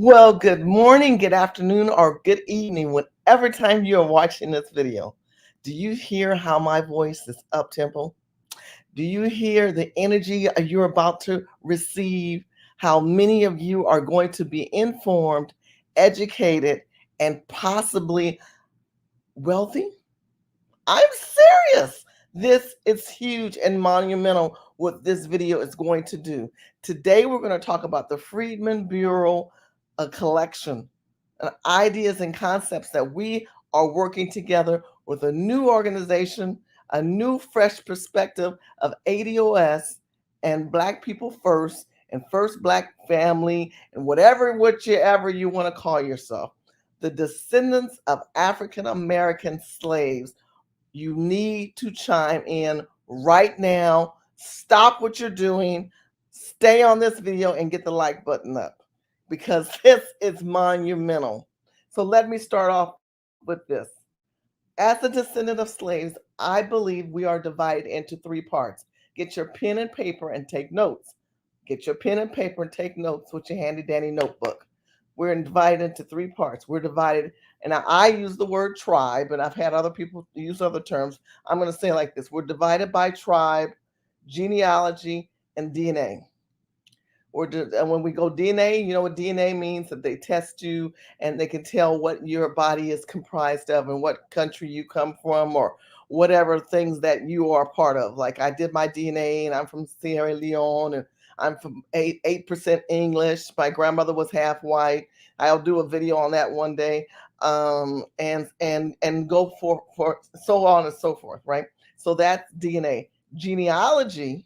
Well, good morning, good afternoon, or good evening, whatever time you are watching this video. Do you hear how my voice is up tempo? Do you hear the energy you're about to receive? How many of you are going to be informed, educated, and possibly wealthy? I'm serious. This is huge and monumental what this video is going to do. Today, we're going to talk about the Freedmen Bureau collection ideas and concepts that we are working together with a new organization, a new fresh perspective of ADOS and Black People First and First Black Family and whichever you want to call yourself. The descendants of African American slaves, you need to chime in right now. Stop what you're doing. Stay on this video and get the like button up because this is monumental. So let me start off with this. As a descendant of slaves, I believe we are divided into three parts. Get your pen and paper and take notes. Get your pen and paper and take notes with your handy dandy notebook. We're divided into three parts. We're divided, and I use the word tribe, and I've had other people use other terms. I'm going to say it like this. We're divided by tribe, genealogy, and DNA. And when we go DNA, you know what DNA means? That they test you and they can tell what your body is comprised of and what country you come from or whatever things that you are a part of. Like I did my DNA and I'm from Sierra Leone and I'm from 8% English. My grandmother was half white. I'll do a video on that one day. And go for so on and so forth, right? So that's DNA. Genealogy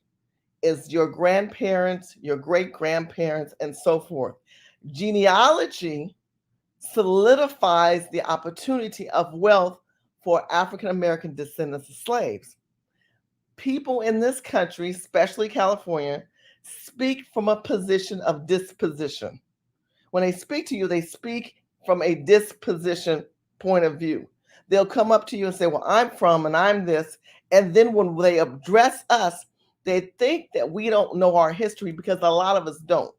is your grandparents, your great grandparents, and so forth. Genealogy solidifies the opportunity of wealth for African American descendants of slaves. People in this country, especially California, speak from a position of disposition. When they speak to you, they speak from a disposition point of view. They'll come up to you and say, well, I'm from and I'm this. And then when they address us, they think that we don't know our history because a lot of us don't.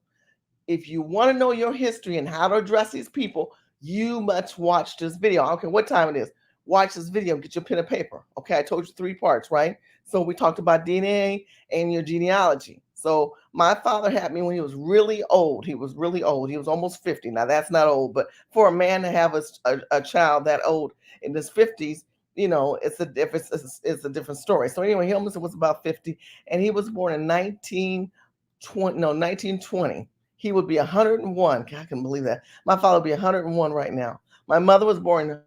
If you want to know your history and how to address these people, you must watch this video. I don't care what time it is. Watch this video. Get your pen and paper. Okay, I told you three parts, right? So we talked about DNA and your genealogy. So my father had me when he was really old. He was really old. He was almost 50. Now that's not old, but for a man to have a child that old in his 50s, it's a different it's a different story. So anyway, he almost was about 50, and he was born in 1920. He would be 101. God, I can believe that. My father would be 101 right now. My mother was born in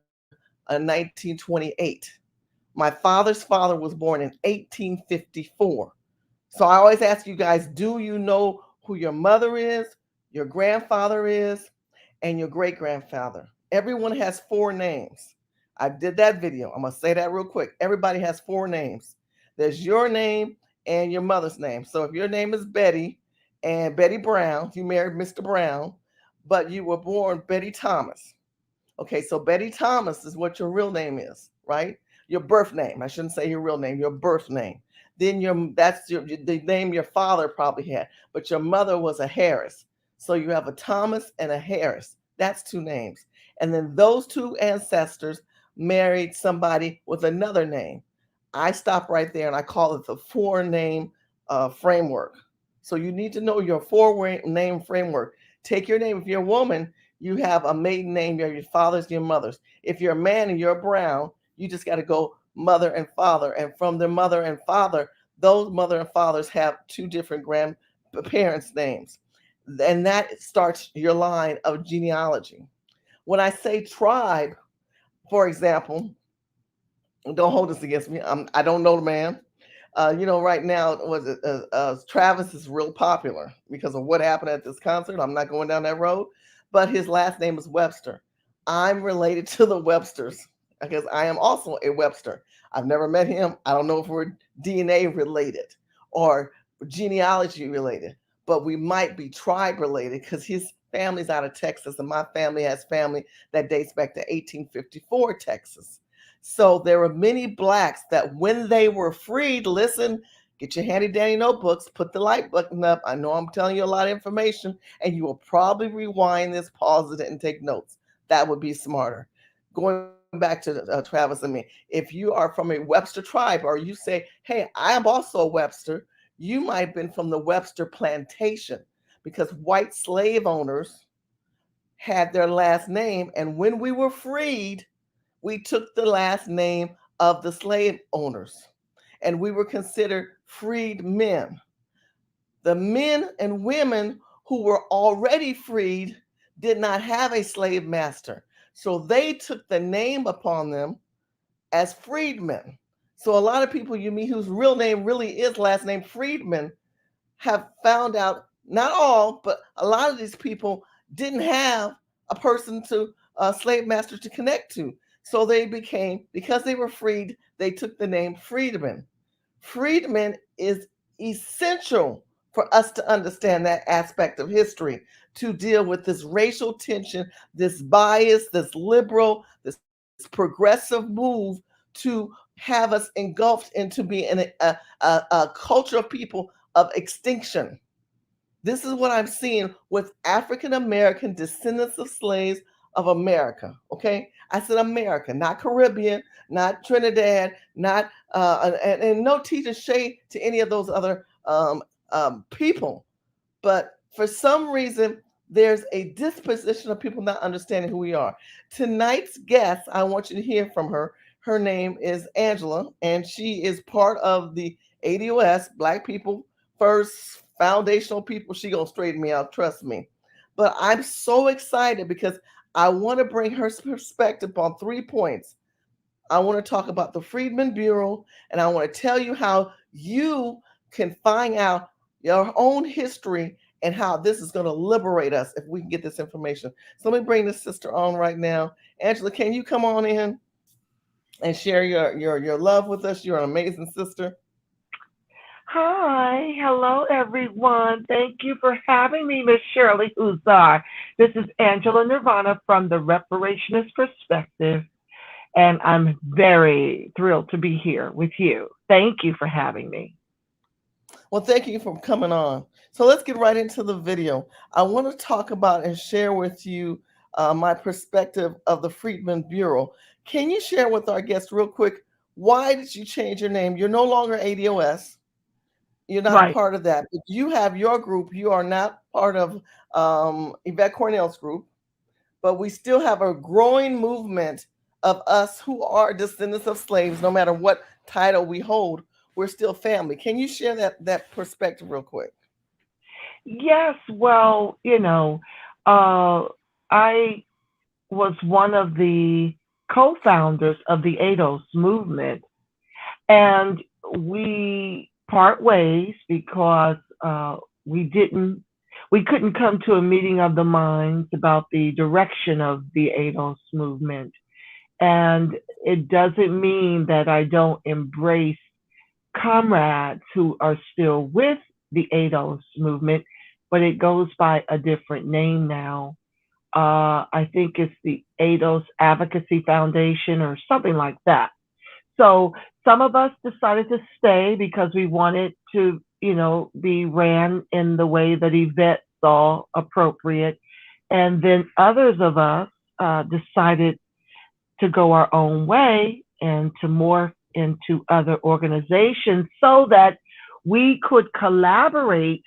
1928. My father's father was born in 1854. So I always ask you guys, do you know who your mother is, your grandfather is, and your great grandfather? Everyone has four names. I did that video. I'm going to say that real quick. Everybody has four names. There's your name and your mother's name. So if your name is Betty and Betty Brown, you married Mr. Brown, but you were born Betty Thomas. Okay, so Betty Thomas is what your real name is, right? Your birth name. I shouldn't say your real name, your birth name. Then the name your father probably had, but your mother was a Harris. So you have a Thomas and a Harris. That's two names. And then those two ancestors married somebody with another name. I stop right there and I call it the four name framework. So you need to know your four name framework. Take your name. If you're a woman, you have a maiden name. You have your father's, your mother's. If you're a man and you're Brown, you just got to go mother and father. And from their mother and father, those mother and fathers have two different grandparents' names. And that starts your line of genealogy. When I say tribe, for example, don't hold this against me. I don't know the man. Right now, Travis is real popular because of what happened at this concert. I'm not going down that road, but his last name is Webster. I'm related to the Websters because I am also a Webster. I've never met him. I don't know if we're DNA related or genealogy related, but we might be tribe related because his family's out of Texas and my family has family that dates back to 1854 Texas. So there were many blacks that when they were freed, listen Get your handy dandy notebooks, put the like button up. I know I'm telling you a lot of information, and you will probably rewind this, pause it, and take notes. That would be smarter. Going back to Travis and me, if you are from a Webster tribe, or you say, hey, I am also a Webster, you might have been from the Webster plantation, because white slave owners had their last name. And when we were freed, we took the last name of the slave owners, and we were considered freed men. The men and women who were already freed did not have a slave master. So they took the name upon them as freedmen. So a lot of people you meet whose real name really is last name Freedman have found out, not all, but a lot of these people didn't have a person to a slave master to connect to. So they became, because they were freed, they took the name Freedmen. Freedmen is essential for us to understand that aspect of history, to deal with this racial tension, this bias, this liberal, this progressive move to have us engulfed into being a culture of people of extinction. This is what I'm seeing with African American descendants of slaves of America. Okay, I said America, not Caribbean, not Trinidad, not and no teaching shade to any of those other people. But for some reason, there's a disposition of people not understanding who we are. Tonight's guest, I want you to hear from her. Her name is Angela, and she is part of the ADOS, Black People First Foundational People. She gonna straighten me out, trust me. But I'm so excited because I want to bring her perspective on 3 points. I want to talk about the Freedmen Bureau, and I want to tell you how you can find out your own history and how this is going to liberate us if we can get this information. So let me bring this sister on right now. Angela, can you come on in and share your love with us? You're an amazing sister. Hi, hello everyone. Thank you for having me, Miss Shirley Huzar. This is Angela Nirvana from the Reparationist Perspective, and I'm very thrilled to be here with you. Thank you for having me. Well, thank you for coming on. So let's get right into the video. I want to talk about and share with you my perspective of the Freedmen Bureau. Can you share with our guests real quick, why did you change your name? You're no longer ADOS. You're not a Right. part of that. But you have your group. You are not part of Yvette Cornell's group, but we still have a growing movement of us who are descendants of slaves, no matter what title we hold. We're still family. Can you share that perspective real quick? Yes, well, uh, I was one of the co founders of the ADOS movement, and we part ways because we didn't we couldn't come to a meeting of the minds about the direction of the ADOS movement. And it doesn't mean that I don't embrace comrades who are still with the ADOS movement, but it goes by a different name now. I think it's the ADOS Advocacy Foundation or something like that. So some of us decided to stay because we wanted to, be ran in the way that Yvette saw appropriate. And then others of us decided to go our own way and to morph into other organizations so that we could collaborate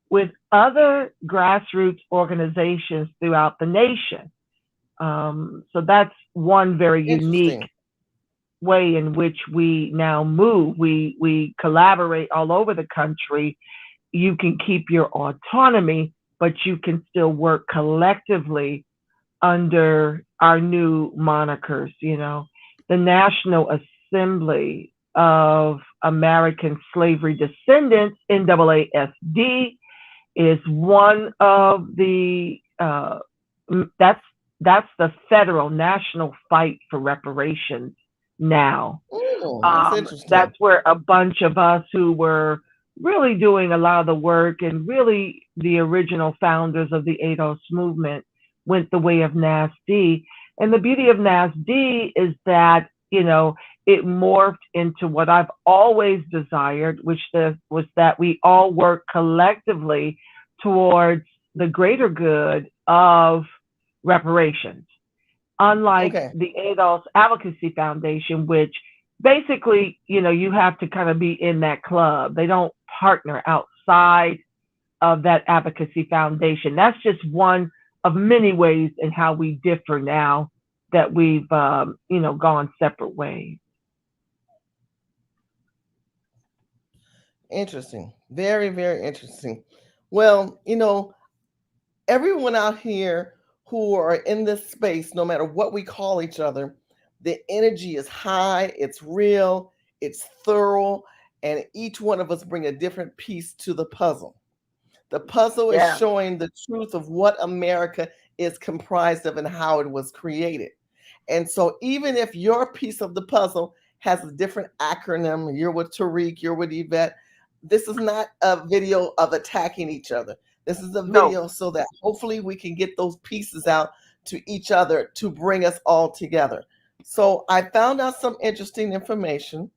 with other grassroots organizations throughout the nation. So that's one very unique Interesting. way in which we now move. We collaborate all over the country. You can keep your autonomy, but you can still work collectively under our new monikers. The National Assembly of American Slavery Descendants, NAASD, is one of the that's the federal national fight for reparations now. That's interesting. That's where a bunch of us who were really doing a lot of the work and really the original founders of the ADOS movement went the way of NASD. And the beauty of NASD is that, it morphed into what I've always desired, which was that we all work collectively towards the greater good of reparations. Unlike Okay. the Adults Advocacy Foundation, which basically, you have to kind of be in that club. They don't partner outside of that advocacy foundation. That's just one of many ways in how we differ now that we've, gone separate ways. Interesting. Very, very interesting. Well, everyone out here who are in this space, no matter what we call each other, the energy is high, it's real, it's thorough, and each one of us bring a different piece to the puzzle. The puzzle is Yeah. showing the truth of what America is comprised of and how it was created. And so, even if your piece of the puzzle has a different acronym, you're with Tariq, you're with Yvette, this is not a video of attacking each other. This is a No. video so that hopefully we can get those pieces out to each other to bring us all together. So, I found out some interesting information.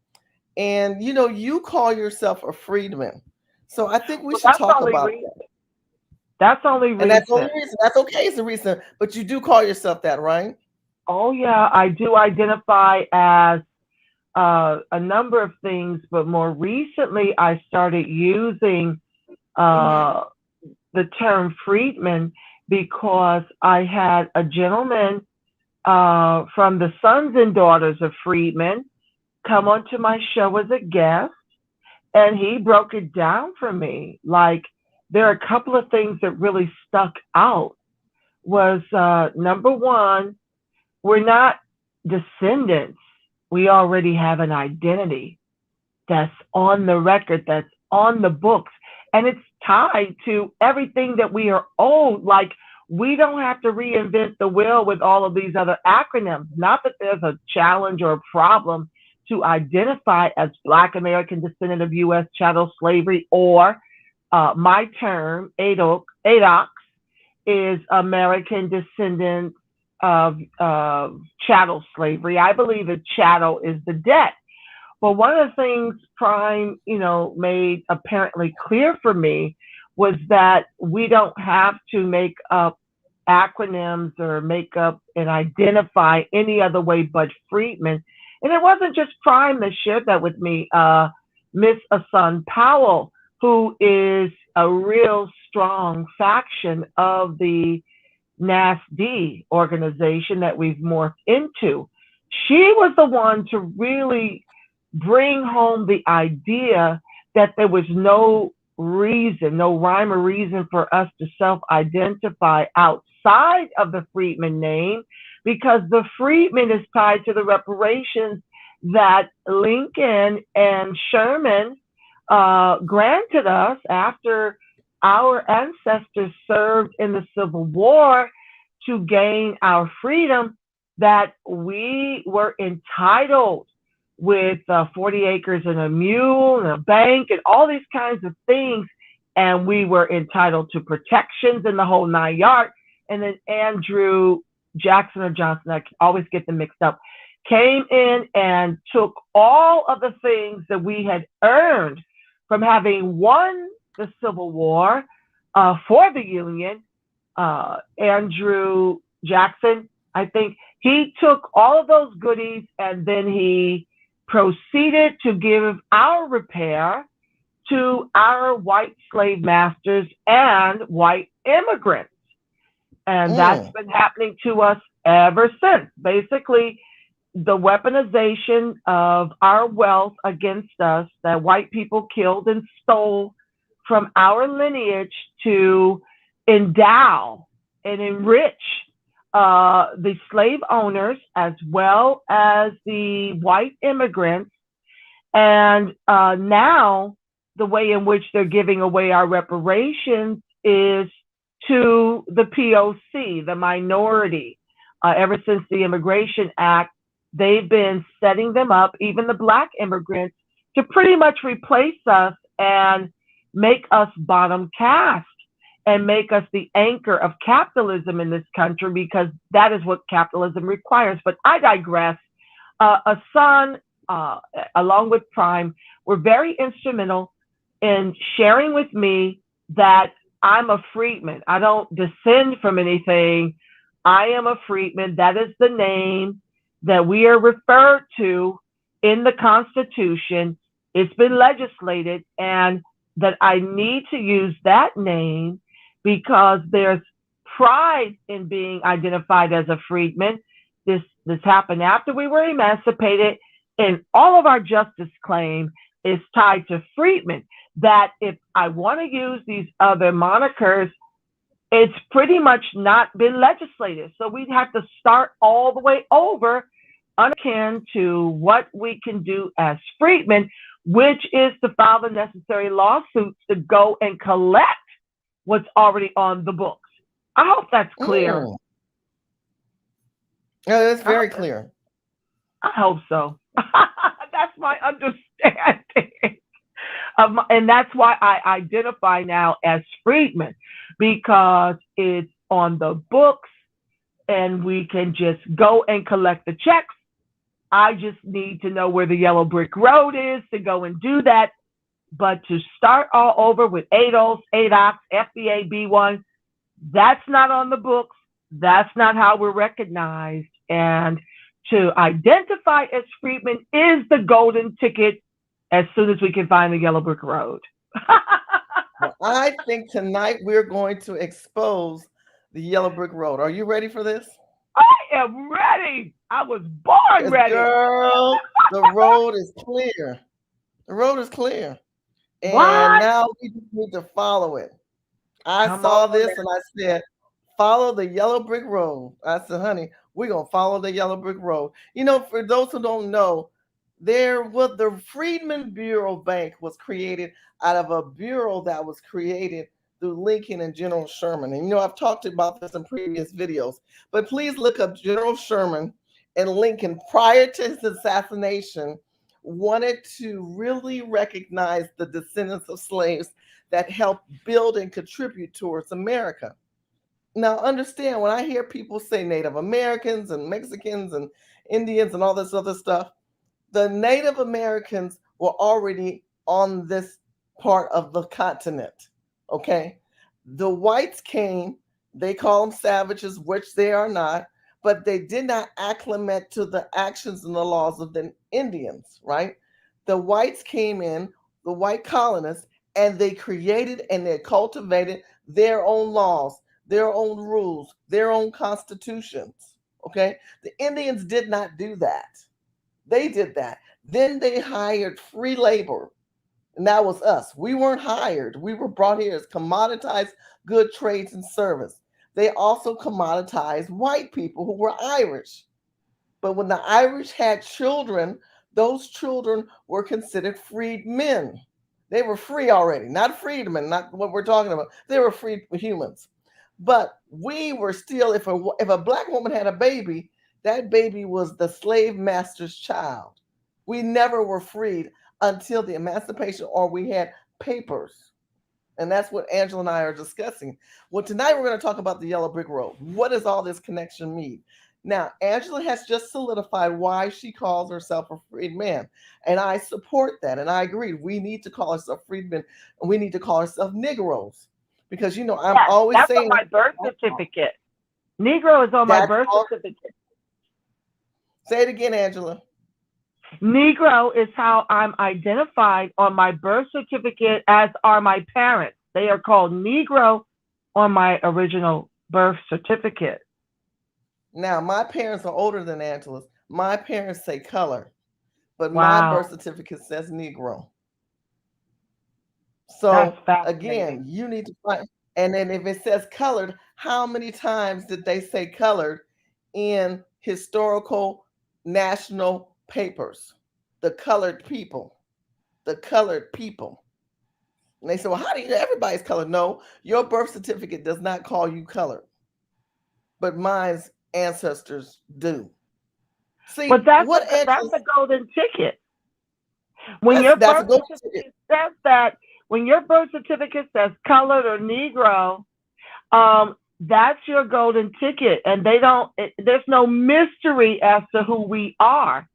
And you call yourself a freedman. So, I think we Well, should that's talk only about recent. that. That's only And that's the only recent. reason. That's okay, it's a reason. But you do call yourself that, right? Oh yeah, I do identify as a number of things, but more recently I started using Mm-hmm. uh, the term freedman because I had a gentleman from the Sons and Daughters of Freedmen come onto my show as a guest, and he broke it down for me. Like, there are a couple of things that really stuck out. Was number one, we're not descendants. We already have an identity that's on the record, that's on the books, and it's tied to everything that we are owed. Like, we don't have to reinvent the wheel with all of these other acronyms. Not that there's a challenge or a problem to identify as Black American descendant of U.S. chattel slavery, or my term, ADOC, is American descendant of chattel slavery. I believe a chattel is the debt. But one of the things Prime, made apparently clear for me was that we don't have to make up acronyms or make up and identify any other way but Freedmen. And it wasn't just Prime that shared that with me. Miss Asun Powell, who is a real strong faction of the NASD organization that we've morphed into. She was the one to really bring home the idea that there was no reason, no rhyme or reason for us to self-identify outside of the Freedman name, because the Freedman is tied to the reparations that Lincoln and Sherman granted us after our ancestors served in the Civil War to gain our freedom, that we were entitled with 40 acres and a mule and a bank and all these kinds of things. And we were entitled to protections in the whole 9 yards. And then Andrew Jackson or Johnson, I always get them mixed up, came in and took all of the things that we had earned from having won the Civil War for the Union. Andrew Jackson, I think, he took all of those goodies and then he proceeded to give our repair to our white slave masters and white immigrants. And that's Mm. been happening to us ever since. Basically, the weaponization of our wealth against us that white people killed and stole from our lineage to endow and enrich the slave owners as well as the white immigrants. And now the way in which they're giving away our reparations is to the POC, the minority. Ever since the Immigration Act, they've been setting them up, even the Black immigrants, to pretty much replace us and make us bottom caste and make us the anchor of capitalism in this country, because that is what capitalism requires. But I digress. Asun uh, along with Prime, were very instrumental in sharing with me that I'm a freedman. I don't descend from anything. I am a freedman. That is the name that we are referred to in the Constitution. It's been legislated, and that I need to use that name because there's pride in being identified as a freedman. This happened after we were emancipated, and all of our justice claim is tied to freedmen. That if I want to use these other monikers, it's pretty much not been legislated. So we'd have to start all the way over, akin to what we can do as freedmen, which is to file the necessary lawsuits to go and collect what's already on the books. I hope that's clear. Mm. Yeah, that's very clear. I hope so. That's my understanding. And that's why I identify now as freedman, because it's on the books and we can just go and collect the checks. I just need to know where the yellow brick road is to go and do that. But to start all over with ADOS, ADOX, FBA, B1, that's not on the books. That's not how we're recognized. And to identify as freedmen is the golden ticket as soon as we can find the yellow brick road. Well, I think tonight we're going to expose the yellow brick road. Are you ready for this? I am ready. I was born ready. Girl, the road is clear. The road is clear. And What? now we just need to follow it. I saw this and I said, follow the yellow brick road. I said, honey, we're going to follow the yellow brick road. You know, for those who don't know, the Freedmen Bureau Bank was created out of a bureau that was created through Lincoln and General Sherman. And, you know, I've talked about this in previous videos, but please look up General Sherman and Lincoln prior to his assassination wanted to really recognize the descendants of slaves that helped build and contribute towards America. Now, understand, when I hear people say Native Americans and Mexicans and Indians and all this other stuff, the Native Americans were already on this part of the continent, okay? The whites came, they call them savages, which they are not, but they did not acclimate to the actions and the laws of the Indians, right? The whites came in, the white colonists, and they created and they cultivated their own laws, their own rules, their own constitutions, okay? The Indians did not do that. They did that. Then they hired free labor, and that was us. We weren't hired. We were brought here as commoditized good trades and service. They also commoditized white people who were Irish. But when the Irish had children, those children were considered freedmen. They were free already, not freedmen, not what we're talking about. They were free humans. But we were still, if a black woman had a baby, that baby was the slave master's child. We never were freed until the emancipation or we had papers. And that's what Angela and I are discussing. Well, tonight we're going to talk about the yellow brick road. What does all this connection mean? Now, Angela has just solidified why she calls herself a freedman. And I support that. And I agree. We need to call ourselves freedmen. And we need to call ourselves Negroes. Because, you know, I'm always that's saying. That's on my birth certificate. Negro is on my birth certificate. Say it again, Angela. Negro is how I'm identified on my birth certificate, as are my parents. They are called Negro on my original birth certificate. Now, my parents are older than Angela's. My parents say color, but my birth certificate says Negro. So again, you need to find, and then if it says colored, how many times did they say colored in historical national papers? The colored people, the colored people. And they say, well, how do you know everybody's colored? No, your birth certificate does not call you colored, but mine's ancestors do. See, but that's a golden ticket. When your birth certificate says that, when your birth certificate says colored or Negro, that's your golden ticket, and there's no mystery as to who we are.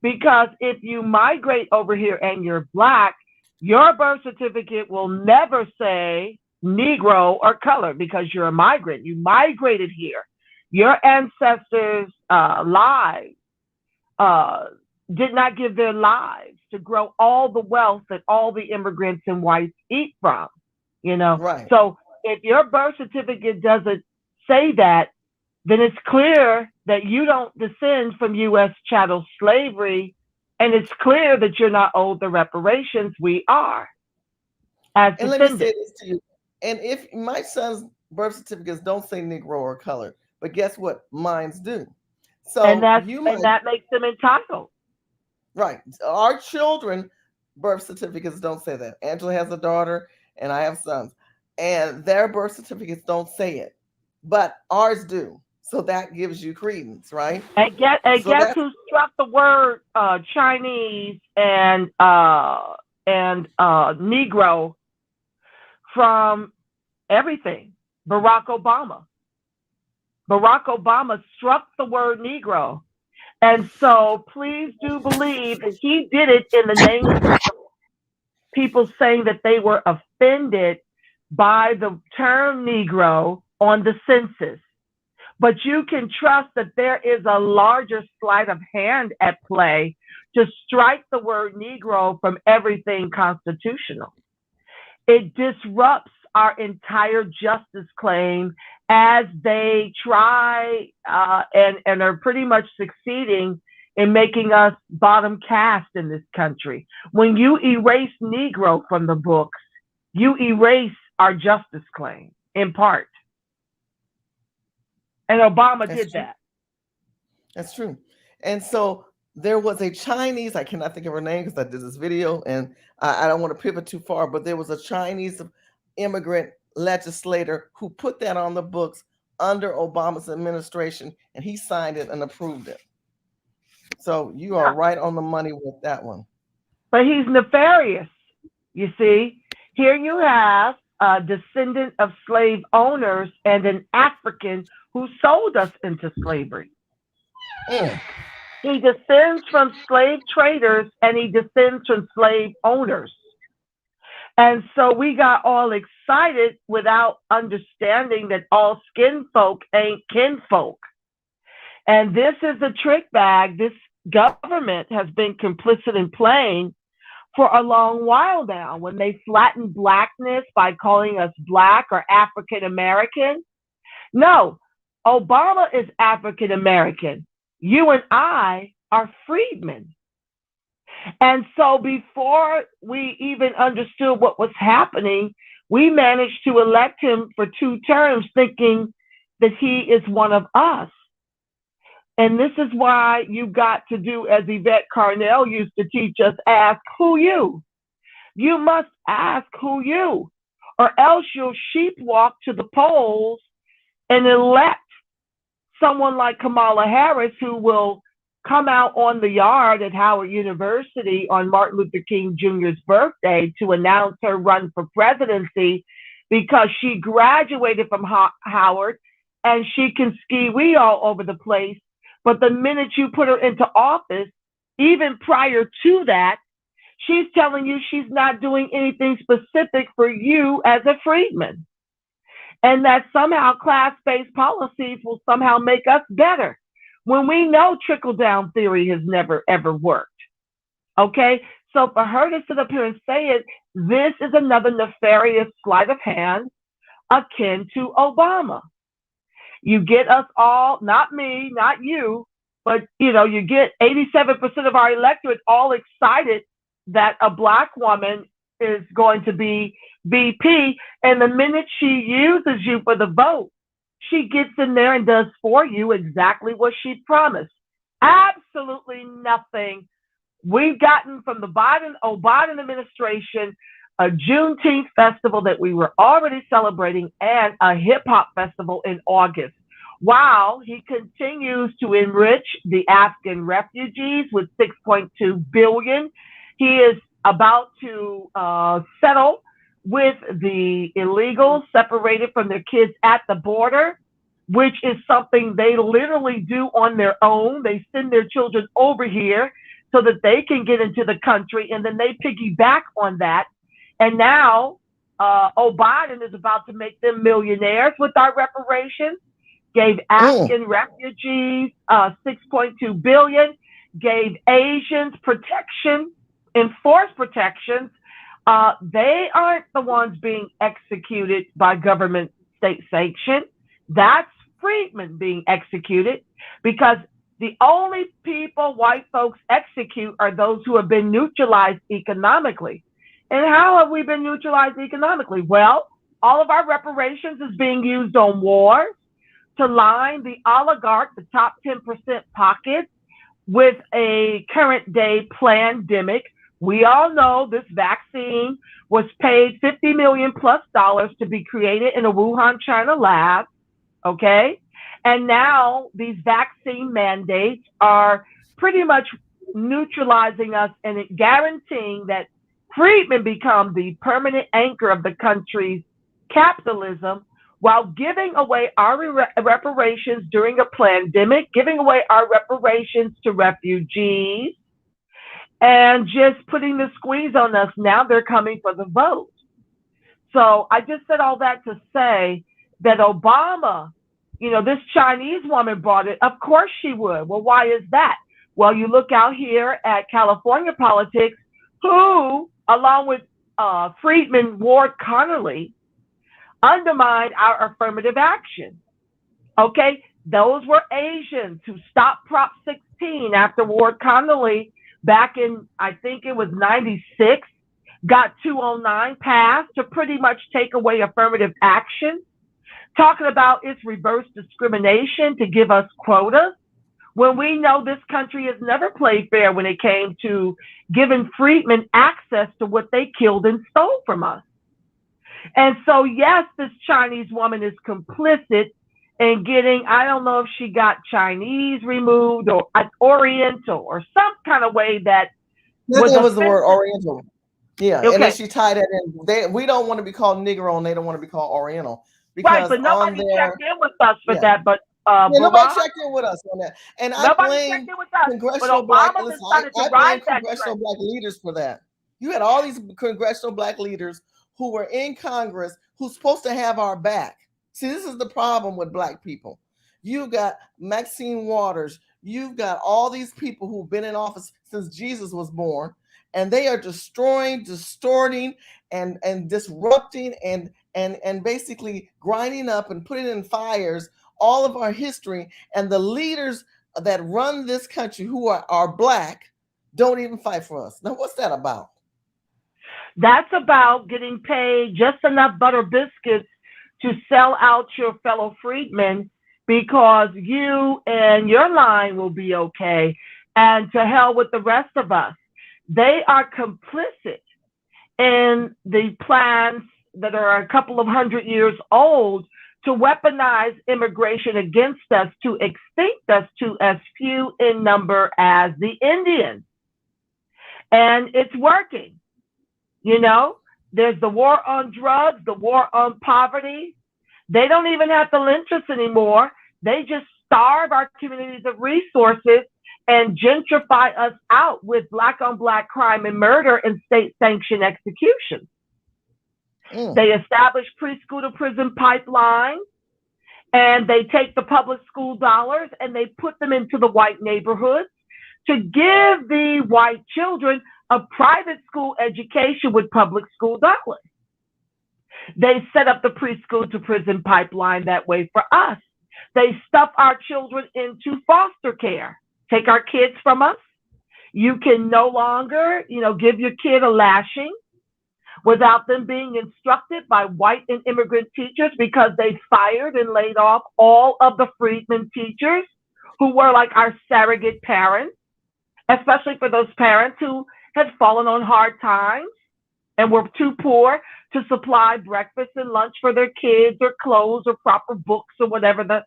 Because if you migrate over here and you're black, your birth certificate will never say Negro or color because you're a migrant. You migrated here. Your ancestors' lives uh, did not give their lives to grow all the wealth that all the immigrants and whites eat from, you know. Right. So if your birth certificate doesn't say that, then it's clear that you don't descend from U.S. chattel slavery, and it's clear that you're not owed the reparations we are as And let me say descendants. this to you. And if my son's birth certificates don't say Negro or color, but guess what? Mine's do. And So that's you and might, that makes them entitled. right. Our children birth certificates don't say that. Angela has a daughter and I have sons. And their birth certificates don't say it. But ours do. So that gives you credence, right? And So guess that's who struck the word Chinese and Negro from everything? Barack Obama. Barack Obama struck the word Negro. And so please do believe that he did it in the name of people saying that they were offended by the term Negro on the census. But you can trust that there is a larger sleight of hand at play to strike the word Negro from everything constitutional. It disrupts our entire justice claim as they try and are pretty much succeeding in making us bottom caste in this country. When you erase Negro from the books, you erase our justice claim in part. And Obama that's did true. that. That's true. And so there was a Chinese, I cannot think of her name because I did this video and I don't want to pivot too far, but there was a Chinese immigrant legislator who put that on the books under Obama's administration and he signed it and approved it. So you are Yeah. right on the money with that one. But he's nefarious, you see. Here you have a descendant of slave owners and an African who sold us into slavery. Mm. He descends from slave traders and he descends from slave owners. And so we got all excited without understanding that all skin folk ain't kinfolk. And this is a trick bag this government has been complicit in playing for a long while now. When they flatten blackness by calling us black or African American, no, Obama is African American. You and I are freedmen. And so before we even understood what was happening, we managed to elect him for 2 terms thinking that he is one of us. And this is why you got to do, as Yvette Carnell used to teach us, ask who you. You must ask who you, or else you'll sheepwalk to the polls and elect someone like Kamala Harris, who will come out on the yard at Howard University on Martin Luther King Jr.'s birthday to announce her run for presidency because she graduated from Howard and she can ski wee all over the place. But the minute you put her into office, even prior to that, she's telling you she's not doing anything specific for you as a freedman. And that somehow class-based policies will somehow make us better when we know trickle-down theory has never, ever worked. Okay? So for her to sit up here and say it, this is another nefarious sleight of hand akin to Obama. You get us all, not me, not you, but you get 87% of our electorate all excited that a black woman is going to be VP, and the minute she uses you for the vote, she gets in there and does for you exactly what she promised. Absolutely nothing. We've gotten from the Biden administration a Juneteenth festival that we were already celebrating and a hip hop festival in August. While he continues to enrich the Afghan refugees with 6.2 billion, he is about to settle with the illegals separated from their kids at the border, which is something they literally do on their own. They send their children over here. so that they can get into the country, and then they piggyback on that. And now Biden is about to make them millionaires with our reparations. Gave Afghan refugees 6.2 billion. Gave Asians protection, enforced protections. They aren't the ones being executed by government state sanction. That's freedmen being executed, because the only people white folks execute are those who have been neutralized economically. And how have we been neutralized economically? Well, all of our reparations is being used on wars to line the oligarch, the top 10% pockets, with a current day pandemic. We all know this vaccine was paid $50 million plus to be created in a Wuhan, China lab. Okay. And now these vaccine mandates are pretty much neutralizing us and guaranteeing that freedmen become the permanent anchor of the country's capitalism, while giving away our reparations during a pandemic, giving away our reparations to refugees, and just putting the squeeze on us. Now they're coming for the vote. So I just said all that to say that Obama, this Chinese woman brought it. Of course she would. Well, why is that? Well, you look out here at California politics, who, along with Freedman Ward Connerly, undermined our affirmative action. Okay, those were Asians who stopped Prop 16 after Ward Connerly back in, I think it was 96, got 209 passed to pretty much take away affirmative action, talking about its reverse discrimination to give us quotas, when we know this country has never played fair when it came to giving freedmen access to what they killed and stole from us. And so, yes, this Chinese woman is complicit in getting, I don't know if she got Chinese removed or Oriental or some kind of way that was the word Oriental. Yeah, okay. And then she tied it in. We don't want to be called Negro, and they don't want to be called Oriental. Right, but nobody checked in with us for that. But nobody checked in with us on that. And I blame congressional black leaders for that. You had all these congressional black leaders who were in Congress who's supposed to have our back. See, this is the problem with black people. You've got Maxine Waters. You've got all these people who've been in office since Jesus was born, and they are destroying, distorting, and disrupting and basically grinding up and putting in fires all of our history. And the leaders that run this country, who are black, don't even fight for us. Now, what's that about? That's about getting paid just enough butter biscuits to sell out your fellow freedmen, because you and your line will be okay, and to hell with the rest of us. They are complicit in the plans that are a couple of 100 years old to weaponize immigration against us, to extinct us to as few in number as the Indians. And it's working. There's the war on drugs, the war on poverty. They don't even have to lynch us anymore. They just starve our communities of resources and gentrify us out with black on black crime and murder and state sanctioned execution. They establish preschool to prison pipelines, and they take the public school dollars and they put them into the white neighborhoods to give the white children a private school education with public school dollars. They set up the preschool to prison pipeline that way for us. They stuff our children into foster care, take our kids from us. You can no longer, give your kid a lashing without them being instructed by white and immigrant teachers, because they fired and laid off all of the freedmen teachers who were like our surrogate parents, especially for those parents who had fallen on hard times and were too poor to supply breakfast and lunch for their kids or clothes or proper books or whatever the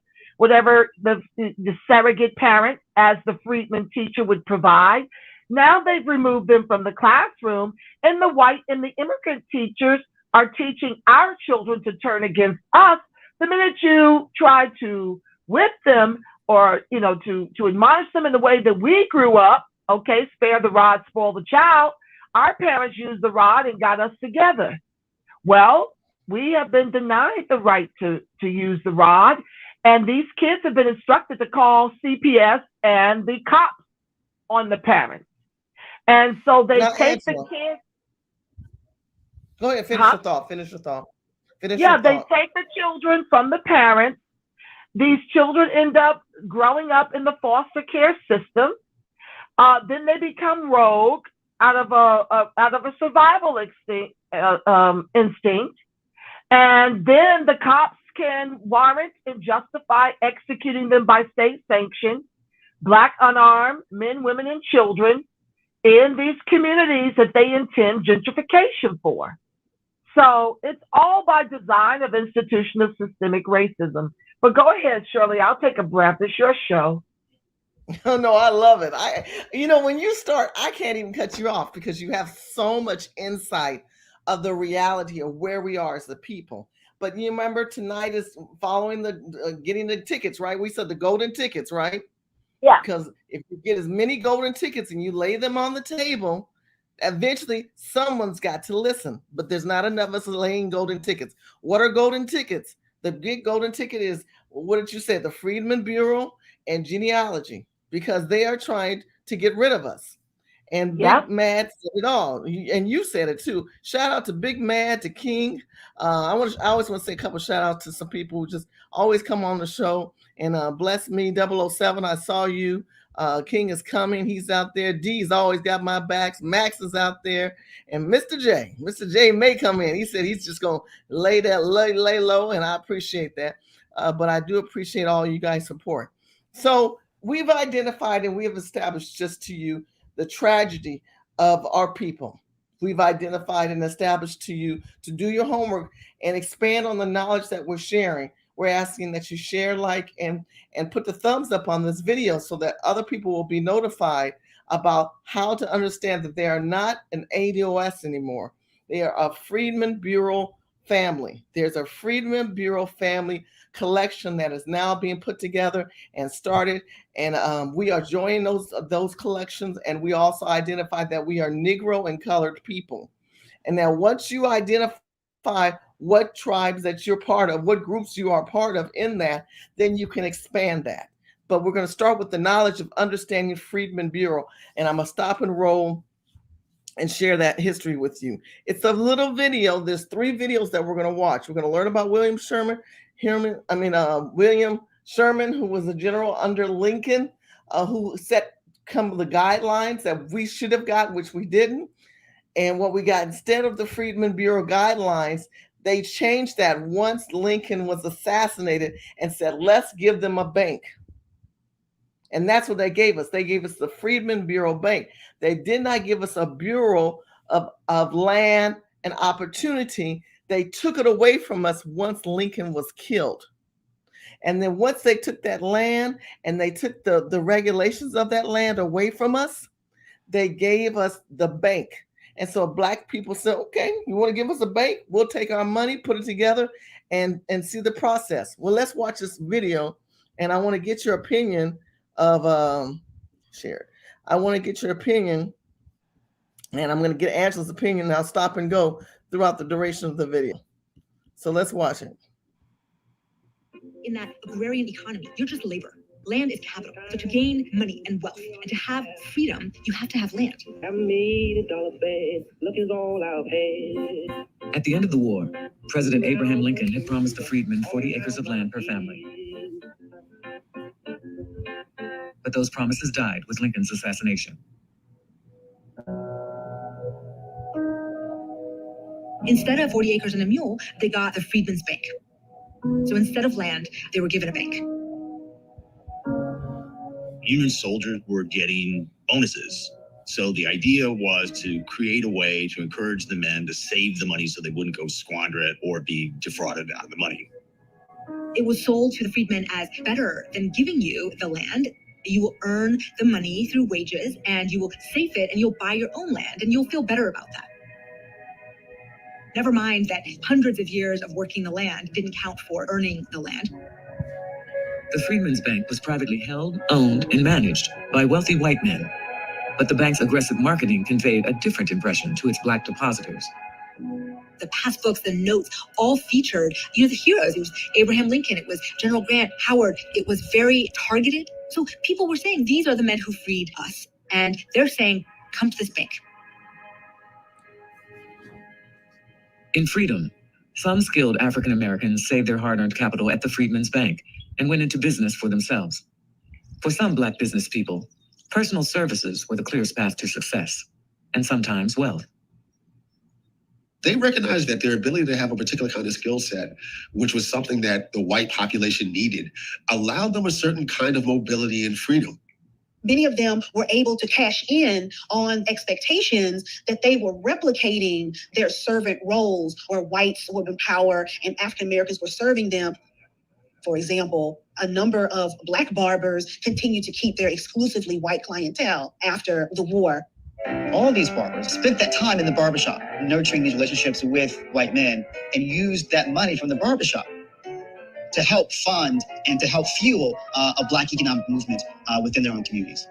surrogate parent as the freedman teacher would provide. Now they've removed them from the classroom, and the white and the immigrant teachers are teaching our children to turn against us. The minute you try to whip them or, to admonish them in the way that we grew up, okay, spare the rod, spoil the child. Our parents used the rod and got us together. Well, we have been denied the right to use the rod, and these kids have been instructed to call CPS and the cops on the parents. And so they Now, take the Angela, kids. go ahead. Finish Huh? your thought. Finish your thought. Finish your Yeah, they thought. take the children from the parents. These children end up growing up in the foster care system. Then they become rogue out of a survival instinct, and then the cops can warrant and justify executing them by state sanction. Black unarmed men, women, and children in these communities that they intend gentrification for. So it's all by design of institutional systemic racism. But go ahead, Shirley. I'll take a breath. It's your show. Oh no, I love it. When you start, I can't even cut you off because you have so much insight of the reality of where we are as the people. But you remember tonight is following the getting the tickets, right? We said the golden tickets, right? Yeah. Because if you get as many golden tickets and you lay them on the table, eventually someone's got to listen. But there's not enough of us laying golden tickets. What are golden tickets? The big golden ticket is, what did you say? The Freedmen Bureau and genealogy, because they are trying to get rid of us. And Yep. Big Mad said it all, and you said it too. Shout out to Big Mad, to King. I always want to say a couple shout outs to some people who just always come on the show and bless me. 007, I saw you. King is coming. He's out there. D's always got my backs. Max is out there, and Mr. J may come in. He said he's just gonna lay low, and I appreciate that. But I do appreciate all you guys' support. So we've identified and we have established just to you the tragedy of our people. We've identified and established to you to do your homework and expand on the knowledge that we're sharing. We're asking that you share, like, and put the thumbs up on this video so that other people will be notified about how to understand that they are not an ADOS anymore. They are a Freedmen Bureau family. There's a Freedmen Bureau family collection that is now being put together and started, and we are joining those collections. And we also identified that we are Negro and colored people. And now once you identify what tribes that you're part of, what groups you are part of in that, then you can expand that. But we're going to start with the knowledge of understanding Freedmen Bureau, and I'm going to stop and roll and share that history with you. It's a little video. There's 3 videos that we're going to watch. We're going to learn about William Sherman, who was a general under Lincoln, who set some of the guidelines that we should have got, which we didn't. And what we got instead of the Freedmen Bureau guidelines, they changed that once Lincoln was assassinated and said, let's give them a bank. And that's what they gave us. They gave us the Freedmen Bureau Bank. They did not give us a bureau of land and opportunity. They took it away from us once Lincoln was killed. And then once they took that land and they took the regulations of that land away from us, they gave us the bank. And so Black people said, okay, you want to give us a bank? We'll take our money, put it together, and see the process. Well, let's watch this video. And I want to get your opinion of share. I want to get your opinion, and I'm going to get Angela's opinion. And I'll stop and go throughout the duration of the video. So let's watch it. In that agrarian economy, you're just labor. Land is capital. So to gain money and wealth and to have freedom, you have to have land. I made $1 bed, look is all I've had. At the end of the war, President Abraham Lincoln had promised the freedmen 40 acres of land per family. But those promises died with Lincoln's assassination. Instead of 40 acres and a mule, they got the Freedmen's Bank. So instead of land, they were given a bank. Union soldiers were getting bonuses. So the idea was to create a way to encourage the men to save the money so they wouldn't go squander it or be defrauded out of the money. It was sold to the freedmen as better than giving you the land. You will earn the money through wages and you will save it and you'll buy your own land and you'll feel better about that. Never mind that hundreds of years of working the land didn't count for earning the land. The Freedmen's Bank was privately held, owned, and managed by wealthy white men. But the bank's aggressive marketing conveyed a different impression to its Black depositors. The passbooks, the notes, all featured, the heroes. It was Abraham Lincoln, it was General Grant, Howard. It was very targeted. So people were saying, these are the men who freed us. And they're saying, come to this bank. In freedom, some skilled African Americans saved their hard-earned capital at the Freedmen's Bank and went into business for themselves. For some Black business people, personal services were the clearest path to success, and sometimes wealth. They recognized that their ability to have a particular kind of skill set, which was something that the white population needed, allowed them a certain kind of mobility and freedom. Many of them were able to cash in on expectations that they were replicating their servant roles where whites were in power and African Americans were serving them. For example, a number of Black barbers continued to keep their exclusively white clientele after the war. All these barbers spent that time in the barbershop, nurturing these relationships with white men, and used that money from the barbershop to help fund and to help fuel a Black economic movement within their own communities.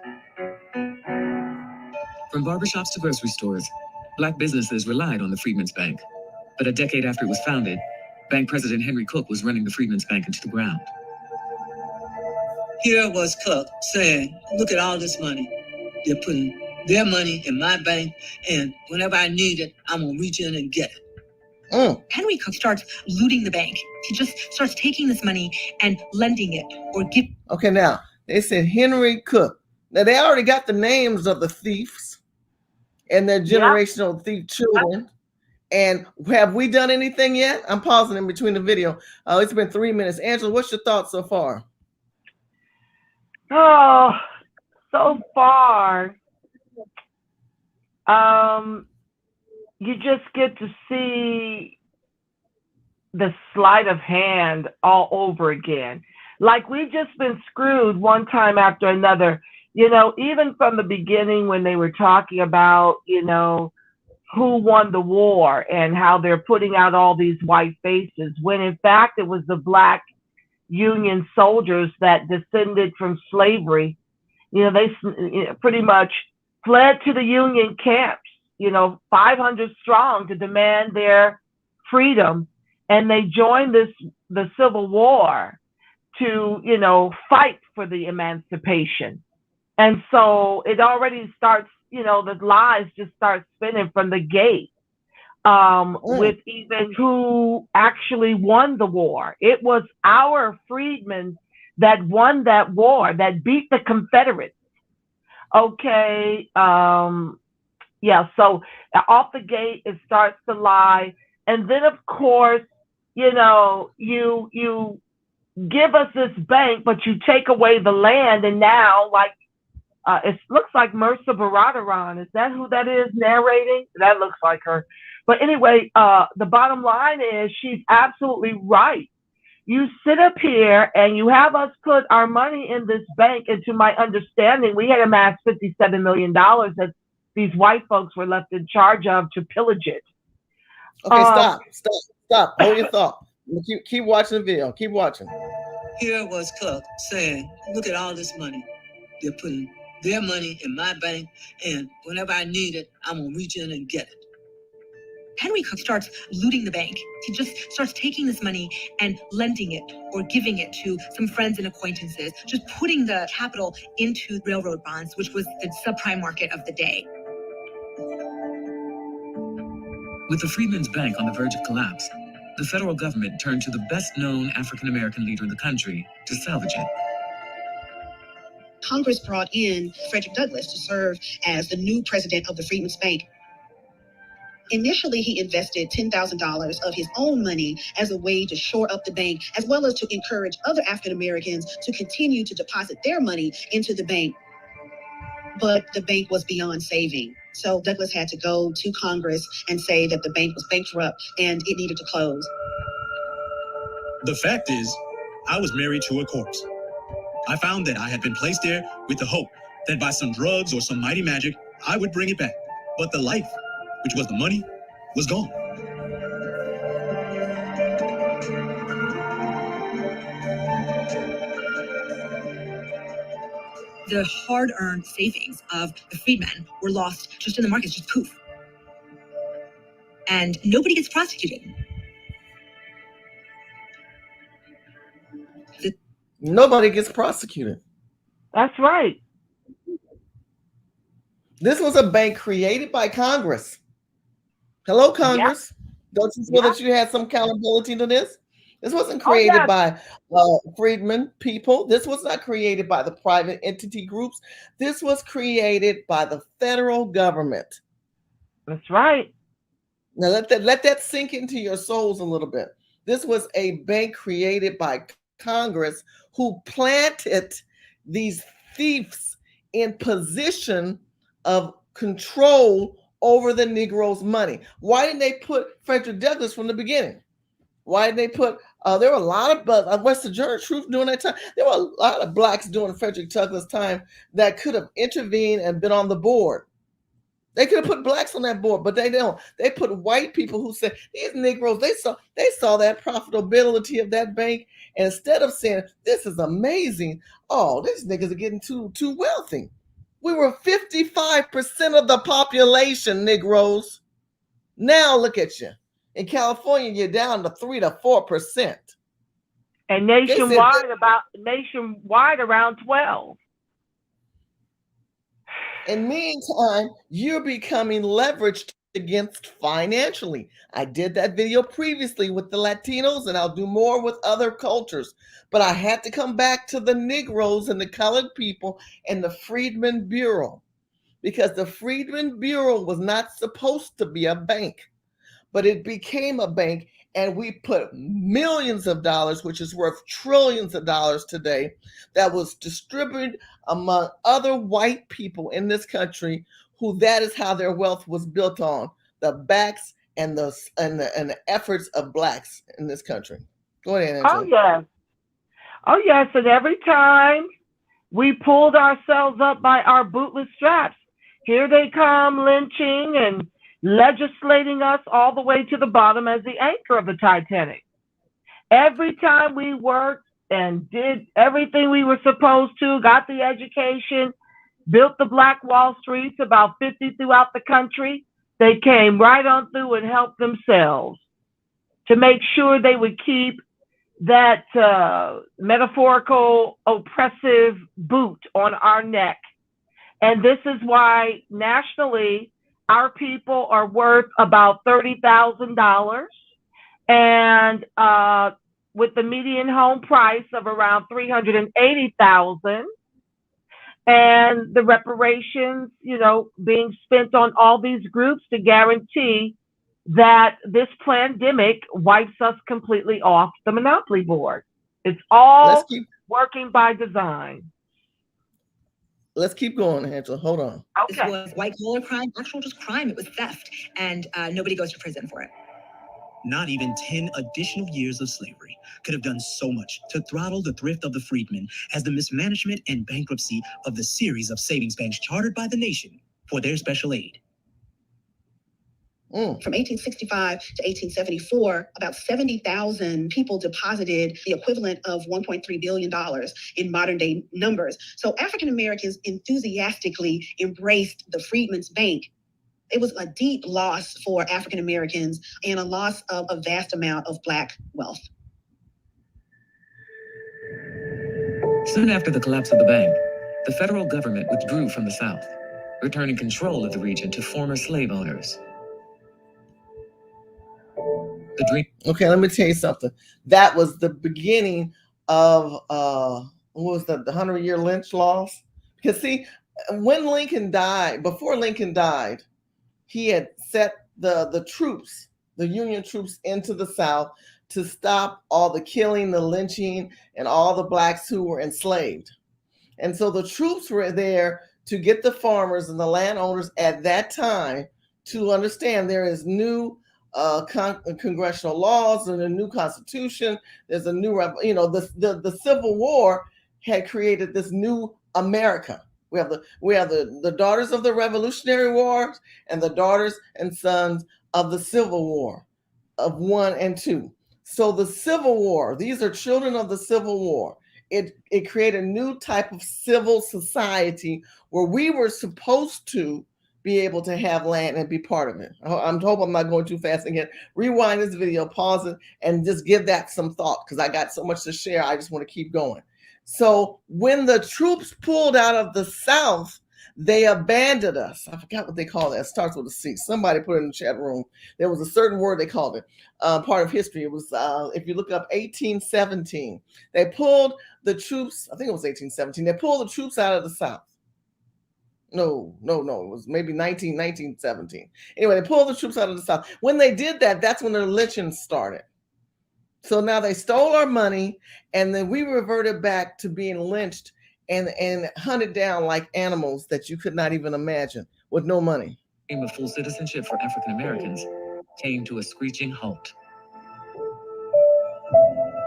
From barbershops to grocery stores, Black businesses relied on the Freedmen's Bank. But a decade after it was founded, Bank President Henry Cook was running the Freedmen's Bank into the ground. Here was Cook saying, look at all this money. They're putting their money in my bank, and whenever I need it, I'm going to reach in and get it. Henry Cook starts looting the bank. He just starts taking this money and lending it or giving. Okay, now, they said Henry Cook. Now, they already got the names of the thieves and their generational thief children. And have we done anything yet? I'm pausing in between the video. It's been 3 minutes. Angela, what's your thoughts so far? Oh, so far, you just get to see the sleight of hand all over again. Like we've just been screwed one time after another. Even from the beginning when they were talking about, who won the war and how they're putting out all these white faces, when in fact it was the Black Union soldiers that descended from slavery. They pretty much fled to the Union camps, 500 strong, to demand their freedom. And they joined the Civil War to, fight for the emancipation. And so it already starts, the lies just start spinning from the gate with even who actually won the war. It was our freedmen that won that war, that beat the Confederates. Okay. So off the gate, it starts to lie. And then, of course, you give us this bank, but you take away the land. And now, it looks like Mercer Baradaran. Is that who that is narrating? That looks like her. But anyway, the bottom line is she's absolutely right. You sit up here and you have us put our money in this bank. And to my understanding, we had amassed $57 million that these white folks were left in charge of to pillage it. Okay, stop. Hold your thought. Keep watching the video. Keep watching. Here was Cook saying, look at all this money. They're putting their money in my bank, and whenever I need it, I'm going to reach in and get it. Henry Cook starts looting the bank. He just starts taking this money and lending it or giving it to some friends and acquaintances, just putting the capital into railroad bonds, which was the subprime market of the day. With the Freedmen's Bank on the verge of collapse, the federal government turned to the best-known African-American leader in the country to salvage it. Congress brought in Frederick Douglass to serve as the new president of the Freedmen's Bank. Initially, he invested $10,000 of his own money as a way to shore up the bank, as well as to encourage other African Americans to continue to deposit their money into the bank. But the bank was beyond saving. So Douglass had to go to Congress and say that the bank was bankrupt and it needed to close. The fact is, I was married to a corpse. I found that I had been placed there with the hope that by some drugs or some mighty magic, I would bring it back. But the life, which was the money, was gone. the hard-earned savings of the freedmen were lost just in the markets, just poof. And nobody gets prosecuted. Nobody gets prosecuted. That's right. This was a bank created by Congress. Hello, Congress. Don't you feel that you had some accountability to this? This wasn't created by freedmen people. This was not created by the private entity groups. This was created by the federal government. That's right. Now let that sink into your souls a little bit. This was a bank created by Congress who planted these thieves in position of control over the Negroes' money. Why didn't they put Frederick Douglass from the beginning? Why didn't they put, there were a lot of West Virginia Truth during that time. There were a lot of blacks during Frederick Douglass' time that could have intervened and been on the board. They could have put blacks on that board, but they don't. They put white people who said, these Negroes, they saw that profitability of that bank. And instead of saying, this is amazing, oh, these niggas are getting too wealthy. We were 55% of the population, Negroes. Now look at you. In California, you're down to 3 to 4%. And nationwide around 12. In meantime, you're becoming leveraged against financially. I did that video previously with the Latinos, and I'll do more with other cultures. But I had to come back to the Negroes and the colored people and the Freedmen Bureau, because the Freedmen Bureau was not supposed to be a bank, but it became a bank, and we put millions of dollars, which is worth trillions of dollars today, that was distributed among other white people in this country, who that is how their wealth was built on, the backs and the efforts of blacks in this country. Go ahead, Angela. Oh yes, and every time we pulled ourselves up by our bootless straps, here they come lynching and legislating us all the way to the bottom as the anchor of the Titanic. Every time we worked and did everything we were supposed to, got the education, built the Black Wall Streets, about 50 throughout the country, they came right on through and helped themselves to make sure they would keep that metaphorical oppressive boot on our neck. And this is why nationally, our people are worth about $30,000, and with the median home price of around $380,000, and the reparations, being spent on all these groups to guarantee that this pandemic wipes us completely off the monopoly board. It's all working by design. Let's keep going, Angela. Hold on. Okay. This was white collar crime, actual just crime. It was theft, and nobody goes to prison for it. Not even 10 additional years of slavery could have done so much to throttle the thrift of the freedmen as the mismanagement and bankruptcy of the series of savings banks chartered by the nation for their special aid. From 1865 to 1874, about 70,000 people deposited the equivalent of $1.3 billion in modern day numbers. So African Americans enthusiastically embraced the Freedmen's Bank. It was a deep loss for African Americans and a loss of a vast amount of Black wealth. Soon after the collapse of the bank, the federal government withdrew from the South, returning control of the region to former slave owners. Okay, let me tell you something. That was the beginning of what was that, the 100-year lynch laws? Because see, when Lincoln died, before Lincoln died, he had set the troops, the Union troops, into the South to stop all the killing, the lynching, and all the blacks who were enslaved. And so the troops were there to get the farmers and the landowners at that time to understand there is new congressional laws and a new constitution. There's a new, the Civil War had created this new America. We have the daughters of the Revolutionary Wars and the daughters and sons of the Civil War of 1 and 2. So the Civil War, these are children of the Civil War. it created a new type of civil society where we were supposed to be able to have land and be part of it. I'm hoping I'm not going too fast again. Rewind this video, pause it, and just give that some thought, because I got so much to share. I just want to keep going. So when the troops pulled out of the South, they abandoned us. I forgot what they call that. It starts with a C. Somebody put it in the chat room. There was a certain word they called it. Part of history. It was, if you look up 1817, they pulled the troops. I think it was 1817. They pulled the troops out of the South. No. It was maybe 1917. Anyway, they pulled the troops out of the South. When they did that, that's when their lynching started. So now they stole our money, and then we reverted back to being lynched and hunted down like animals that you could not even imagine, with no money. Aim of full citizenship for African Americans came to a screeching halt.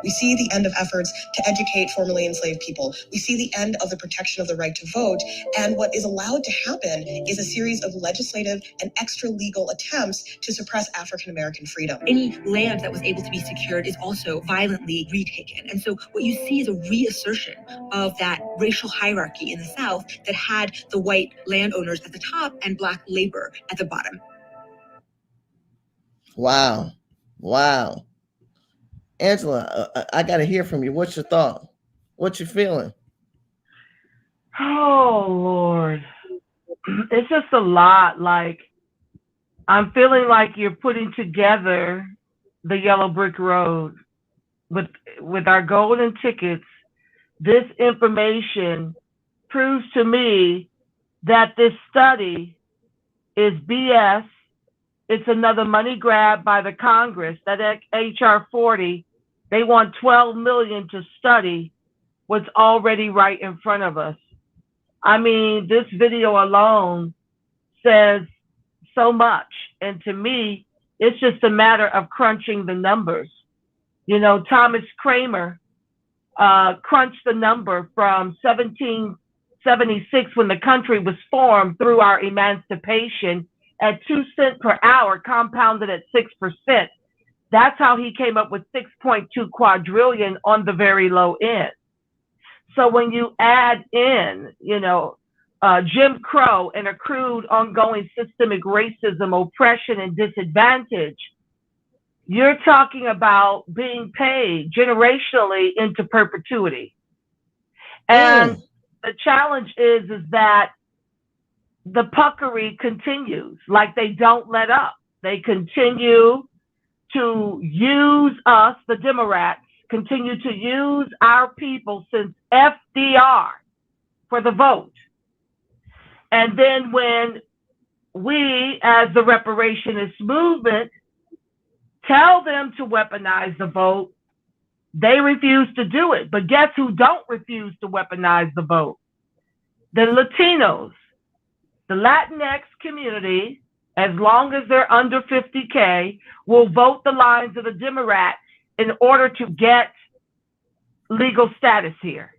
We see the end of efforts to educate formerly enslaved people. We see the end of the protection of the right to vote. And what is allowed to happen is a series of legislative and extra-legal attempts to suppress African-American freedom. Any land that was able to be secured is also violently retaken. And so what you see is a reassertion of that racial hierarchy in the South that had the white landowners at the top and Black labor at the bottom. Wow. Angela, I got to hear from you. What's your thought? What you feeling? Oh, Lord. It's just a lot. Like, I'm feeling like you're putting together the yellow brick road with our golden tickets. This information proves to me that this study is BS. It's another money grab by the Congress. That HR 40, they want $12 million to study what's already right in front of us. I mean, this video alone says so much. And to me, it's just a matter of crunching the numbers. You know, Thomas Kramer crunched the number from 1776, when the country was formed, through our emancipation, at 2 cents per hour, compounded at 6%. That's how he came up with 6.2 quadrillion on the very low end. So when you add in, Jim Crow and accrued ongoing systemic racism, oppression, and disadvantage, you're talking about being paid generationally into perpetuity. And the challenge is that the puckery continues. Like, they don't let up. They continue to use us, the Democrats, continue to use our people since FDR for the vote. And then when we, as the reparationist movement, tell them to weaponize the vote, they refuse to do it. But guess who don't refuse to weaponize the vote? The Latinos. The Latinx community, as long as they're under 50K, will vote the lines of the Democrats in order to get legal status here.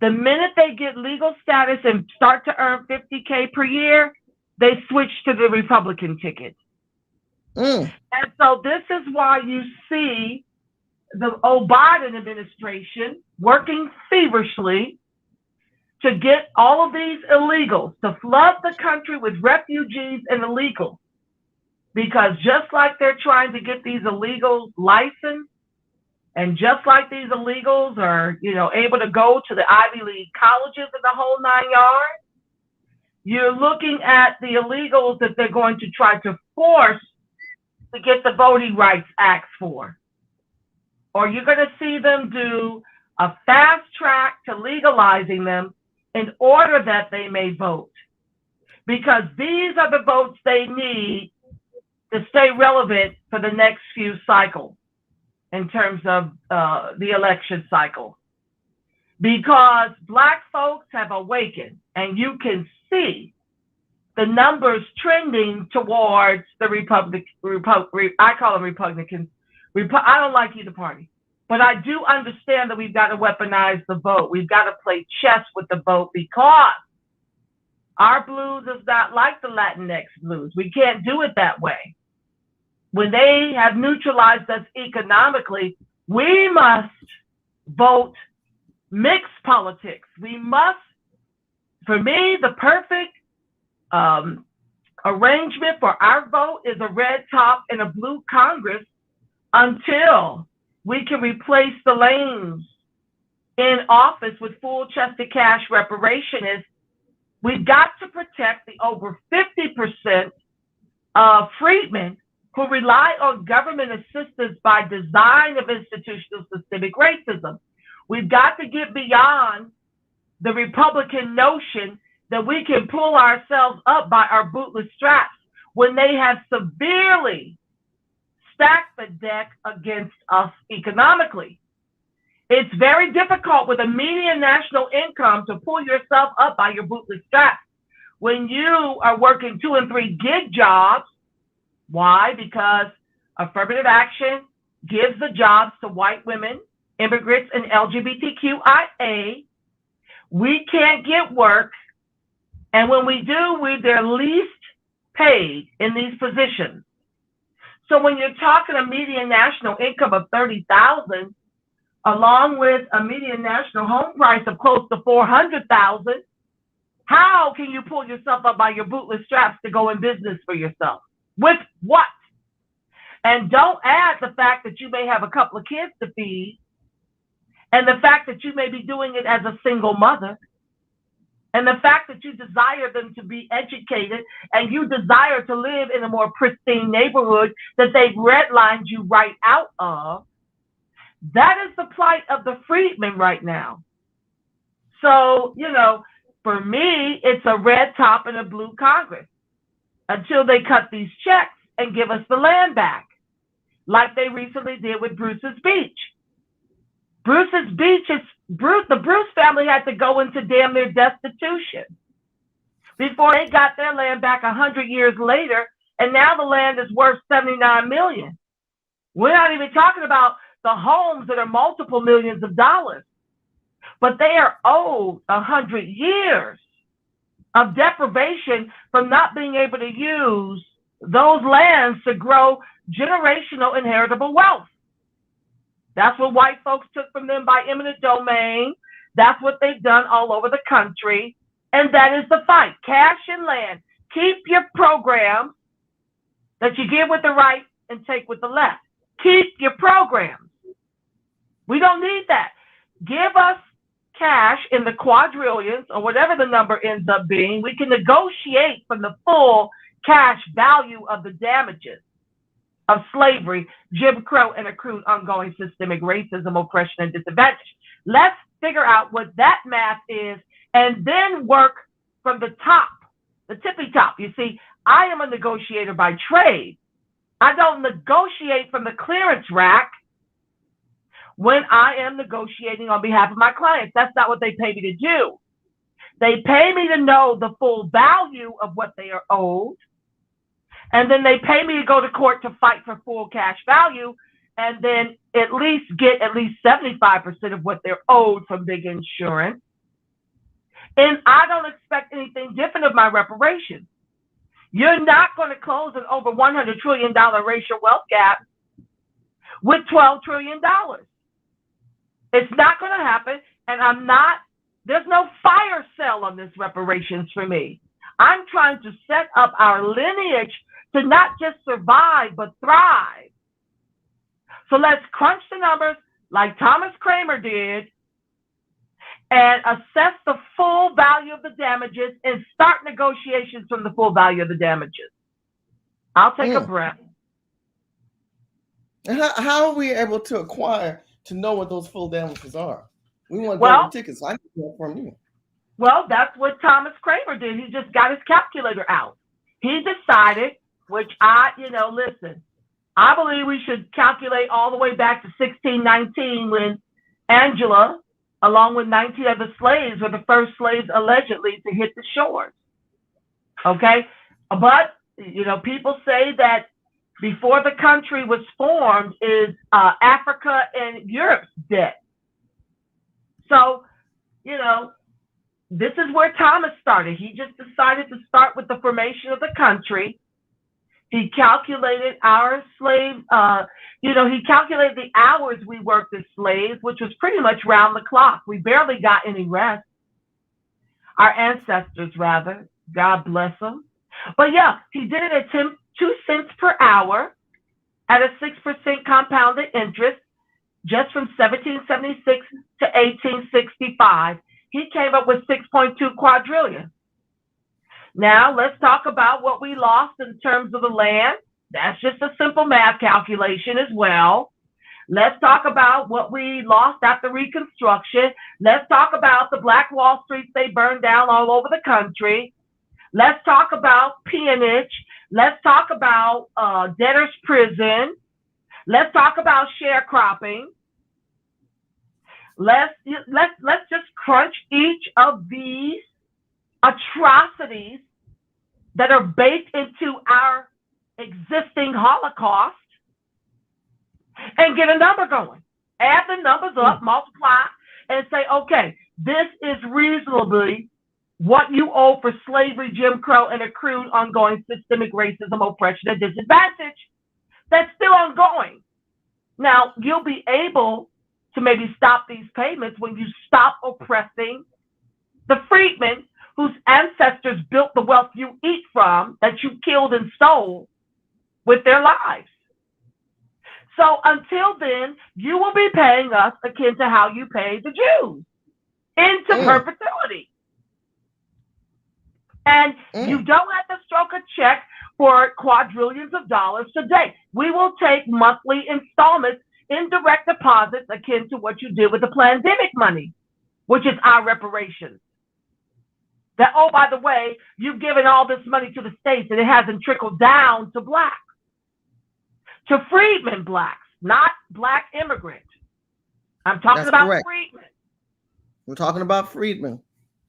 The minute they get legal status and start to earn 50K per year, they switch to the Republican ticket. And so this is why you see the Biden administration working feverishly to get all of these illegals, to flood the country with refugees and illegals. Because just like they're trying to get these illegals licensed, and just like these illegals are, able to go to the Ivy League colleges and the whole 9 yards, you're looking at the illegals that they're going to try to force to get the Voting Rights Act for. Or you're going to see them do a fast track to legalizing them in order that they may vote. Because these are the votes they need to stay relevant for the next few cycles in terms of the election cycle. Because Black folks have awakened, and you can see the numbers trending towards the I call them Republicans. I don't like either party. But I do understand that we've got to weaponize the vote. We've got to play chess with the vote, because our blues is not like the Latinx blues. We can't do it that way. When they have neutralized us economically, we must vote mix politics. We must, for me, the perfect arrangement for our vote is a red top and a blue Congress until we can replace the lanes in office with full-chested cash reparation. We've got to protect the over 50% of freedmen who rely on government assistance by design of institutional systemic racism. We've got to get beyond the Republican notion that we can pull ourselves up by our bootless straps when they have severely stacked the deck against us economically. It's very difficult with a median national income to pull yourself up by your bootless straps when you are working 2 and 3 gig jobs. Why? Because affirmative action gives the jobs to white women, immigrants, and LGBTQIA. We can't get work, and when we do, they're least paid in these positions. So when you're talking a median national income of $30,000, along with a median national home price of close to $400,000, how can you pull yourself up by your bootless straps to go in business for yourself? With what? And don't add the fact that you may have a couple of kids to feed, and the fact that you may be doing it as a single mother, and the fact that you desire them to be educated, and you desire to live in a more pristine neighborhood that they've redlined you right out of. That is the plight of the freedmen right now. So, for me, it's a red top and a blue Congress until they cut these checks and give us the land back, like they recently did with Bruce's Beach. Bruce's Beach the Bruce family had to go into damn near destitution before they got their land back 100 years later, and now the land is worth $79 million. We're not even talking about the homes that are multiple millions of dollars, but they are owed 100 years of deprivation from not being able to use those lands to grow generational inheritable wealth. That's what white folks took from them by eminent domain. That's what they've done all over the country. And that is the fight. Cash and land. Keep your programs that you give with the right and take with the left. Keep your programs. We don't need that. Give us cash in the quadrillions or whatever the number ends up being. We can negotiate from the full cash value of the damages of slavery, Jim Crow, and accrued ongoing systemic racism, oppression, and disadvantage. Let's figure out what that math is and then work from the top, the tippy top. You see, I am a negotiator by trade. I don't negotiate from the clearance rack when I am negotiating on behalf of my clients. That's not what they pay me to do. They pay me to know the full value of what they are owed, and then they pay me to go to court to fight for full cash value, and then at least get at least 75% of what they're owed from big insurance. And I don't expect anything different of my reparations. You're not going to close an over $100 trillion racial wealth gap with $12 trillion. It's not going to happen, and there's no fire sale on this reparations for me. I'm trying to set up our lineage to not just survive, but thrive. So let's crunch the numbers like Thomas Kramer did and assess the full value of the damages and start negotiations from the full value of the damages. I'll take a breath. How are we able to know what those full damages are? We want golden tickets. I need that from you. Well, that's what Thomas Kramer did. He just got his calculator out. He decided, which listen, I believe we should calculate all the way back to 1619 when Angela, along with 19 other slaves, were the first slaves allegedly to hit the shores. Okay? But, people say that before the country was formed is Africa and Europe's debt. So, this is where Thomas started. He just decided to start with the formation of the country. He calculated our slave, he calculated the hours we worked as slaves, which was pretty much round the clock. We barely got any rest. Our ancestors, rather. God bless them. But yeah, he did it at 2 cents per hour at a 6% compounded interest just from 1776 to 1865. He came up with 6.2 quadrillion. Now let's talk about what we lost in terms of the land. That's just a simple math calculation as well. Let's talk about what we lost after Reconstruction. Let's talk about the Black Wall Streets they burned down all over the country. Let's talk about peonage. Let's talk about debtor's prison. Let's talk about sharecropping. Let's just crunch each of these atrocities that are baked into our existing Holocaust and get a number going. Add the numbers up, multiply, and say, okay, this is reasonably what you owe for slavery, Jim Crow, and accrued ongoing systemic racism, oppression, and disadvantage. That's still ongoing. Now, you'll be able to maybe stop these payments when you stop oppressing the freedmen whose ancestors built the wealth you eat from, that you killed and stole with their lives. So until then, you will be paying us akin to how you pay the Jews into perpetuity. And you don't have to stroke a check for quadrillions of dollars today. We will take monthly installments in direct deposits akin to what you did with the pandemic money, which is our reparations. That, oh, by the way, you've given all this money to the states and it hasn't trickled down to blacks, to freedmen blacks, not black immigrants. I'm talking about freedmen. We're talking about freedmen.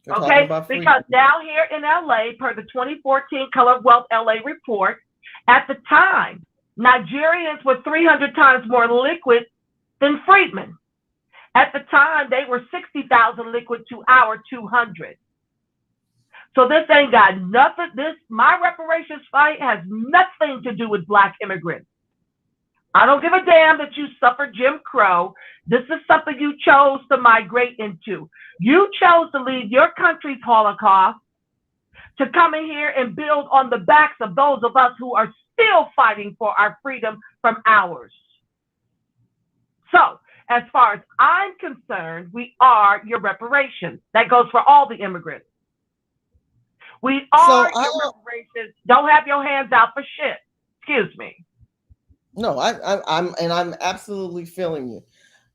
Okay, because down here in LA, per the 2014 Color of Wealth LA report, at the time, Nigerians were 300 times more liquid than freedmen. At the time, they were 60,000 liquid to our 200. So this ain't got nothing, my reparations fight has nothing to do with black immigrants. I don't give a damn that you suffered Jim Crow. This is something you chose to migrate into. You chose to leave your country's Holocaust to come in here and build on the backs of those of us who are still fighting for our freedom from ours. So, as far as I'm concerned, we are your reparations. That goes for all the immigrants. We are your reparations. Don't have your hands out for shit. Excuse me. No, I'm absolutely feeling you.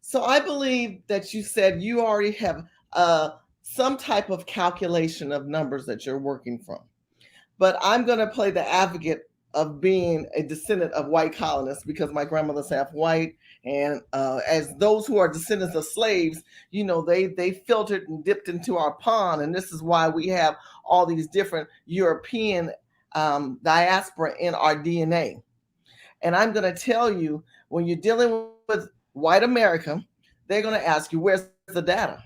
So I believe that you said you already have some type of calculation of numbers that you're working from. But I'm going to play the advocate of being a descendant of white colonists because my grandmother's half white. And as those who are descendants of slaves, you know, they filtered and dipped into our pond. And this is why we have all these different European diaspora in our DNA. And I'm going to tell you, when you're dealing with white America, they're going to ask you, where's the data?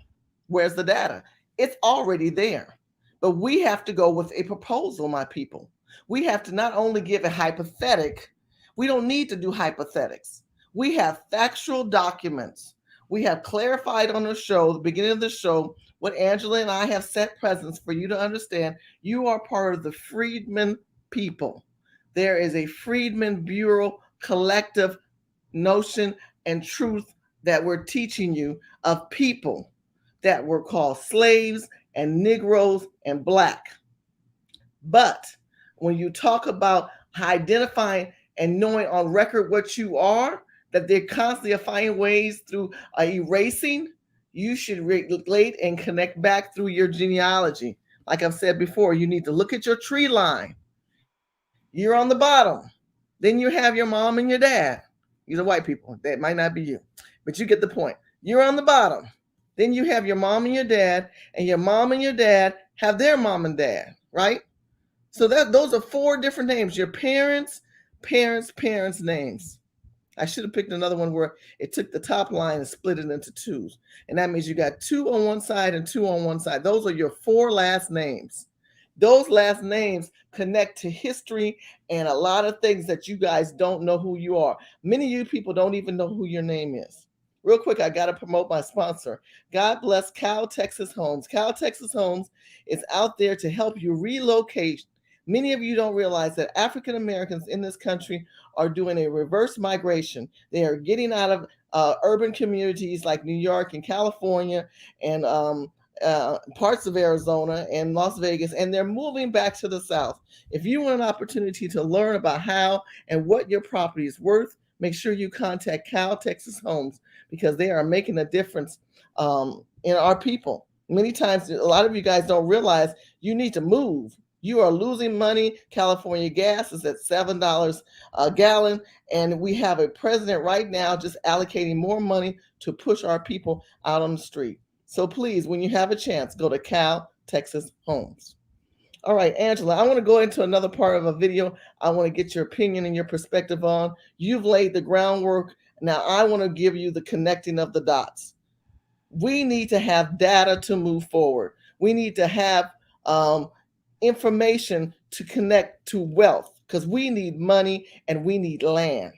Where's the data? It's already there. But we have to go with a proposal, my people. We have to not only give a hypothetic, we don't need to do hypothetics. We have factual documents. We have clarified on the show, the beginning of the show, what Angela and I have set presents for you to understand. You are part of the Freedmen people. There is a Freedmen Bureau collective notion and truth that we're teaching you of people that were called slaves and Negroes and Black. But when you talk about identifying and knowing on record what you are, that they're constantly finding ways through erasing, you should relate and connect back through your genealogy. Like I've said before, you need to look at your tree line. You're on the bottom. Then you have your mom and your dad. These are white people. That might not be you, but you get the point. You're on the bottom. Then you have your mom and your dad, and your mom and your dad have their mom and dad, right? So those are 4 different names. Your parents' names. I should have picked another one where it took the top line and split it into 2s. And that means you got 2 on one side and 2 on one side. Those are your 4 last names. Those last names connect to history and a lot of things that you guys don't know who you are. Many of you people don't even know who your name is. Real quick, I got to promote my sponsor. God bless Cal Texas Homes. Cal Texas Homes is out there to help you relocate. Many of you don't realize that African Americans in this country are doing a reverse migration. They are getting out of urban communities like New York and California and parts of Arizona and Las Vegas, and they're moving back to the South. If you want an opportunity to learn about how and what your property is worth, make sure you contact Cal Texas Homes because they are making a difference in our people. Many times, a lot of you guys don't realize you need to move. You are losing money. California gas is at $7 a gallon, and we have a president right now just allocating more money to push our people out on the street. So please, when you have a chance, go to Cal Texas Homes. All right, Angela, I want to go into another part of a video I want to get your opinion and your perspective on. You've laid the groundwork. Now I want to give you the connecting of the dots. We need to have data to move forward. We need to have information to connect to wealth because we need money and we need land.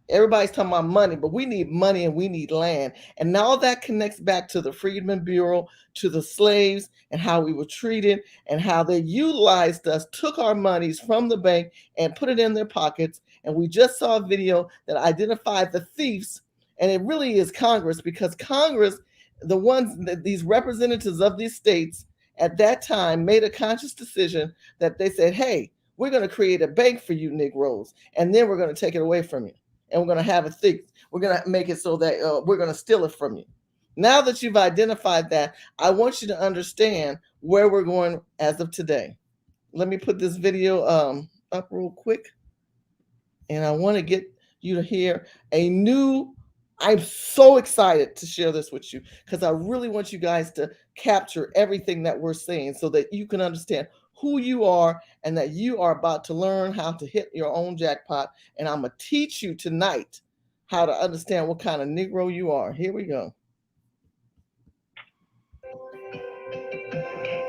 Everybody's talking about money, but we need money and we need land. And now that connects back to the Freedmen Bureau, to the slaves and how we were treated and how they utilized us, took our monies from the bank and put it in their pockets. And we just saw a video that identified the thieves. And it really is Congress, because Congress, the ones that these representatives of these states at that time made a conscious decision that they said, hey, we're going to create a bank for you Negroes, and then we're going to take it away from you. And we're going to have a thing. We're going to make it so that we're going to steal it from you. Now that you've identified that, I want you to understand where we're going as of today. Let me put this video up real quick. And I want to get you to hear I'm so excited to share this with you because I really want you guys to capture everything that we're saying so that you can understand who you are and that you are about to learn how to hit your own jackpot. And I'm going to teach you tonight how to understand what kind of Negro you are. Here we go.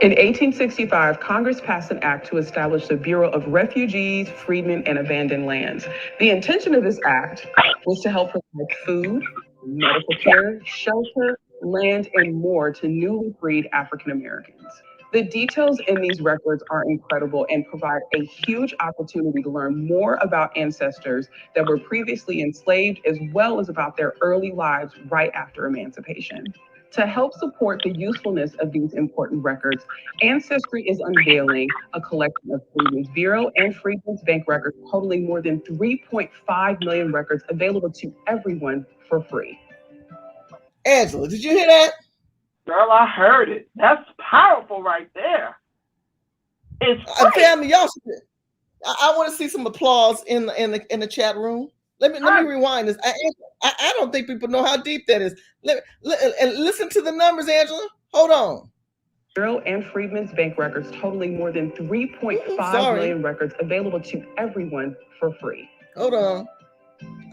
In 1865, Congress passed an act to establish the Bureau of Refugees, Freedmen, and Abandoned Lands. The intention of this act was to help provide food, medical care, shelter, land, and more to newly freed African Americans. The details in these records are incredible and provide a huge opportunity to learn more about ancestors that were previously enslaved, as well as about their early lives right after emancipation. To help support the usefulness of these important records, Ancestry is unveiling a collection of Freedmen's Bureau and Freedmen's Bank records totaling more than 3.5 million records available to everyone for free. Angela, did you hear that? Girl, I heard it. That's powerful right there. It's family, y'all should. I want to see some applause in the chat room. Let me rewind this. I don't think people know how deep that is. Listen to the numbers, Angela. Hold on. Bureau and Freedmen's Bank records totaling more than 3.5 million records available to everyone for free. Hold on.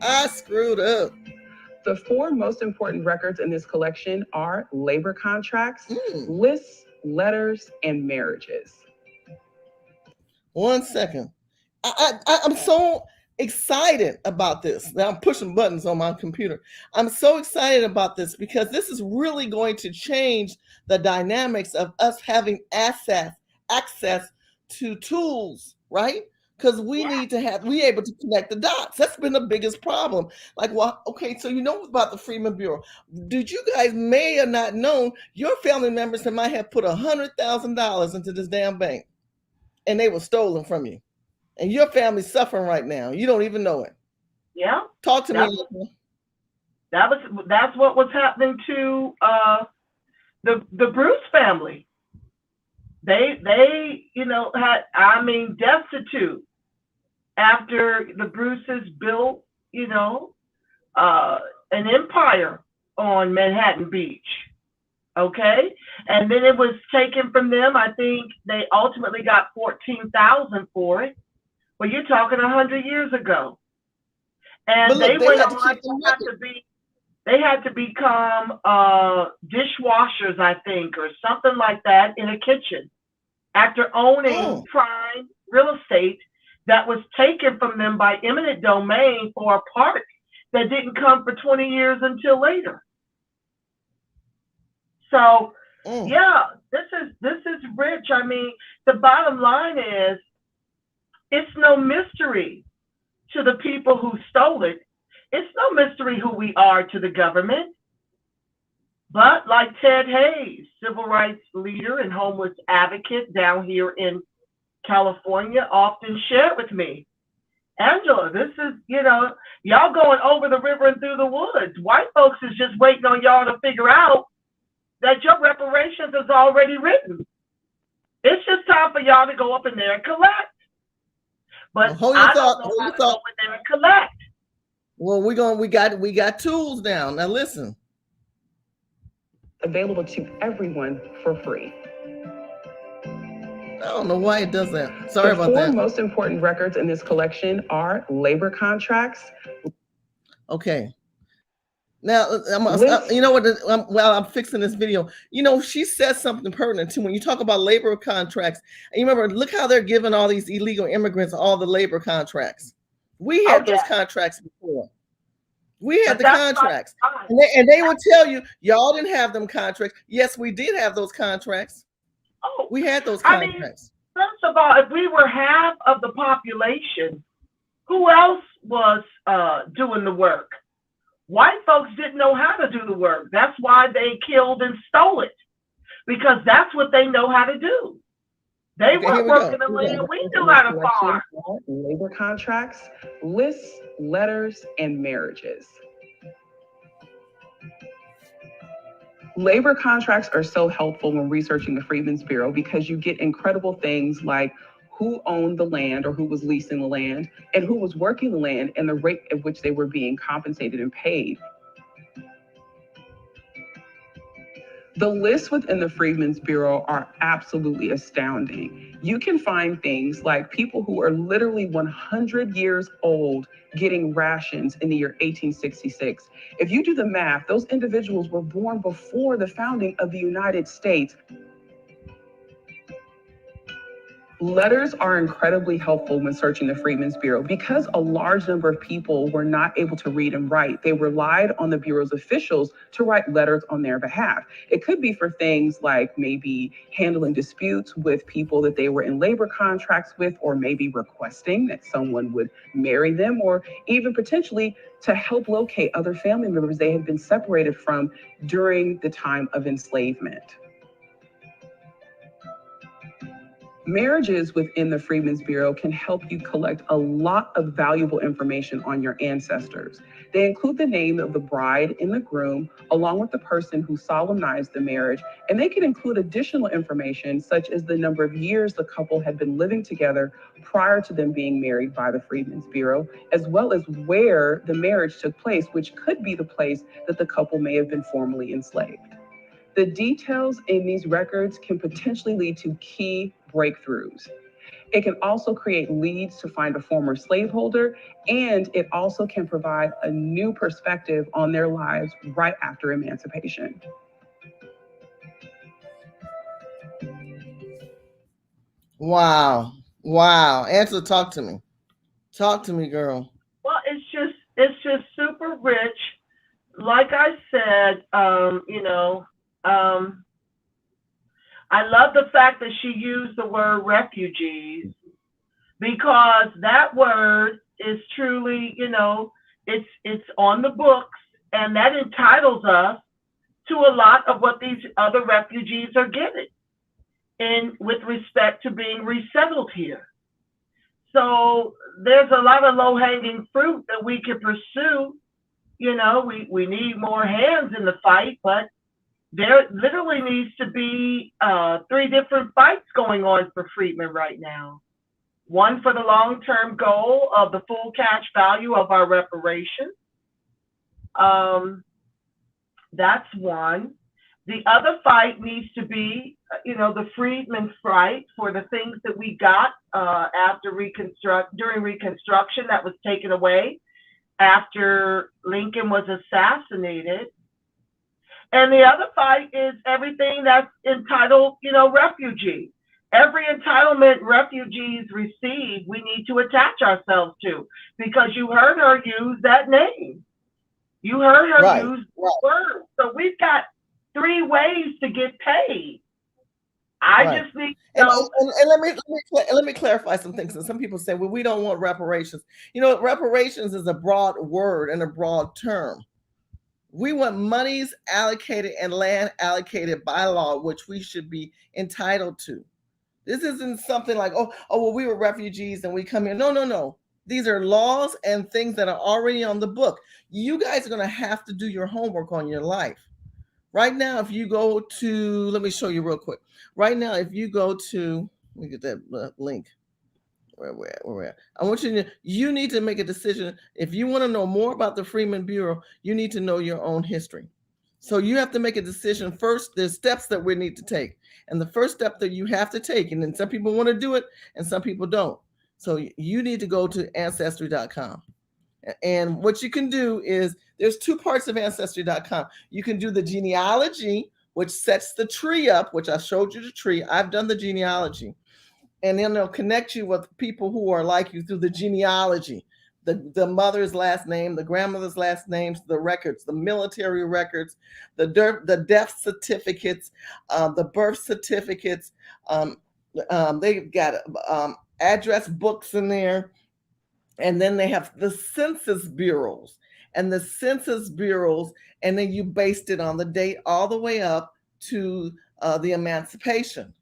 I screwed up. The four most important records in this collection are labor contracts, lists, letters, and marriages. 1 second. I'm so excited about this. Now I'm pushing buttons on my computer. I'm so excited about this because this is really going to change the dynamics of us having access to tools, right? Because we need to be able to connect the dots. That's been the biggest problem. Like, well, okay, so you know about the Freedmen Bureau. Did you guys may or not known your family members that might have put $100,000 into this damn bank and they were stolen from you? And your family's suffering right now. You don't even know it. Yeah. Talk to me. That's what was happening to the Bruce family. They had destitute after the Bruces built, an empire on Manhattan Beach. Okay, and then it was taken from them. I think they ultimately got $14,000 for it. Well, you're talking 100 years ago, and they went on. They had to become dishwashers, I think, or something like that in a kitchen. after owning prime real estate that was taken from them by eminent domain for a park that didn't come for 20 years until later. So, yeah, this is rich. I mean, the bottom line is, it's no mystery to the people who stole it. It's no mystery who we are to the government. But like Ted Hayes, civil rights leader and homeless advocate down here in California, often shared with me, Angela, this is, y'all going over the river and through the woods. White folks is just waiting on y'all to figure out that your reparations is already written. It's just time for y'all to go up in there and collect. But I don't know how to go in there and collect. Well, we got tools now. Now listen. Available to everyone for free. I don't know why it does that. Sorry about that. The four most important records in this collection are labor contracts. Okay. Now, you know what? While I'm fixing this video, she says something pertinent too. When you talk about labor contracts, and you remember, look how they're giving all these illegal immigrants all the labor contracts. We had those contracts before. We had the contracts, and they would tell you, y'all didn't have them contracts. Yes, we did have those contracts. Oh, we had those contracts. I mean, first of all, if we were half of the population, who else was doing the work? White folks didn't know how to do the work. That's why they killed and stole it, because that's what they know how to do. They weren't working the land. We knew how to farm. Labor contracts, lists, letters, and marriages. Labor contracts are so helpful when researching the Freedmen's Bureau because you get incredible things like who owned the land or who was leasing the land and who was working the land and the rate at which they were being compensated and paid. The lists within the Freedmen's Bureau are absolutely astounding. You can find things like people who are literally 100 years old getting rations in the year 1866. If you do the math, those individuals were born before the founding of the United States. Letters are incredibly helpful when searching the Freedmen's Bureau because a large number of people were not able to read and write. They relied on the Bureau's officials to write letters on their behalf. It could be for things like maybe handling disputes with people that they were in labor contracts with, or maybe requesting that someone would marry them, or even potentially to help locate other family members they had been separated from during the time of enslavement. Marriages within the Freedmen's Bureau can help you collect a lot of valuable information on your ancestors. They include the name of the bride and the groom, along with the person who solemnized the marriage, and they can include additional information such as the number of years the couple had been living together prior to them being married by the Freedmen's Bureau, as well as where the marriage took place, which could be the place that the couple may have been formerly enslaved. The details in these records can potentially lead to key breakthroughs. It can also create leads to find a former slaveholder, and it also can provide a new perspective on their lives right after emancipation. Wow. Wow. Angela, talk to me. Talk to me, girl. Well, it's just super rich. Like I said, I love the fact that she used the word refugees, because that word is truly, it's on the books, and that entitles us to a lot of what these other refugees are getting in with respect to being resettled here. So there's a lot of low-hanging fruit that we can pursue. We need more hands in the fight, but there literally needs to be 3 different fights going on for Freedmen right now. One for the long-term goal of the full cash value of our reparations. That's one. The other fight needs to be, the Freedmen fight for the things that we got during Reconstruction that was taken away after Lincoln was assassinated. And the other fight is everything that's entitled, refugee. every entitlement refugees receive, we need to attach ourselves to, because you heard her use that name. You heard her use the word. So we've got 3 ways to get paid. I just need to know. And let me clarify some things. And some people say, well, we don't want reparations. You know, reparations is a broad word and a broad term. We want monies allocated and land allocated by law, which we should be entitled to. This isn't something like, oh, well, we were refugees and we come here. No. These are laws and things that are already on the book. You guys are going to have to do your homework on your life. Right now, if you go to, let me show you real quick. Right now, if you go to, let me get that link. Where we're at. I want you need to make a decision. If you want to know more about the Freedmen Bureau, you need to know your own history. So you have to make a decision first. There's steps that we need to take. And the first step that you have to take, and then some people want to do it and some people don't. So you need to go to Ancestry.com. And what you can do is, there's 2 parts of Ancestry.com. You can do the genealogy, which sets the tree up, which I showed you the tree. I've done the genealogy. And then they'll connect you with people who are like you through the genealogy, the mother's last name, the grandmother's last names, the records, the military records, the death certificates, the birth certificates. They've got address books in there. And then they have the census bureaus and then you based it on the date all the way up to the emancipation.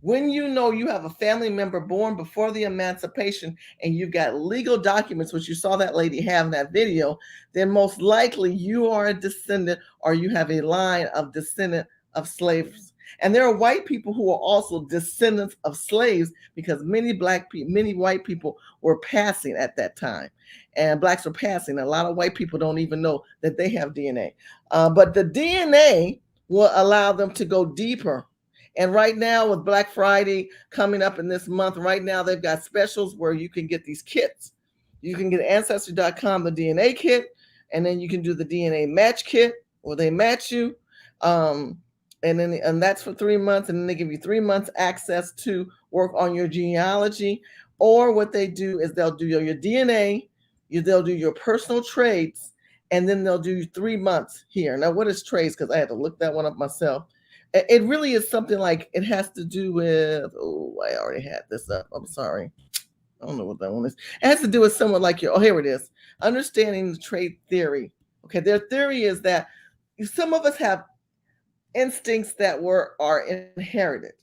When you know you have a family member born before the emancipation and you've got legal documents, which you saw that lady have in that video, then most likely you are a descendant or you have a line of descendant of slaves. And there are white people who are also descendants of slaves, because many white people were passing at that time, and blacks were passing. A lot of white people don't even know that they have DNA, but the DNA will allow them to go deeper. And right now, with Black Friday coming up in this month, right now they've got specials where you can get these kits. You can get Ancestry.com, the DNA kit, and then you can do the DNA match kit where they match you. And that's for 3 months, and then they give you 3 months access to work on your genealogy. Or what they do is they'll do your DNA, they'll do your personal traits, and then they'll do 3 months here. Now, what is traits? Because I had to look that one up myself. It really is something like, it has to do with, I already had this up. I'm sorry. I don't know what that one is. It has to do with someone like you. Oh, here it is. Understanding the trait theory. Okay, their theory is that some of us have instincts that are inherited.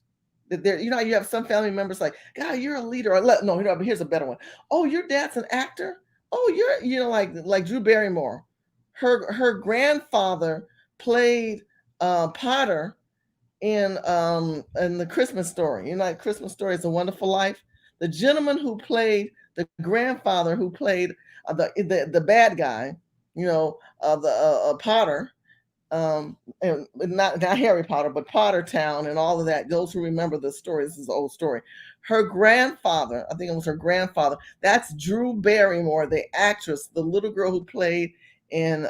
That you have some family members like, God, you're a leader. Or no, but here's a better one. Oh, your dad's an actor. Oh, you're like Drew Barrymore. Her grandfather played Potter in the Christmas Story. Christmas Story is a Wonderful Life. The gentleman who played the grandfather, who played the bad guy, Potter. And not Harry Potter, but Potter Town and all of that. Those who remember the story, this is an old story. Her grandfather, I think it was her grandfather, that's Drew Barrymore, the actress, the little girl who played in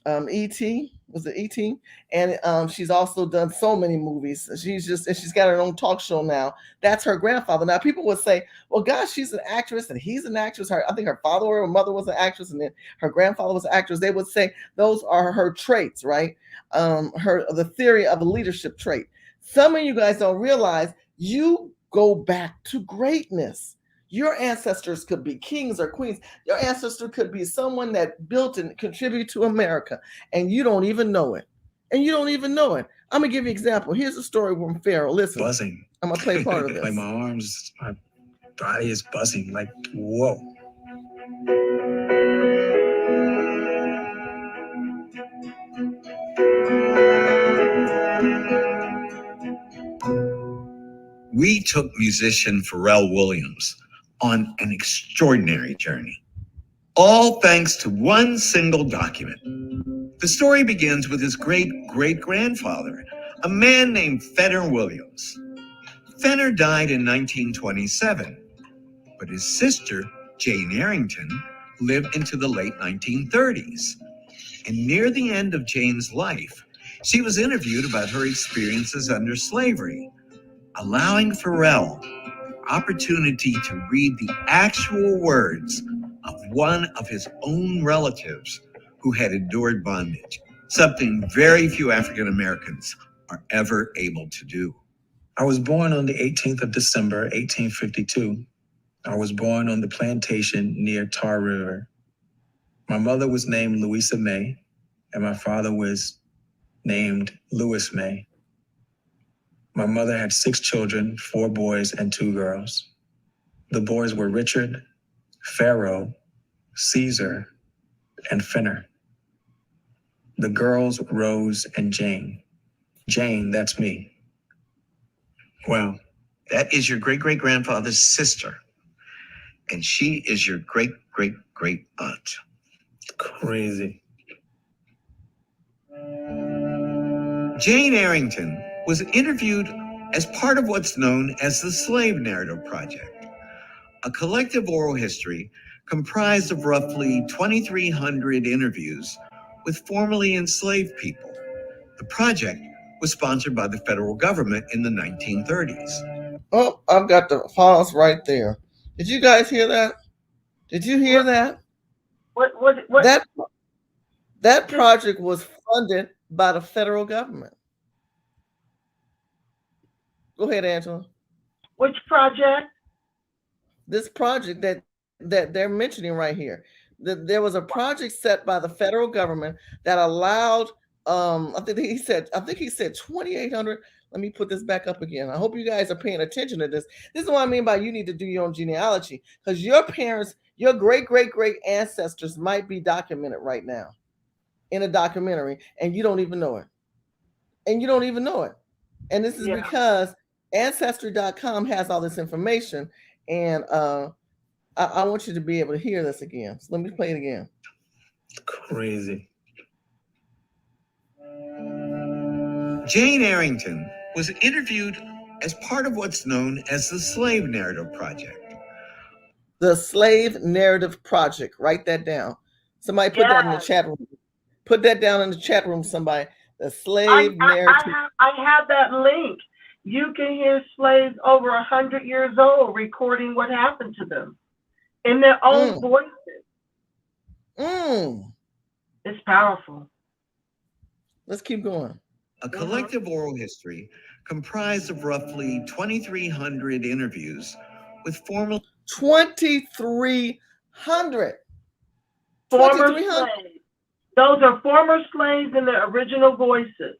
E.T. Was it E.T.? And she's also done so many movies. She's got her own talk show now. That's her grandfather. Now people would say, well, gosh, she's an actress and he's an actress. I think her father or her mother was an actress, and then her grandfather was an actress. They would say those are her traits, right? The theory of a leadership trait. Some of you guys don't realize you go back to greatness. Your ancestors could be kings or queens. Your ancestor could be someone that built and contributed to America, and you don't even know it. I'm going to give you an example. Here's a story from Pharaoh. Listen. Buzzing. I'm going to play part of this. Like my arms, my body is buzzing. Like, whoa. We took musician Pharrell Williams on an extraordinary journey, all thanks to one single document. The story begins with his great-great-grandfather, a man named Fenner Williams. Fenner died in 1927, but his sister, Jane Arrington, lived into the late 1930s. And near the end of Jane's life, she was interviewed about her experiences under slavery. allowing Pharrell opportunity to read the actual words of one of his own relatives who had endured bondage, something very few African Americans are ever able to do. I was born on the 18th of December, 1852. I was born on the plantation near Tar River. My mother was named Louisa May, and my father was named Louis May. My mother had 6 children, 4 boys and 2 girls. The boys were Richard, Pharaoh, Caesar, and Finner. The girls, Rose and Jane. Jane, that's me. Wow. That is your great-great-grandfather's sister. And she is your great-great-great aunt. Crazy. Jane Arrington was interviewed as part of what's known as the Slave Narrative Project, a collective oral history comprised of roughly 2,300 interviews with formerly enslaved people. The project was sponsored by the federal government in the 1930s. Oh, I've got the pause right there. Did you guys hear that? Did you hear that? What? That project was funded by the federal government. Go ahead, Angela. Which project? This project that they're mentioning right here. There was a project set by the federal government that allowed I think he said 2,800. Let me put this back up again. I hope you guys are paying attention to this. This is what I mean by you need to do your own genealogy, because your parents, your great ancestors might be documented right now in a documentary, and you don't even know it. And this is because Ancestry.com has all this information, and I want you to be able to hear this again. So let me play it again. Crazy. Jane Arrington was interviewed as part of what's known as the Slave Narrative Project. The Slave Narrative Project. Write that down. Somebody put that in the chat room. Put that down in the chat room, somebody. The Slave Narrative. I have that link. You can hear slaves over 100 years old recording what happened to them in their own voices. It's powerful. Let's keep going. A collective oral history comprised of roughly 2,300 interviews with former 2,300 former slaves. Those are former slaves in their original voices.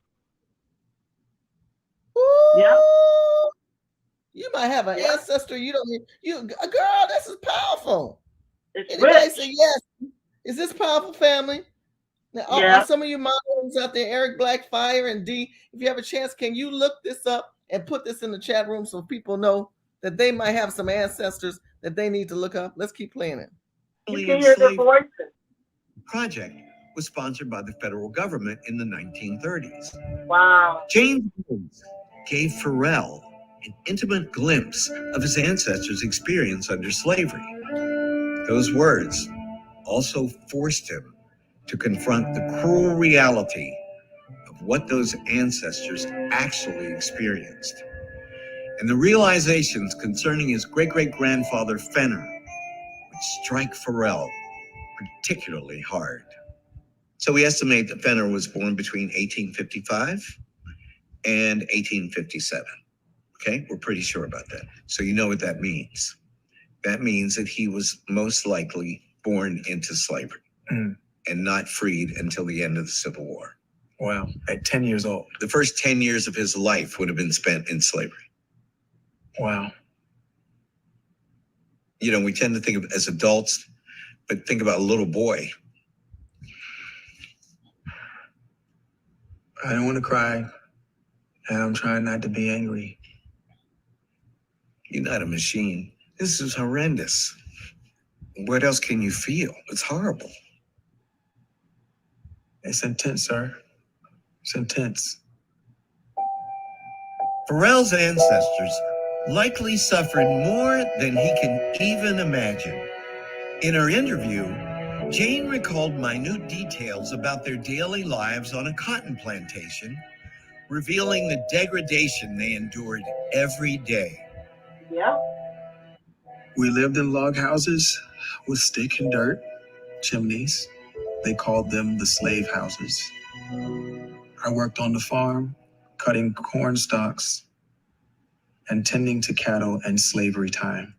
Yeah. You might have an ancestor. You don't need girl. This is powerful. Anybody say yes? Is this powerful, family? Now, are some of you moderators out there, Eric Blackfire and D, if you have a chance, can you look this up and put this in the chat room so people know that they might have some ancestors that they need to look up? Let's keep playing it. You can hear their voices. Project was sponsored by the federal government in the 1930s. Wow. James Jones gave Pharrell an intimate glimpse of his ancestors' experience under slavery. Those words also forced him to confront the cruel reality of what those ancestors actually experienced. And the realizations concerning his great-great-grandfather Fenner would strike Pharrell particularly hard. So we estimate that Fenner was born between 1855 and 1857. Okay, we're pretty sure about that. So you know what that means. That means that he was most likely born into slavery. And not freed until the end of the Civil War. Wow, at 10 years old. The first 10 years of his life would have been spent in slavery. Wow. You know, we tend to think of it as adults, but think about a little boy. I don't want to cry, and I'm trying not to be angry. You're not a machine. This is horrendous. What else can you feel? It's horrible. It's intense, sir. It's intense. Pharrell's ancestors likely suffered more than he can even imagine. In her interview, Jane recalled minute details about their daily lives on a cotton plantation revealing the degradation they endured every day. Yep. We lived in log houses with stick and dirt chimneys. They called them the slave houses. I worked on the farm, cutting corn stalks and tending to cattle in slavery time.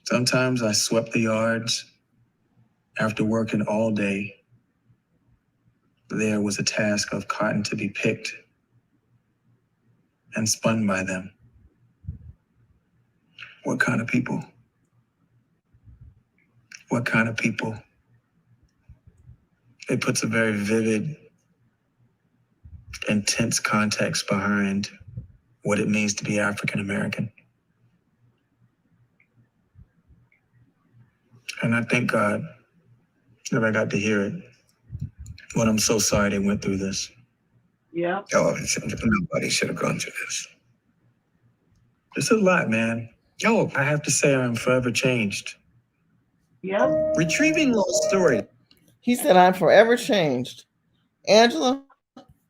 Sometimes I swept the yards after working all day. There was a task of cotton to be picked and spun by them. What kind of people? What kind of people? It puts a very vivid, intense context behind what it means to be African American. And I thank God that I got to hear it. But I'm so sorry they went through this. Yeah. Oh, nobody should have gone through this. It's a lot, man. Oh, I have to say I'm forever changed. Yep. Retrieving lost story. He said, I'm forever changed. Angela,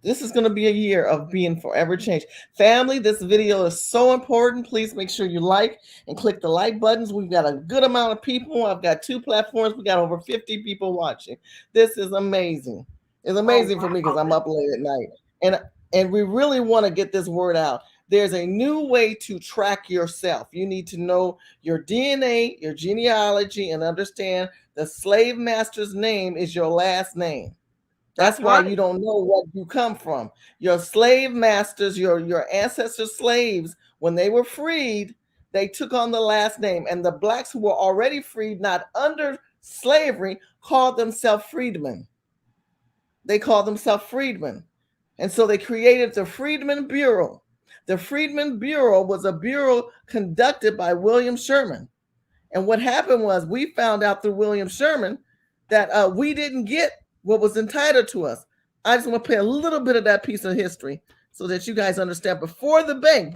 this is going to be a year of being forever changed. Family, this video is so important. Please make sure you like and click the like buttons. We've got a good amount of people. I've got 2 platforms. We got over 50 people watching. This is amazing. It's amazing for me because I'm up late at night. And we really want to get this word out. There's a new way to track yourself. You need to know your DNA, your genealogy, and understand the slave master's name is your last name. That's why you don't know what you come from. Your slave masters, your ancestors' slaves, when they were freed, they took on the last name. And the blacks who were already freed, not under slavery, called themselves freedmen. They called themselves freedmen. And so they created the Freedmen Bureau. The Freedmen Bureau was a bureau conducted by William Sherman. And what happened was we found out through William Sherman that we didn't get what was entitled to us. I just want to play a little bit of that piece of history so that you guys understand. Before the bank,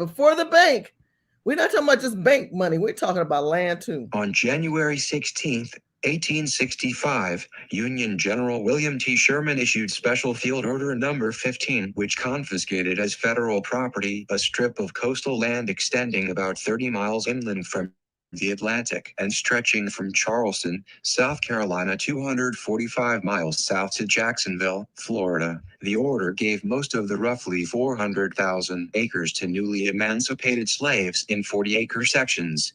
we're not talking about just bank money. We're talking about land too. On January 16th, 1865, Union General William T. Sherman issued Special Field Order Number 15, which confiscated as federal property a strip of coastal land extending about 30 miles inland from the Atlantic and stretching from Charleston, South Carolina 245 miles south to Jacksonville, Florida. The order gave most of the roughly 400,000 acres to newly emancipated slaves in 40-acre sections.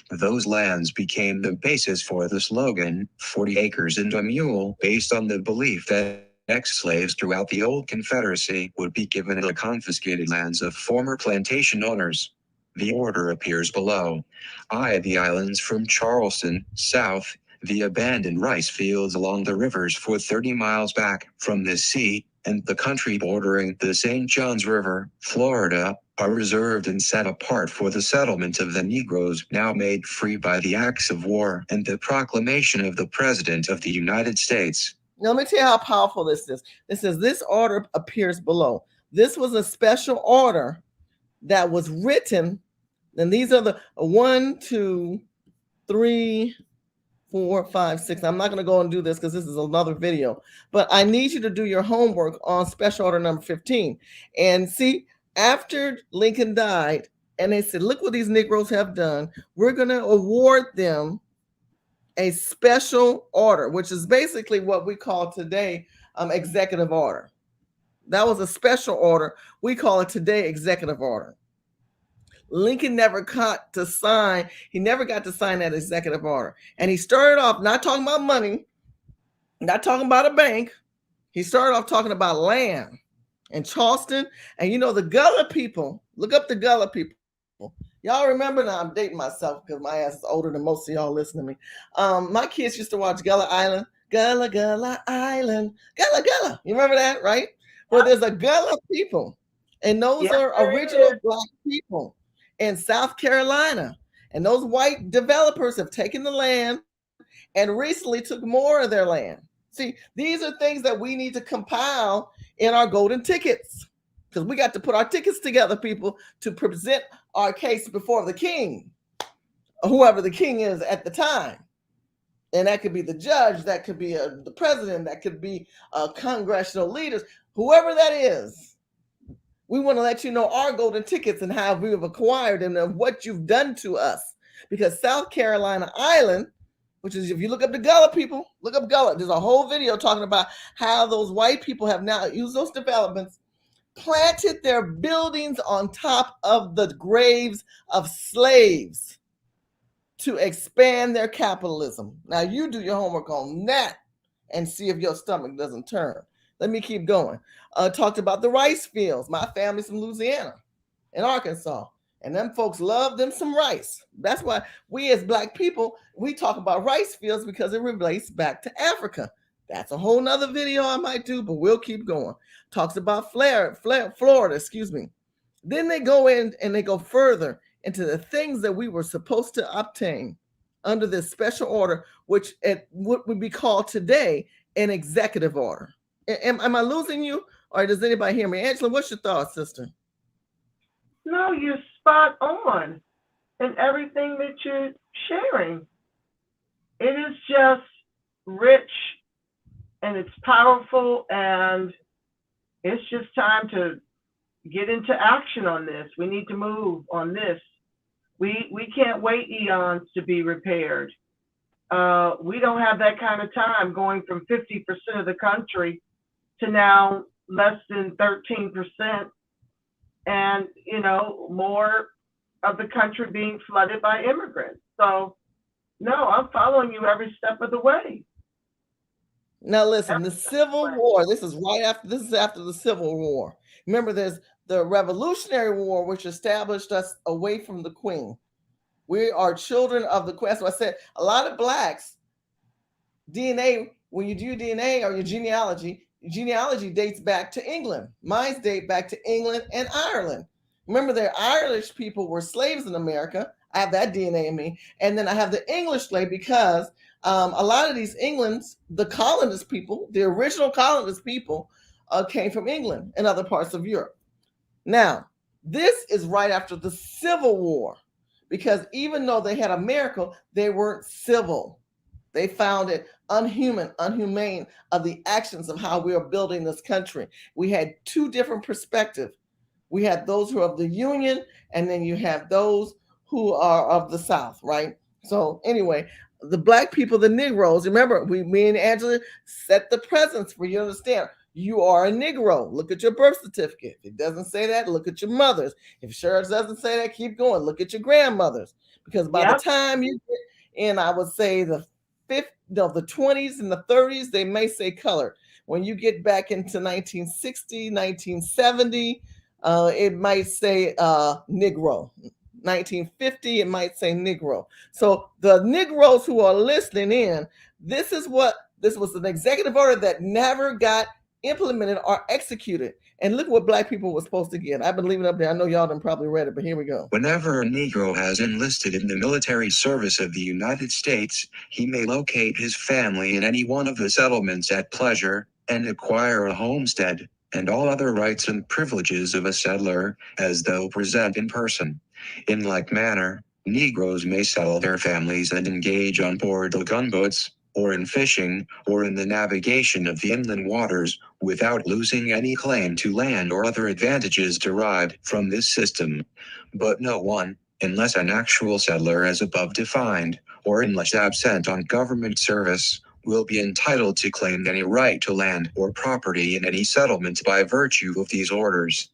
Those lands became the basis for the slogan, 40 acres and a mule, based on the belief that ex-slaves throughout the old Confederacy would be given the confiscated lands of former plantation owners. The order appears below. The islands from Charleston, south, the abandoned rice fields along the rivers for 30 miles back from the sea, and the country bordering the St. Johns River, Florida, are reserved and set apart for the settlement of the Negroes now made free by the acts of war and the proclamation of the President of the United States. Now, let me tell you how powerful this is. This order appears below. This was a special order that was written, and these are the 1, 2, 3, 4, 5, 6. I'm not going to go and do this because this is another video, but I need you to do your homework on Special Order Number 15. And see, after Lincoln died, and they said, look what these Negroes have done. We're going to award them a special order, which is basically what we call today executive order. That was a special order. We call it today executive order. Lincoln never got to sign. He never got to sign that executive order. And he started off not talking about money, not talking about a bank. He started off talking about land in Charleston. And you know, the Gullah people, look up the Gullah people. Y'all remember, now I'm dating myself because my ass is older than most of y'all listening to me. My kids used to watch Gullah Island. Gullah, Gullah Island. Gullah, Gullah. You remember that, right? Well, there's a Gullah people. And those are original Black people in South Carolina. And those white developers have taken the land and recently took more of their land. See, these are things that we need to compile in our golden tickets, because we got to put our tickets together, people, to present our case before the king, or whoever the king is at the time. And that could be the judge, that could be the president, that could be congressional leaders, whoever that is. We want to let you know our golden tickets and how we have acquired them and what you've done to us. Because South Carolina Island, which is, if you look up the Gullah people, look up Gullah. There's a whole video talking about how those white people have now used those developments, planted their buildings on top of the graves of slaves to expand their capitalism. Now you do your homework on that and see if your stomach doesn't turn. Let me keep going. Talked about the rice fields. My family's from Louisiana and Arkansas, and them folks love them some rice. That's why we as Black people, we talk about rice fields, because it relates back to Africa. That's a whole nother video I might do, but we'll keep going. Talks about Florida, excuse me. Then they go in and they go further into the things that we were supposed to obtain under this special order, which what would be called today an executive order. Am I losing you, or does anybody hear me? Angela, what's your thoughts, sister? No, you're spot on in everything that you're sharing. It is just rich and it's powerful, and it's just time to get into action on this. We need to move on this. We can't wait eons to be repaired. We don't have that kind of time, going from 50% of the country to now less than 13%, and more of the country being flooded by immigrants. So no, I'm following you every step of the way. Now listen, the Civil War, this is after the Civil War. Remember, there's the Revolutionary War, which established us away from the Queen. We are children of the Queen. So I said a lot of Blacks, DNA, when you do DNA or your genealogy dates back to England. Mine's date back to England and Ireland. Remember, the Irish people were slaves in America. I have that DNA in me. And then I have the English slave, because a lot of these the colonist people, the original colonist people, came from England and other parts of Europe. Now, this is right after the Civil War, because even though they had America, they weren't civil. They found it inhumane of the actions of how we are building this country. We had two different perspectives. We had those who are of the Union, and then you have those who are of the South, right? So anyway, the Black people, the Negroes, remember, me and Angela set the presence for you to understand. You are a Negro. Look at your birth certificate. If it doesn't say that, look at your mother's. If sure doesn't say that, keep going. Look at your grandmother's. Because by the time you get in, I would say the 20s and the 30s, they may say colored. When you get back into 1960, 1970, it might say Negro. 1950, it might say Negro. So the Negroes who are listening in, this was an executive order that never got implemented or executed. And look what Black people were supposed to get. I've been leaving it up there. I know y'all done probably read it, but here we go. Whenever a Negro has enlisted in the military service of the United States, he may locate his family in any one of the settlements at pleasure and acquire a homestead and all other rights and privileges of a settler as though present in person. In like manner, Negroes may settle their families and engage on board the gunboats, or in fishing, or in the navigation of the inland waters, without losing any claim to land or other advantages derived from this system. But no one, unless an actual settler as above defined, or unless absent on government service, will be entitled to claim any right to land or property in any settlement by virtue of these orders.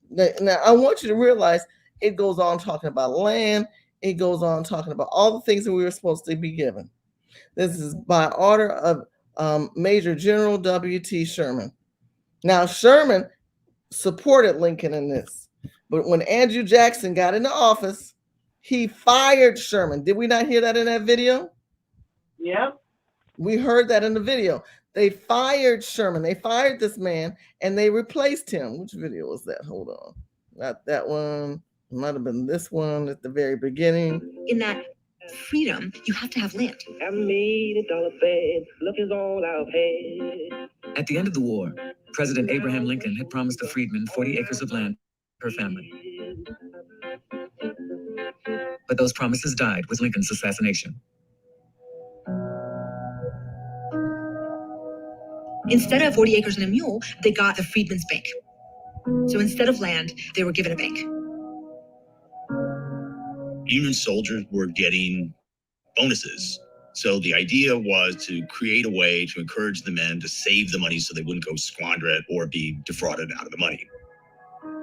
Now, I want you to realize it goes on talking about land. It goes on talking about all the things that we were supposed to be given. This is by order of Major General W.T. Sherman. Now, Sherman supported Lincoln in this, but when Andrew Jackson got into office, he fired Sherman. Did we not hear that in that video? Yep. We heard that in the video. They fired Sherman. They fired this man, and they replaced him. Which video was that? Hold on. Not that one. It might have been this one at the very beginning. In that freedom, you have to have land. I made $1 bed, luck is all I've had. At the end of the war, President Abraham Lincoln had promised the freedmen 40 acres of land per family. But those promises died with Lincoln's assassination. Instead of 40 acres and a mule, they got the Freedmen's Bank. So instead of land, they were given a bank. Union soldiers were getting bonuses. So the idea was to create a way to encourage the men to save the money so they wouldn't go squander it or be defrauded out of the money.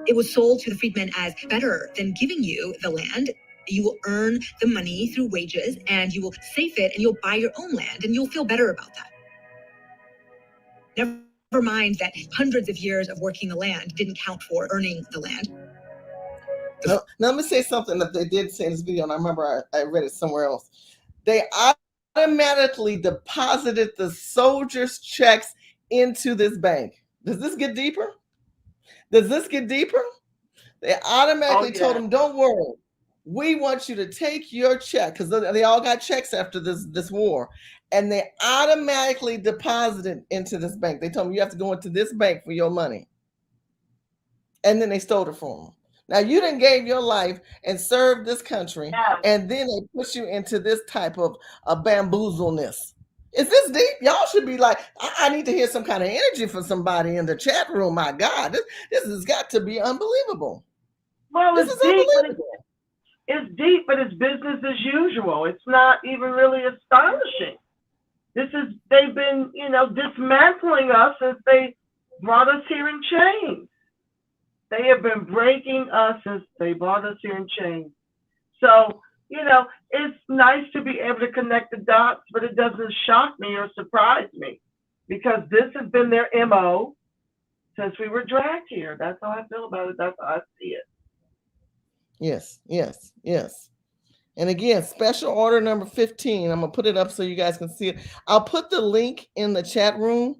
It was sold to the freedmen as better than giving you the land. You will earn the money through wages and you will save it and you'll buy your own land and you'll feel better about that. Never mind that hundreds of years of working the land didn't count for earning the land. Now let me say something that they did say in this video, and I remember I read it somewhere else. They automatically deposited the soldiers' checks into this bank. Does this get deeper? Does this get deeper? They automatically told them, don't worry. We want you to take your check, because they all got checks after this war. And they automatically deposited into this bank. They told them, you have to go into this bank for your money. And then they stole it from them. Now, you done gave your life and served this country, and then they push you into this type of bamboozleness. Is this deep? Y'all should be like, I need to hear some kind of energy from somebody in the chat room. My God, this has got to be unbelievable. Well, it's deep, but it's business as usual. It's not even really astonishing. They've been, dismantling us since they brought us here in chains. They have been breaking us since they brought us here in chains. So, it's nice to be able to connect the dots, but it doesn't shock me or surprise me because this has been their MO since we were dragged here. That's how I feel about it. That's how I see it. Yes, yes, yes. And again, special order number 15. I'm going to put it up so you guys can see it. I'll put the link in the chat room.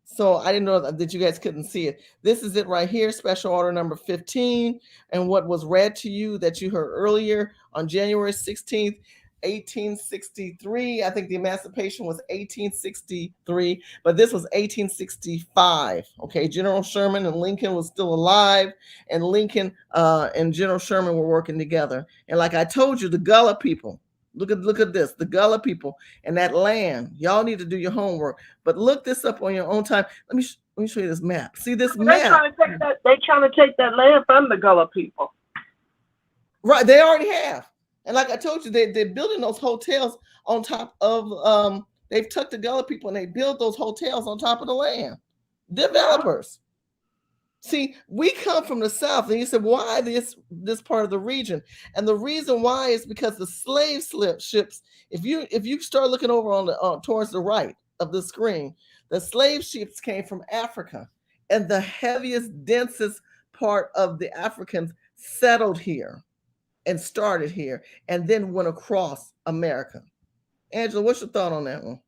So I didn't know that you guys couldn't see it. This is it right here, special order number 15. And what was read to you that you heard earlier on January 16th, 1863. I think the emancipation was 1863, but this was 1865. Okay, General Sherman and Lincoln was still alive, and Lincoln and General Sherman were working together. And like I told you, the Gullah people, look at this, the Gullah people and that land. Y'all need to do your homework, but look this up on your own time. Let me show you this map. See this map? They're trying to take that land from the Gullah people. Right, they already have. And like I told you, they're building those hotels on top of, they've took the Gullah people and they build those hotels on top of the land. Developers. See, we come from the South, and you said, why this part of the region? And the reason why is because the slave ships, if you start looking over on towards the right of the screen, the slave ships came from Africa, and the heaviest, densest part of the Africans settled here and started here and then went across America. Angela, what's your thought on that one?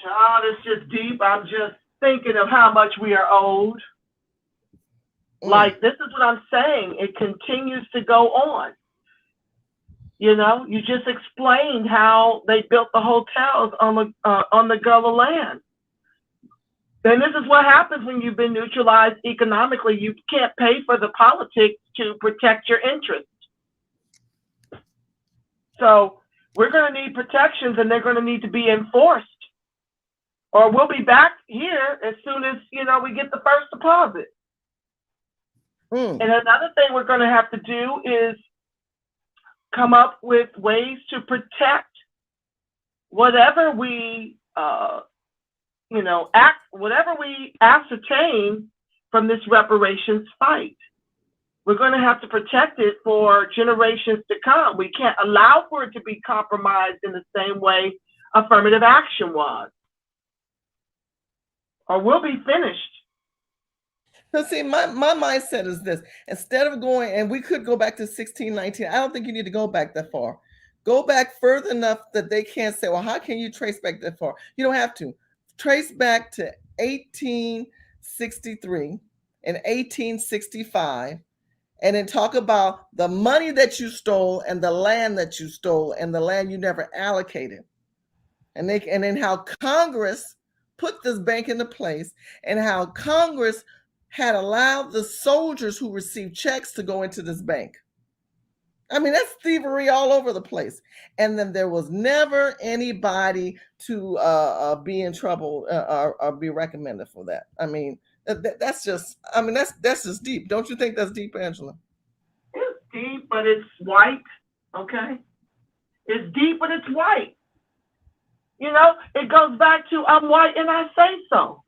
Child, it's just deep. I'm just thinking of how much we are owed. Like, this is what I'm saying. It continues to go on. You just explained how they built the hotels on the Gullah land. And this is what happens when you've been neutralized economically. You can't pay for the politics to protect your interests. So we're going to need protections, and they're going to need to be enforced. Or we'll be back here as soon as, we get the first deposit. And another thing we're going to have to do is come up with ways to protect whatever we, whatever we ascertain from this reparations fight. We're going to have to protect it for generations to come. We can't allow for it to be compromised in the same way affirmative action was. Or we'll be finished. So see, my mindset is this. Instead of going, and we could go back to 1619, I don't think you need to go back that far. Go back further enough that they can't say, well, how can you trace back that far? You don't have to. Trace back to 1863 and 1865, and then talk about the money that you stole and the land that you stole and the land you never allocated. And then how Congress put this bank into place, and how Congress had allowed the soldiers who received checks to go into this bank. I mean, that's thievery all over the place. And then there was never anybody to be in trouble or be recommended for that. I mean, That's just, I mean, that's just deep. Don't you think that's deep, Angela? It's deep, but it's white. Okay, it's deep, but it's white. You know, it goes back to I'm white and I say so.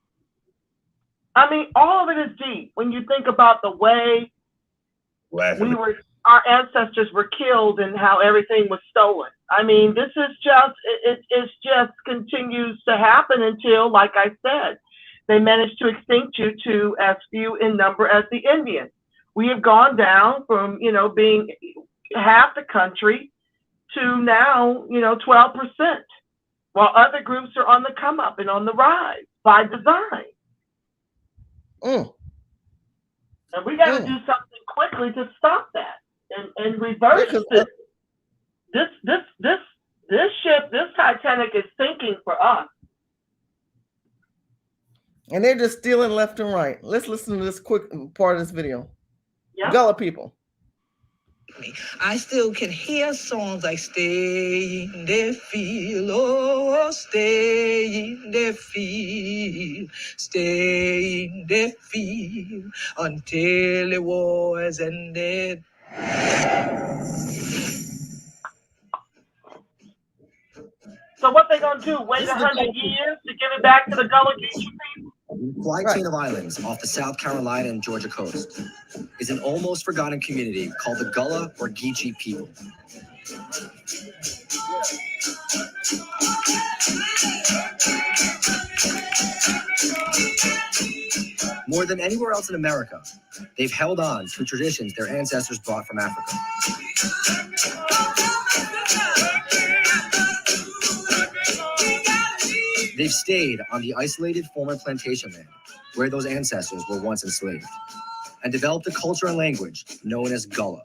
I mean, all of it is deep when you think about the way our ancestors were killed and how everything was stolen. I mean, this is just, it's just continues to happen until, like I said, they managed to extinct you to as few in number as the Indians. We have gone down from, you know, being half the country to now, you know, 12%, while other groups are on the come up and on the rise by design. And we got to do something quickly to stop that and reverse this. This ship, this Titanic is sinking for us. And they're just stealing left and right. Let's listen to this quick part of this video. Yep. Gullah people. I still can hear songs like stay in the field, oh, stay in the field, stay in the field until the war is ended. So what they gonna do? Wait 100 years to give it back to the Gullah Geechee people? Fly chain of islands off the South Carolina and Georgia coast is an almost forgotten community called the Gullah or Geechee people. More than anywhere else in America, they've held on to traditions their ancestors brought from Africa. They've stayed on the isolated former plantation land where those ancestors were once enslaved and developed a culture and language known as Gullah.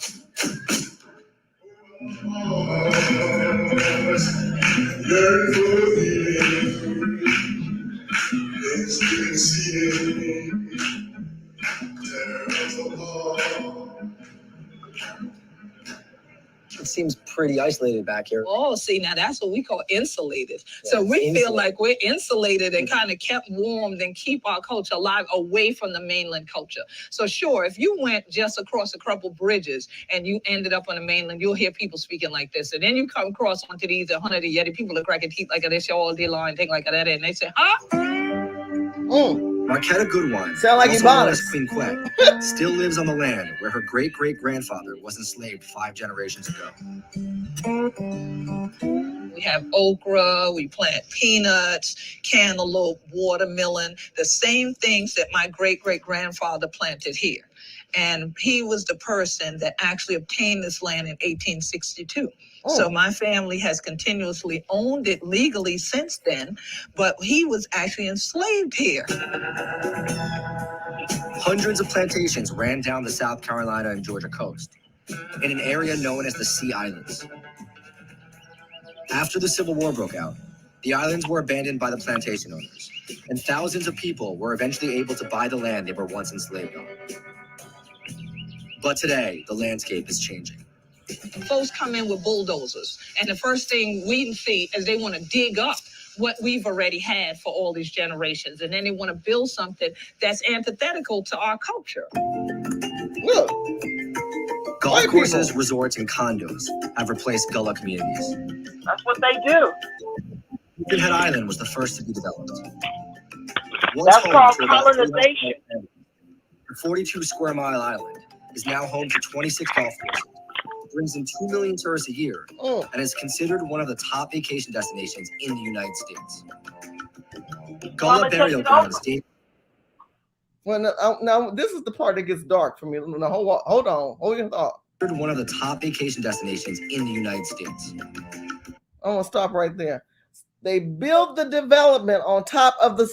It seems pretty isolated back here. Oh, see, now that's what we call insulated. Yeah, so we feel like we're insulated and kind of kept warm and keep our culture alive away from the mainland culture. So sure, if you went just across a couple bridges and you ended up on the mainland, you'll hear people speaking like this. And then you come across onto these 100 Yeti, people are cracking teeth like this all day long and things like that. And they say, huh? Marquetta Goodwine, sound like also known as Queen Quet, still lives on the land where her great-great-grandfather was enslaved 5 generations ago. We have okra, we plant peanuts, cantaloupe, watermelon, the same things that my great-great-grandfather planted here. And he was the person that actually obtained this land in 1862. So my family has continuously owned it legally since then, but he was actually enslaved here. Hundreds of plantations ran down the South Carolina and Georgia coast in an area known as the Sea Islands. After the Civil War broke out, the islands were abandoned by the plantation owners, and thousands of people were eventually able to buy the land they were once enslaved on. But today, the landscape is changing. Folks come in with bulldozers, and the first thing we see is they want to dig up what we've already had for all these generations, and then they want to build something that's antithetical to our culture. Look. Golf courses, resorts, and condos have replaced Gullah communities. That's what they do. Beacon Head Island was the first to be developed. That's called colonization. The 42 square mile island is now home to 26 golf courses, brings in 2 million tourists a year, and is considered one of the top vacation destinations in the United States. Gullah burial grounds date. Well, now this is the part that gets dark for me. Now, hold your thought. One of the top vacation destinations in the United States. I want to stop right there. They build the development on top of the.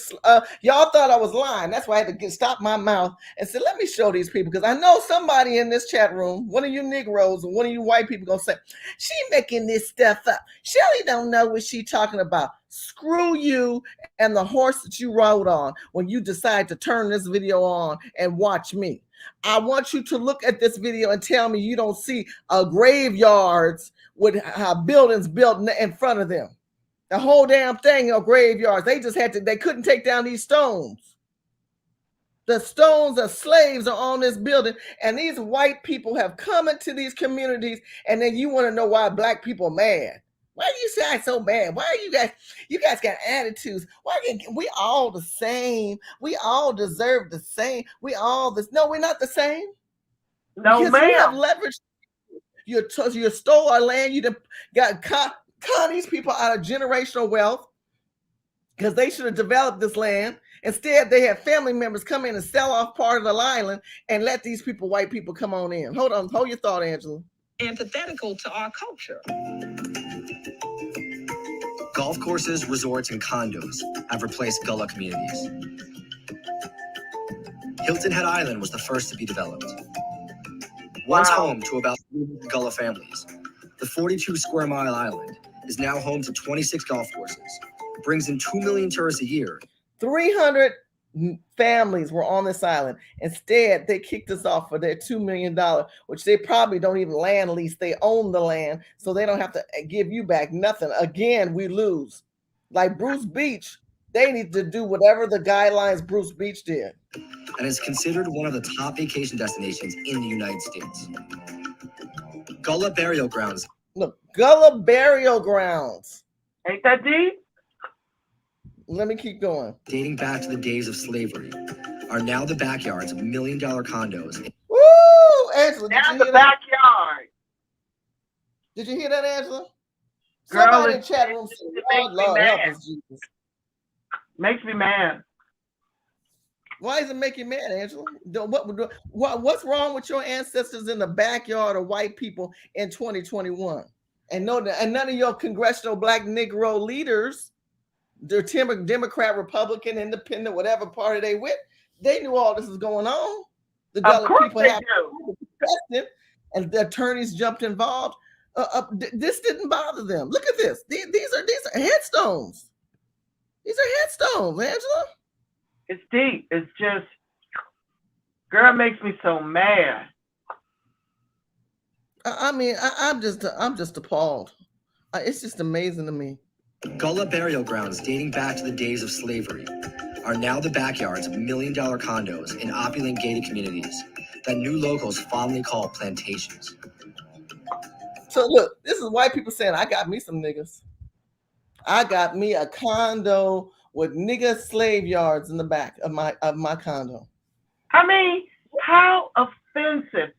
Y'all thought I was lying. That's why I had to stop my mouth and say, "Let me show these people," because I know somebody in this chat room, one of you Negroes or one of you white people, gonna say, "She making this stuff up. Shelly don't know what she talking about." Screw you and the horse that you rode on when you decide to turn this video on and watch me. I want you to look at this video and tell me you don't see graveyards with buildings built in front of them. The whole damn thing of graveyards. They just had to, they couldn't take down these stones. The stones of slaves are on this building, and these white people have come into these communities, and then you want to know why black people are mad. Why do you say so bad? Why are you guys got attitudes? We all the same? We all deserve the same. We all this. No, we're not the same. No, because you have ma'am. leveraged. You stole our land. You got con these people out of generational wealth because they should have developed this land. Instead, they had family members come in and sell off part of the island and let these people, white people, come on in. Hold your thought, Angela. Antithetical to our culture. Golf courses, resorts, and condos have replaced Gullah communities. Hilton Head Island was the first to be developed. Once home to about 300 Gullah families, the 42 square mile island is now home to 26 golf courses. It brings in 2 million tourists a year. 300 families were on this island. Instead, they kicked us off for their $2 million, which they probably don't even land lease. They own the land, so they don't have to give you back nothing. Again, we lose. Like Bruce Beach, they need to do whatever the guidelines Bruce Beach did. And is considered one of the top vacation destinations in the United States. Gullah burial grounds. Look, Gullah burial grounds. Ain't that deep? Let me keep going. Dating back to the days of slavery, are now the backyards of $1 million condos. Woo! Angela, did Now you the hear that? backyard. Did you hear that, Angela? Girl, Somebody in the chat room said, makes me Lord, mad. help us, Jesus. Makes me mad. Why does it make you mad, Angela? What's wrong with your ancestors in the backyard of white people in 2021? And none of your congressional black Negro leaders, they're Democrat, Republican, Independent, whatever party they with, they knew all this was going on. The Gullah people have to, and the attorneys jumped involved. This didn't bother them. Look at this. These are headstones. These are headstones, Angela. It's deep. It's just, girl, makes me so mad. I mean, I'm just appalled. It's just amazing to me. Gullah burial grounds dating back to the days of slavery are now the backyards of $1 million condos in opulent gated communities that new locals fondly call plantations. So look, this is white people saying, I got me some niggas. I got me a condo with nigga slave yards in the back of my condo. I mean, how offensive.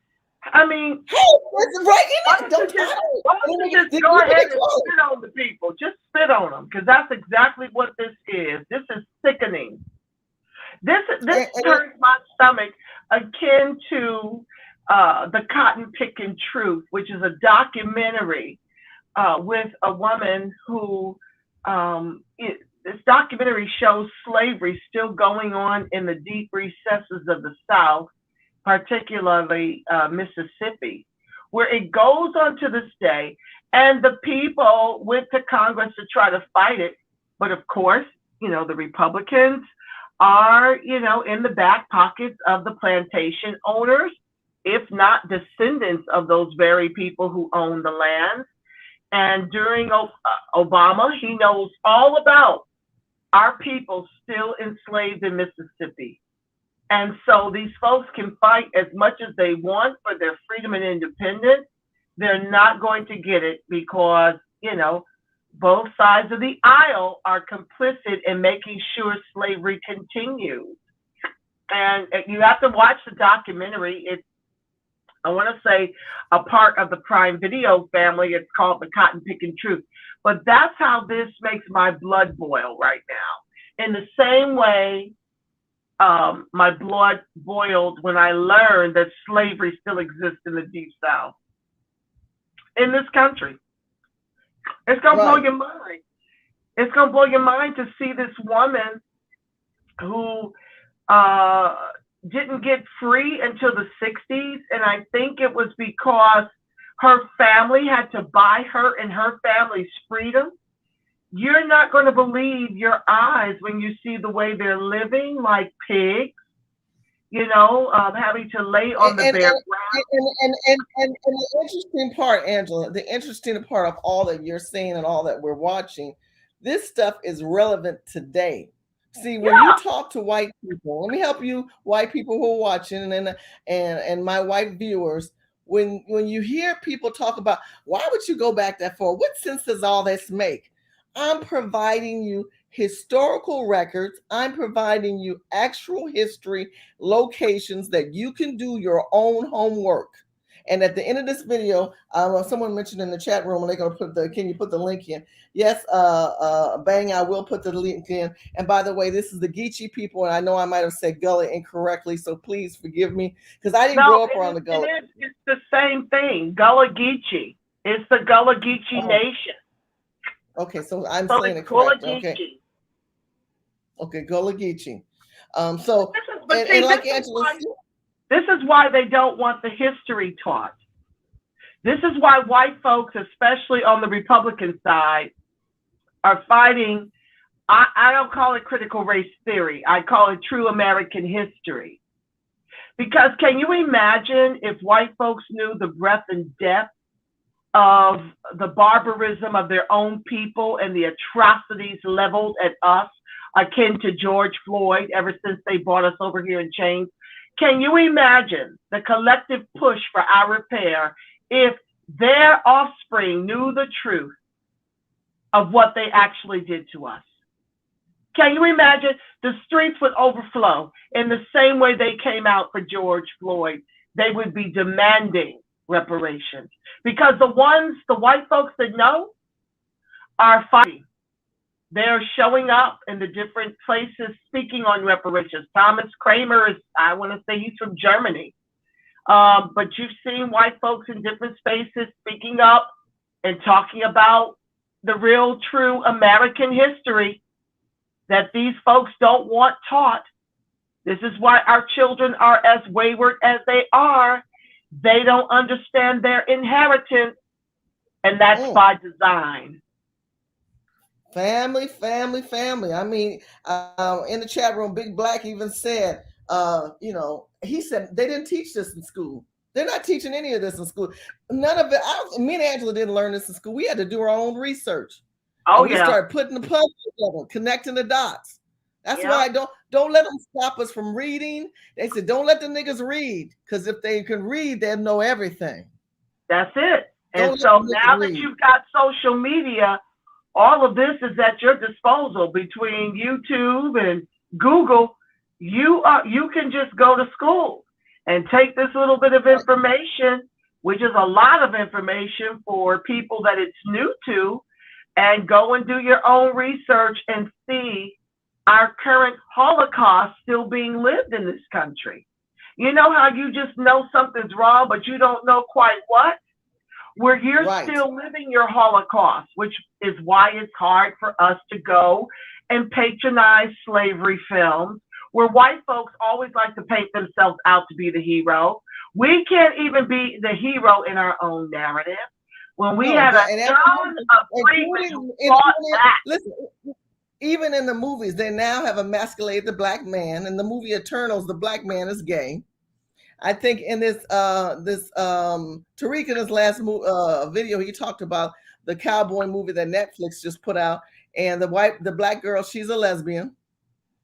I mean, why don't you just go ahead and spit on the people? Just spit on them, because that's exactly what this is. This is sickening. This turns my stomach akin to the Cotton Picking Truth, which is a documentary with a woman who this documentary shows slavery still going on in the deep recesses of the South, particularly Mississippi, where it goes on to this day, and the people went to Congress to try to fight it. But of course, the Republicans are, in the back pockets of the plantation owners, if not descendants of those very people who own the land. And during Obama, he knows all about our people still enslaved in Mississippi. And so these folks can fight as much as they want for their freedom and independence. They're not going to get it because, both sides of the aisle are complicit in making sure slavery continues. And you have to watch the documentary. It's, I want to say, a part of the Prime Video family. It's called The Cotton Picking Truth. But that's how this makes my blood boil right now. In the same way my blood boiled when I learned that slavery still exists in the Deep South. In this country. It's going to blow your mind. It's going to blow your mind to see this woman who didn't get free until the 60s. And I think it was because her family had to buy her and her family's freedom. You're not going to believe your eyes when you see the way they're living like pigs, having to lay on the bare ground. And the interesting part, Angela, the interesting part of all that you're saying and all that we're watching, this stuff is relevant today. See, when you talk to white people, let me help you, white people who are watching, and my white viewers. When you hear people talk about why would you go back that far? What sense does all this make? I'm providing you historical records. I'm providing you actual history, locations that you can do your own homework. And at the end of this video, someone mentioned in the chat room, and they're going to put can you put the link in? Yes, Bang, I will put the link in. And by the way, this is the Geechee people, and I know I might have said Gullah incorrectly, so please forgive me, because I didn't grow up around the Gullah. It's the same thing, Gullah Geechee. It's the Gullah Geechee Nation. Okay, so I'm saying it correct. Okay. Okay, Gullah Geechee. This is why they don't want the history taught. This is why white folks, especially on the Republican side, are fighting. I don't call it critical race theory. I call it true American history. Because can you imagine if white folks knew the breadth and depth of the barbarism of their own people and the atrocities leveled at us, akin to George Floyd, ever since they brought us over here in chains? Can you imagine the collective push for our repair if their offspring knew the truth of what they actually did to us? Can you imagine? The streets would overflow in the same way they came out for George Floyd. They would be demanding reparations because the white folks that know are fighting. They're showing up in the different places speaking on reparations. Thomas Kramer is, I want to say he's from Germany. But you've seen white folks in different spaces speaking up and talking about the real, true American history that these folks don't want taught. This is why our children are as wayward as they are. They don't understand their inheritance, and that's by design. Family. I mean, in the chat room, Big Black even said, he said they didn't teach this in school. They're not teaching any of this in school. None of it. Me and Angela didn't learn this in school. We had to do our own research. We started putting the puzzle together, connecting the dots. That's why don't let them stop us from reading. They said don't let the niggas read, because if they can read, they'll know everything. That's it. And so now that you've got social media, all of this is at your disposal between YouTube and Google. You can just go to school and take this little bit of information, which is a lot of information for people that it's new to, and go and do your own research and see our current Holocaust still being lived in this country. You know how you just know something's wrong, but you don't know quite what? Where you're still living your Holocaust, which is why it's hard for us to go and patronize slavery films, where white folks always like to paint themselves out to be the hero. We can't even be the hero in our own narrative. When we have a ton of Freedmen who fought back. Listen, even in the movies, they now have emasculated the black man. In the movie Eternals, the black man is gay. I think in this Tariq in his last video, he talked about the cowboy movie that Netflix just put out, and the black girl, she's a lesbian.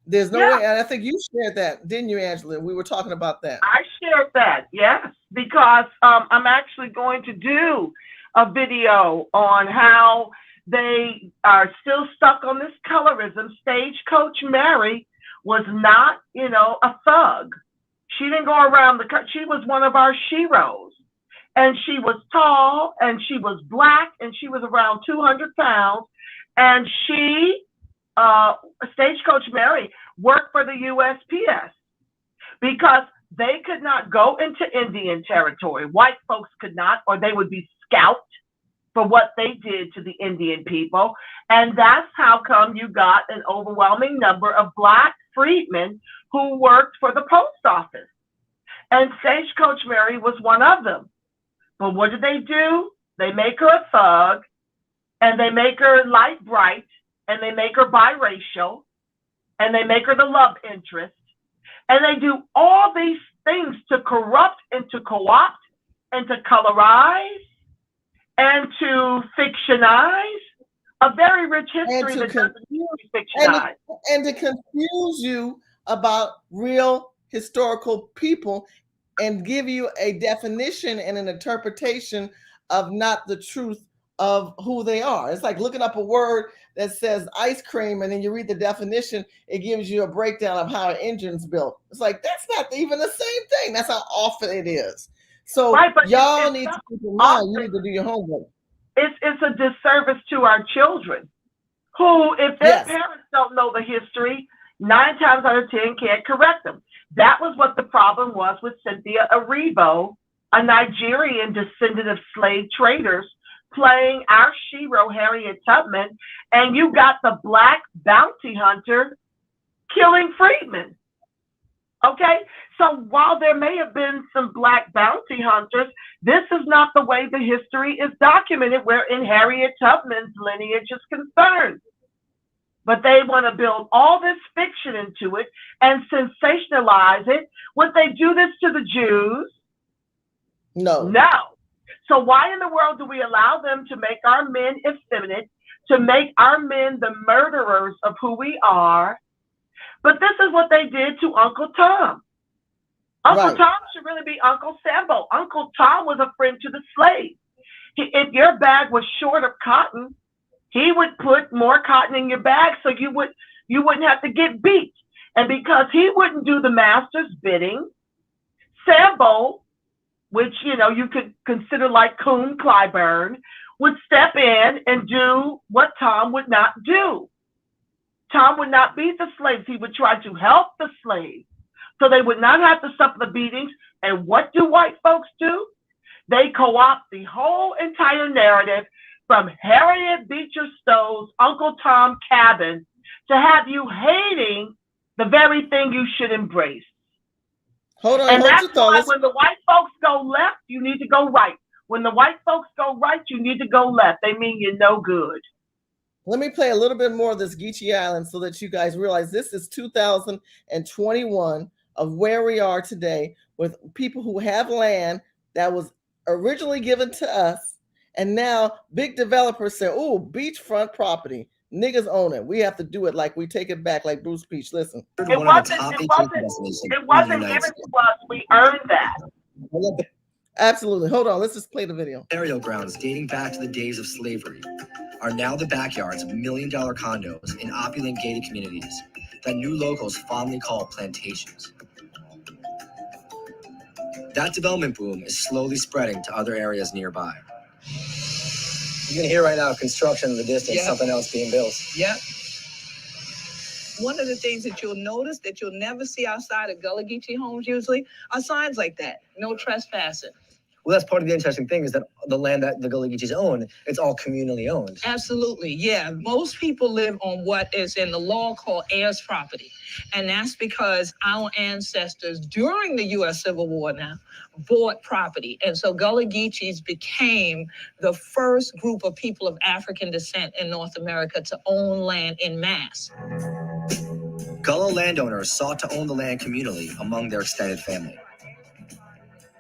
There's no way, and I think you shared that, didn't you, Angela? We were talking about that. I shared that, yes, because I'm actually going to do a video on how they are still stuck on this colorism. Stagecoach Mary was not, a thug. She didn't go around she was one of our sheroes. And she was tall, and she was black, and she was around 200 pounds. And she, Stagecoach Mary, worked for the USPS because they could not go into Indian territory. White folks could not, or they would be scalped for what they did to the Indian people. And that's how come you got an overwhelming number of black freedmen who worked for the post office. And Stagecoach Mary was one of them. But what do? They make her a thug, and they make her light bright, and they make her biracial, and they make her the love interest. And they do all these things to corrupt and to co-opt and to colorize and to fictionize A very rich history that doesn't need to be fictionized. And to confuse you about real historical people and give you a definition and an interpretation of not the truth of who they are. It's like looking up a word that says ice cream and then you read the definition, it gives you a breakdown of how an engine's built. It's like, that's not even the same thing. That's how often it is. So right, y'all need to keep in mind, you need to do your homework. It's a disservice to our children who, if their parents don't know the history, 9 times out of 10 can't correct them. That was what the problem was with Cynthia Erivo, a Nigerian descendant of slave traders, playing our shero, Harriet Tubman, and you got the black bounty hunter killing freedmen. Okay? So while there may have been some black bounty hunters, this is not the way the history is documented wherein Harriet Tubman's lineage is concerned. But they want to build all this fiction into it and sensationalize it. Would they do this to the Jews? No. No. So why in the world do we allow them to make our men effeminate, to make our men the murderers of who we are? But this is what they did to Uncle Tom. Uncle Tom should really be Uncle Sambo. Uncle Tom was a friend to the slave. If your bag was short of cotton, he would put more cotton in your bag so you wouldn't have to get beat. And because he wouldn't do the master's bidding, Sambo, which you could consider like Coon Clyburn, would step in and do what Tom would not do. Tom would not beat the slaves. He would try to help the slaves so they would not have to suffer the beatings. And what do white folks do? They co-opt the whole entire narrative from Harriet Beecher Stowe's Uncle Tom Cabin to have you hating the very thing you should embrace. Hold on, and that's why when the white folks go left, you need to go right. When the white folks go right, you need to go left. They mean you're no good. Let me play a little bit more of this Geechee Island so that you guys realize this is 2021 of where we are today with people who have land that was originally given to us. And now big developers say, oh, beachfront property. Niggas own it. We have to do it like we take it back, like Bruce Peach. Listen. It wasn't given to us. We earned that. Absolutely. Hold on. Let's just play the video. Burial grounds dating back to the days of slavery are now the backyards of $1 million condos in opulent gated communities that new locals fondly call plantations. That development boom is slowly spreading to other areas nearby. You can hear right now construction in the distance, something else being built. Yep. One of the things that you'll notice that you'll never see outside of Gullah Geechee homes usually are signs like that. No trespassing. Well, that's part of the interesting thing is that the land that the Gullah Geechees own, it's all communally owned. Absolutely, yeah. Most people live on what is in the law called heirs property. And that's because our ancestors during the U.S. Civil War now bought property. And so Gullah Geechees became the first group of people of African descent in North America to own land en masse. Gullah landowners sought to own the land communally among their extended family.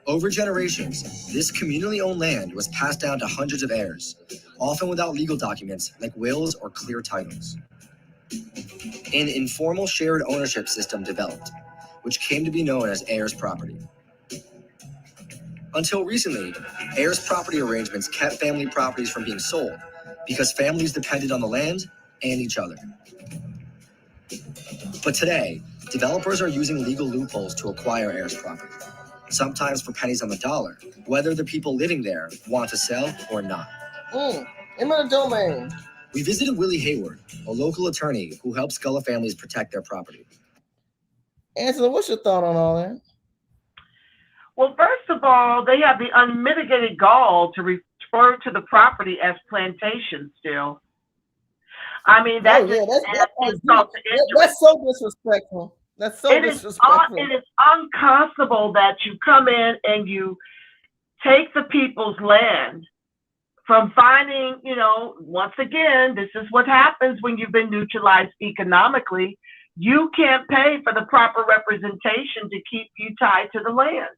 Over generations, this communally owned land was passed down to hundreds of heirs, often without legal documents like wills or clear titles. An informal shared ownership system developed, which came to be known as heirs property. Until recently, heirs property arrangements kept family properties from being sold because families depended on the land and each other. But today, developers are using legal loopholes to acquire heirs property, sometimes for pennies on the dollar, whether the people living there want to sell or not. Eminent domain. We visited Willie Hayward, a local attorney who helps Gullah families protect their property. Angela, what's your thought on all that? Well, first of all, they have the unmitigated gall to refer to the property as plantation still. I mean, that's so disrespectful. That's so disrespectful. It is unconscionable that you come in and you take the people's land from finding, once again, this is what happens when you've been neutralized economically. You can't pay for the proper representation to keep you tied to the land.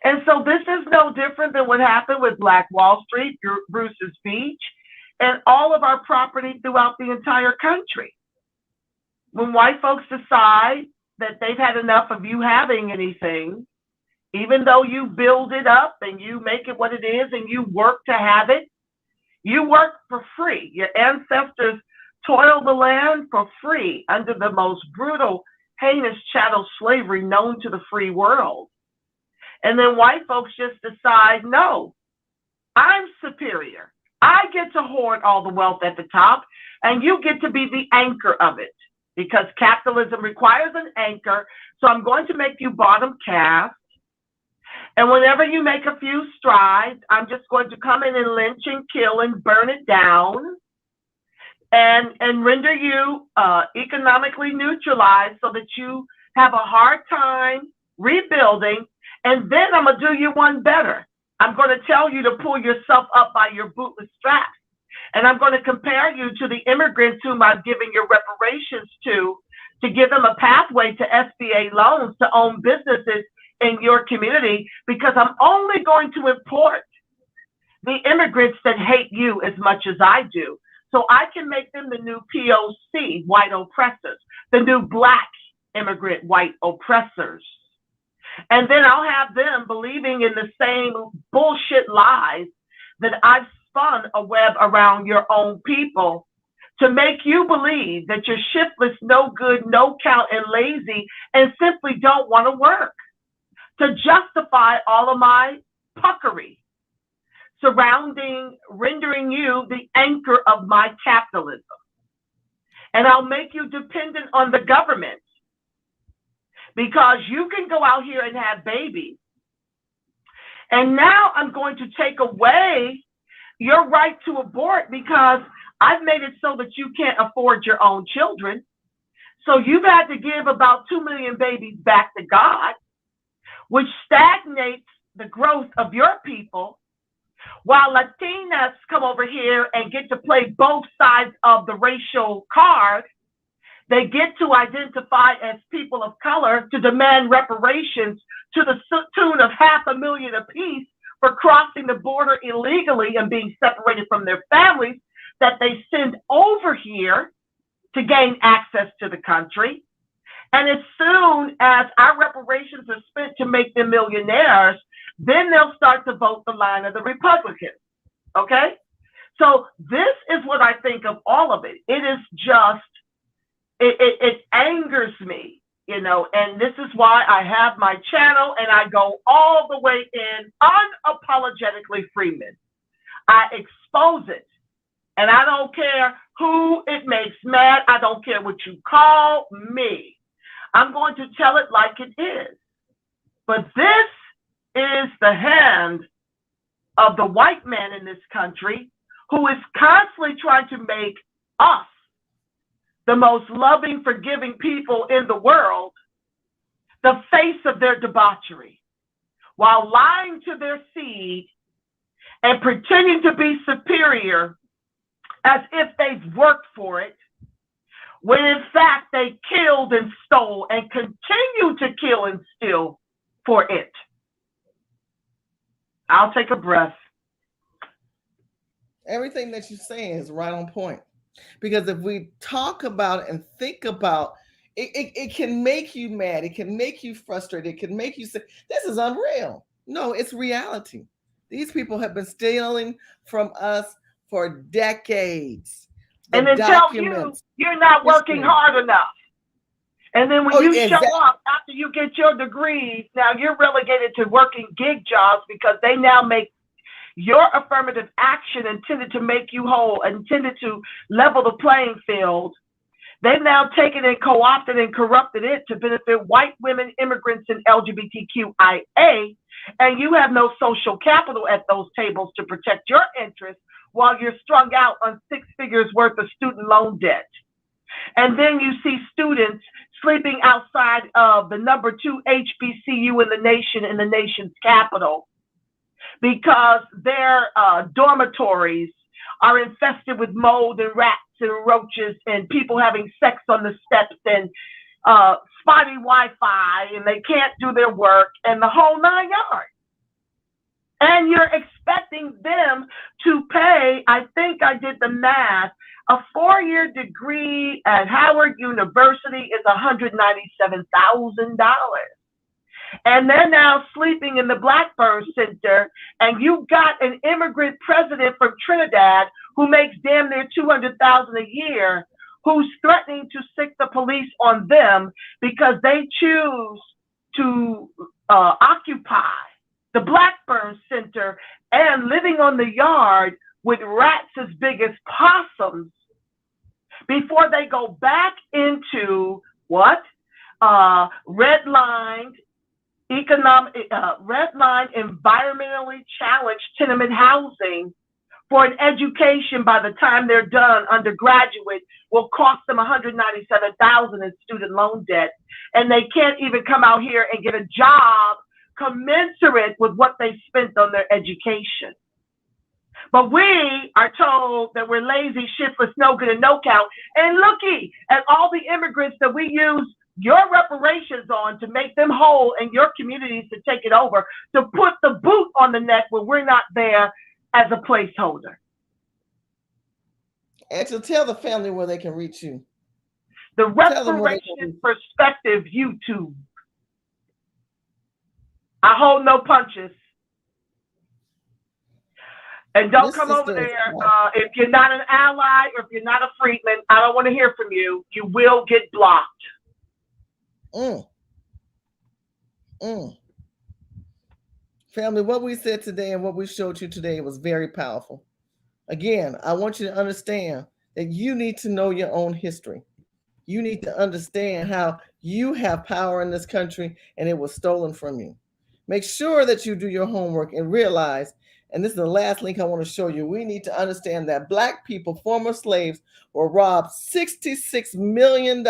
And so this is no different than what happened with Black Wall Street, Bruce's Beach. and all of our property throughout the entire country. When white folks decide that they've had enough of you having anything, even though you build it up and you make it what it is and you work to have it, you work for free. Your ancestors toiled the land for free under the most brutal, heinous chattel slavery known to the free world. And then white folks just decide, no, I'm superior. I get to hoard all the wealth at the top, and you get to be the anchor of it, because capitalism requires an anchor. So I'm going to make you bottom caste. And whenever you make a few strides, I'm just going to come in and lynch and kill and burn it down and render you economically neutralized so that you have a hard time rebuilding. And then I'm going to do you one better. I'm going to tell you to pull yourself up by your bootless straps. And I'm going to compare you to the immigrants whom I've given your reparations to give them a pathway to SBA loans to own businesses in your community, because I'm only going to import the immigrants that hate you as much as I do. So I can make them the new POC, white oppressors, the new black immigrant white oppressors. And then I'll have them believing in the same bullshit lies that I've spun a web around your own people to make you believe that you're shiftless, no good, no count, and lazy, and simply don't want to work, to justify all of my puckery surrounding rendering you the anchor of my capitalism. And I'll make you dependent on the government, because you can go out here and have babies. And now I'm going to take away your right to abort, because I've made it so that you can't afford your own children. So you've had to give about 2 million babies back to God, which stagnates the growth of your people, while Latinas come over here and get to play both sides of the racial card. They get to identify as people of color to demand reparations to the tune of $500,000 apiece for crossing the border illegally and being separated from their families that they send over here to gain access to the country. And as soon as our reparations are spent to make them millionaires, then they'll start to vote the line of the Republicans. Okay? So this is what I think of all of it. It is just, it angers me, you know, and this is why I have my channel and I go all the way in unapologetically Freedmen. I expose it, and I don't care who it makes mad. I don't care what you call me. I'm going to tell it like it is. But this is the hand of the white man in this country, who is constantly trying to make us the most loving, forgiving people in the world, the face of their debauchery, while lying to their seed and pretending to be superior as if they've worked for it, when in fact they killed and stole and continue to kill and steal for it. I'll take a breath. Everything that you're saying is right on point. Because if we talk about it and think about it, it can make you mad. It can make you frustrated. It can make you say, this is unreal. No, it's reality. These people have been stealing from us for decades. And then tell you you're not working hard enough. And then when you show up after you get your degrees, now you're relegated to working gig jobs, because they now make your affirmative action intended to make you whole, intended to level the playing field. They've now taken and co-opted and corrupted it to benefit white women, immigrants, and LGBTQIA, and you have no social capital at those tables to protect your interests while you're strung out on 6 figures worth of student loan debt. And then you see students sleeping outside of the number 2 HBCU in the nation's capital, because their dormitories are infested with mold and rats and roaches and people having sex on the steps and spotty Wi-Fi, and they can't do their work and the whole 9 yards. And you're expecting them to pay, I think I did the math, a 4-year degree at Howard University is $197,000. And they're now sleeping in the Blackburn Center, and you got an immigrant president from Trinidad who makes damn near $200,000 a year, who's threatening to sic the police on them because they choose to occupy the Blackburn Center and living on the yard with rats as big as possums before they go back into what? Redlined, environmentally challenged tenement housing for an education by the time they're done, undergraduate, will cost them $197,000 in student loan debt. And they can't even come out here and get a job commensurate with what they spent on their education. But we are told that we're lazy, shiftless, no good, and no count. And looky at all the immigrants that we use your reparations on to make them whole and your communities to take it over, to put the boot on the neck when we're not there as a placeholder. And to tell the family where they can reach you. The Reparations Perspective YouTube. I hold no punches. And don't come over there if you're not an ally or if you're not a freedman. I don't want to hear from you. You will get blocked. Family, what we said today and what we showed you today was very powerful. Again, I want you to understand that you need to know your own history. You need to understand how you have power in this country and it was stolen from you. Make sure that you do your homework and realize, and this is the last link I want to show you, we need to understand that Black people, former slaves, were robbed $66 million.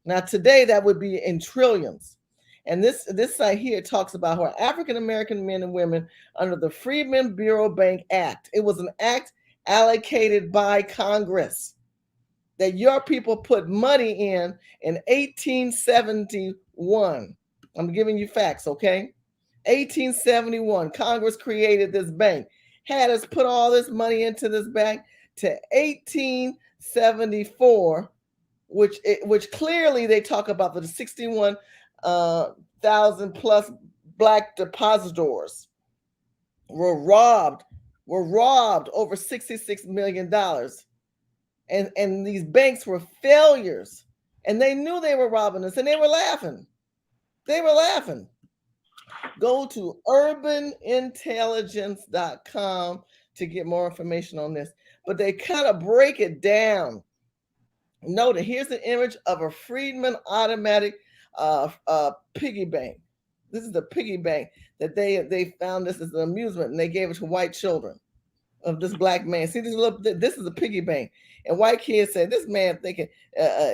Now today that would be in trillions. And this site here talks about how African-American men and women under the Freedmen Bureau Bank Act. It was an act allocated by Congress that your people put money in 1871. I'm giving you facts, okay? 1871, Congress created this bank, had us put all this money into this bank to 1874, which clearly they talk about the 61,000 plus Black depositors were robbed over $66 million. And these banks were failures. And they knew they were robbing us and they were laughing. They were laughing. Go to urbanintelligence.com to get more information on this. But they kind of break it down. Note that here's an image of a Freedmen automatic piggy bank. This is the piggy bank that they found this as an amusement and they gave it to white children of this Black man. See, this is a piggy bank. And white kids said, this man thinking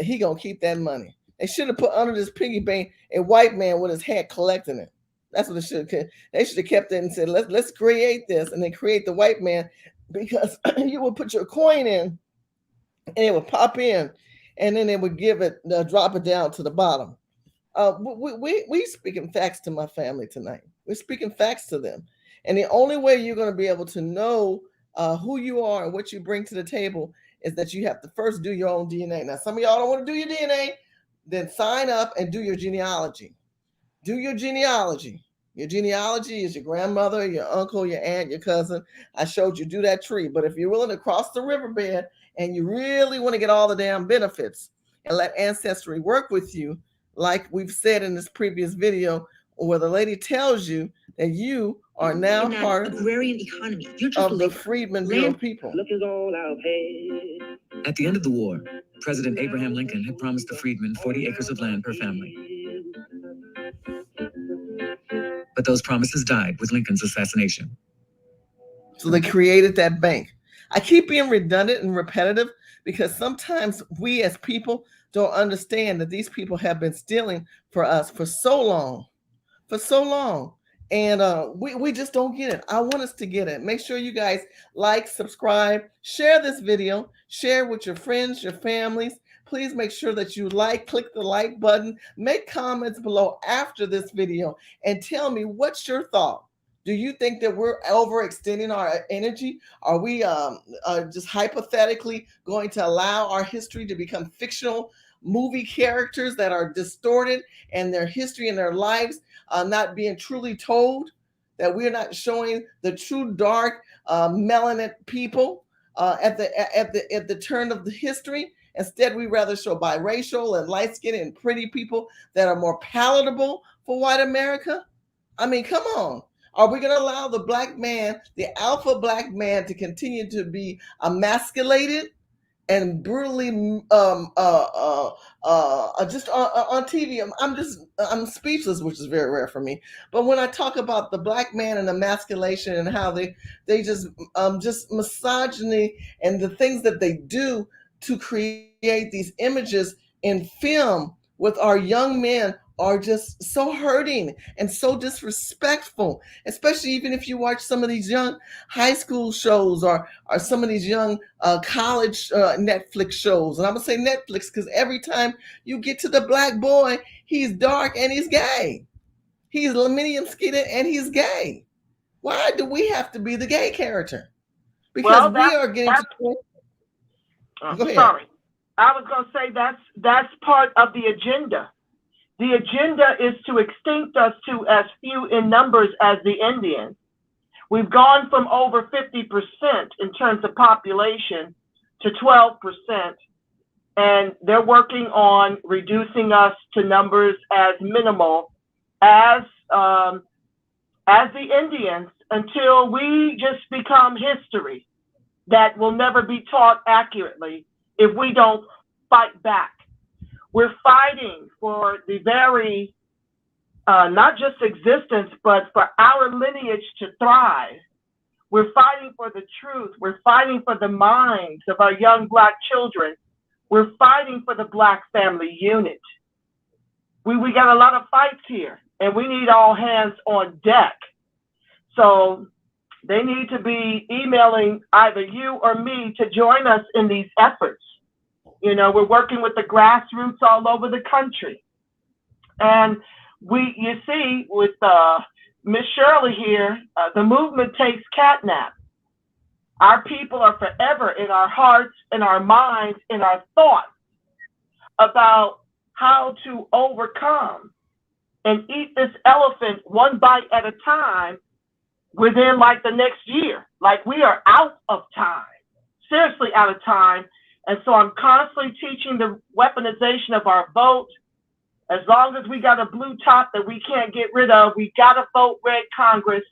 he gonna keep that money. They should have put under this piggy bank a white man with his hat collecting it. That's what it should have. They should have kept it and said, let's create this, and then create the white man, because you would put your coin in and it would pop in, and then they would give it, drop it down to the bottom. We speaking facts to my family tonight. We're speaking facts to them. And the only way you're going to be able to know who you are and what you bring to the table is that you have to first do your own DNA. Now, some of y'all don't want to do your DNA, then sign up and do your genealogy. Do your genealogy. Your genealogy is your grandmother, your uncle, your aunt, your cousin. I showed you do that tree. But if you're willing to cross the riverbed and you really want to get all the damn benefits and let Ancestry work with you, like we've said in this previous video, where the lady tells you that you are now part agrarian economy. You're just of the Freedmen Bureau people. At the end of the war, President Abraham Lincoln had promised the freedmen 40 acres of land per family. But those promises died with Lincoln's assassination. So they created that bank. I keep being redundant and repetitive because sometimes we as people don't understand that these people have been stealing for us for so long. And we just don't get it. I want us to get it. Make sure you guys like, subscribe, share this video, share with your friends, your families. Please make sure that you click the like button, make comments below after this video, and tell me what's your thought. Do you think that we're overextending our energy? Are we just hypothetically going to allow our history to become fictional movie characters that are distorted and their history and their lives not being truly told? That we're not showing the true dark melanin people at the turn of the history. Instead, we rather show biracial and light-skinned and pretty people that are more palatable for white America. I mean, come on. Are we going to allow the black man, the alpha black man, to continue to be emasculated and brutally just on TV? I'm speechless, which is very rare for me. But when I talk about the black man and emasculation and how they just misogyny and the things that they do to create these images in film with our young men are just so hurting and so disrespectful, especially even if you watch some of these young high school shows or some of these young college Netflix shows. And I'm going to say Netflix because every time you get to the black boy, he's dark and he's gay. He's Laminium Skeeter and he's gay. Why do we have to be the gay character? Because we are getting to... Go ahead. Sorry. I was going to say that's part of the agenda. The agenda is to extinct us to as few in numbers as the Indians. We've gone from over 50% in terms of population to 12%, and they're working on reducing us to numbers as minimal as the Indians until we just become history that will never be taught accurately if we don't fight back. We're fighting for the very, not just existence, but for our lineage to thrive. We're fighting for the truth. We're fighting for the minds of our young black children. We're fighting for the black family unit. We got a lot of fights here, and we need all hands on deck. So they need to be emailing either you or me to join us in these efforts. You know, we're working with the grassroots all over the country. And you see, with Miss Shirley here, the movement takes catnap. Our people are forever in our hearts, in our minds, in our thoughts about how to overcome and eat this elephant one bite at a time within like the next year. Like we are out of time, seriously out of time. And so I'm constantly teaching the weaponization of our vote. As long as we got a blue top that we can't get rid of, we got to vote red Congress.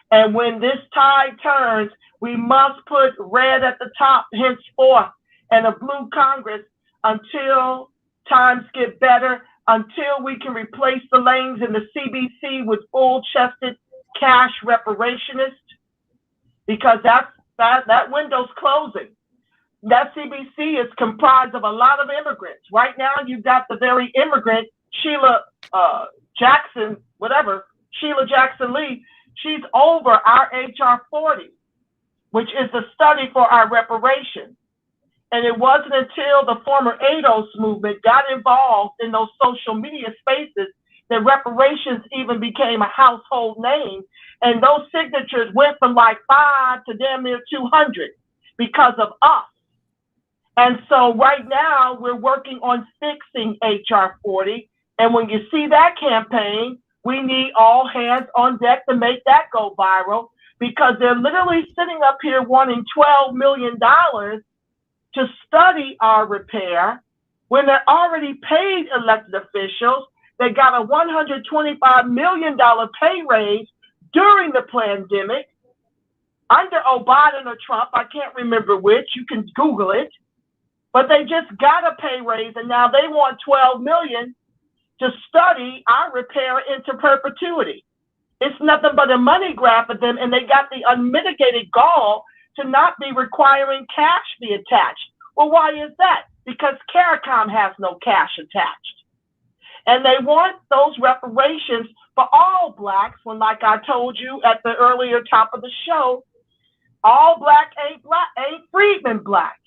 And when this tide turns, we must put red at the top henceforth and a blue Congress until times get better, until we can replace the lanes in the CBC with full-chested cash reparationists, because that window's closing. That CBC is comprised of a lot of immigrants. Right now, you've got the very immigrant, Sheila Jackson Lee. She's over our HR 40, which is the study for our reparations. And it wasn't until the former ADOS movement got involved in those social media spaces that reparations even became a household name. And those signatures went from like 5 to damn near 200 because of us. And so right now we're working on fixing HR 40. And when you see that campaign, we need all hands on deck to make that go viral, because they're literally sitting up here wanting $12 million to study our repair when they're already paid elected officials. They got a $125 million pay raise during the pandemic under Biden or Trump. I can't remember which. You can Google it. But they just got a pay raise, and now they want $12 million to study our repair into perpetuity. It's nothing but a money grab for them, and they got the unmitigated gall to not be requiring cash be attached. Well, why is that? Because CARICOM has no cash attached. And they want those reparations for all blacks when, like I told you at the earlier top of the show, all black ain't freedmen black.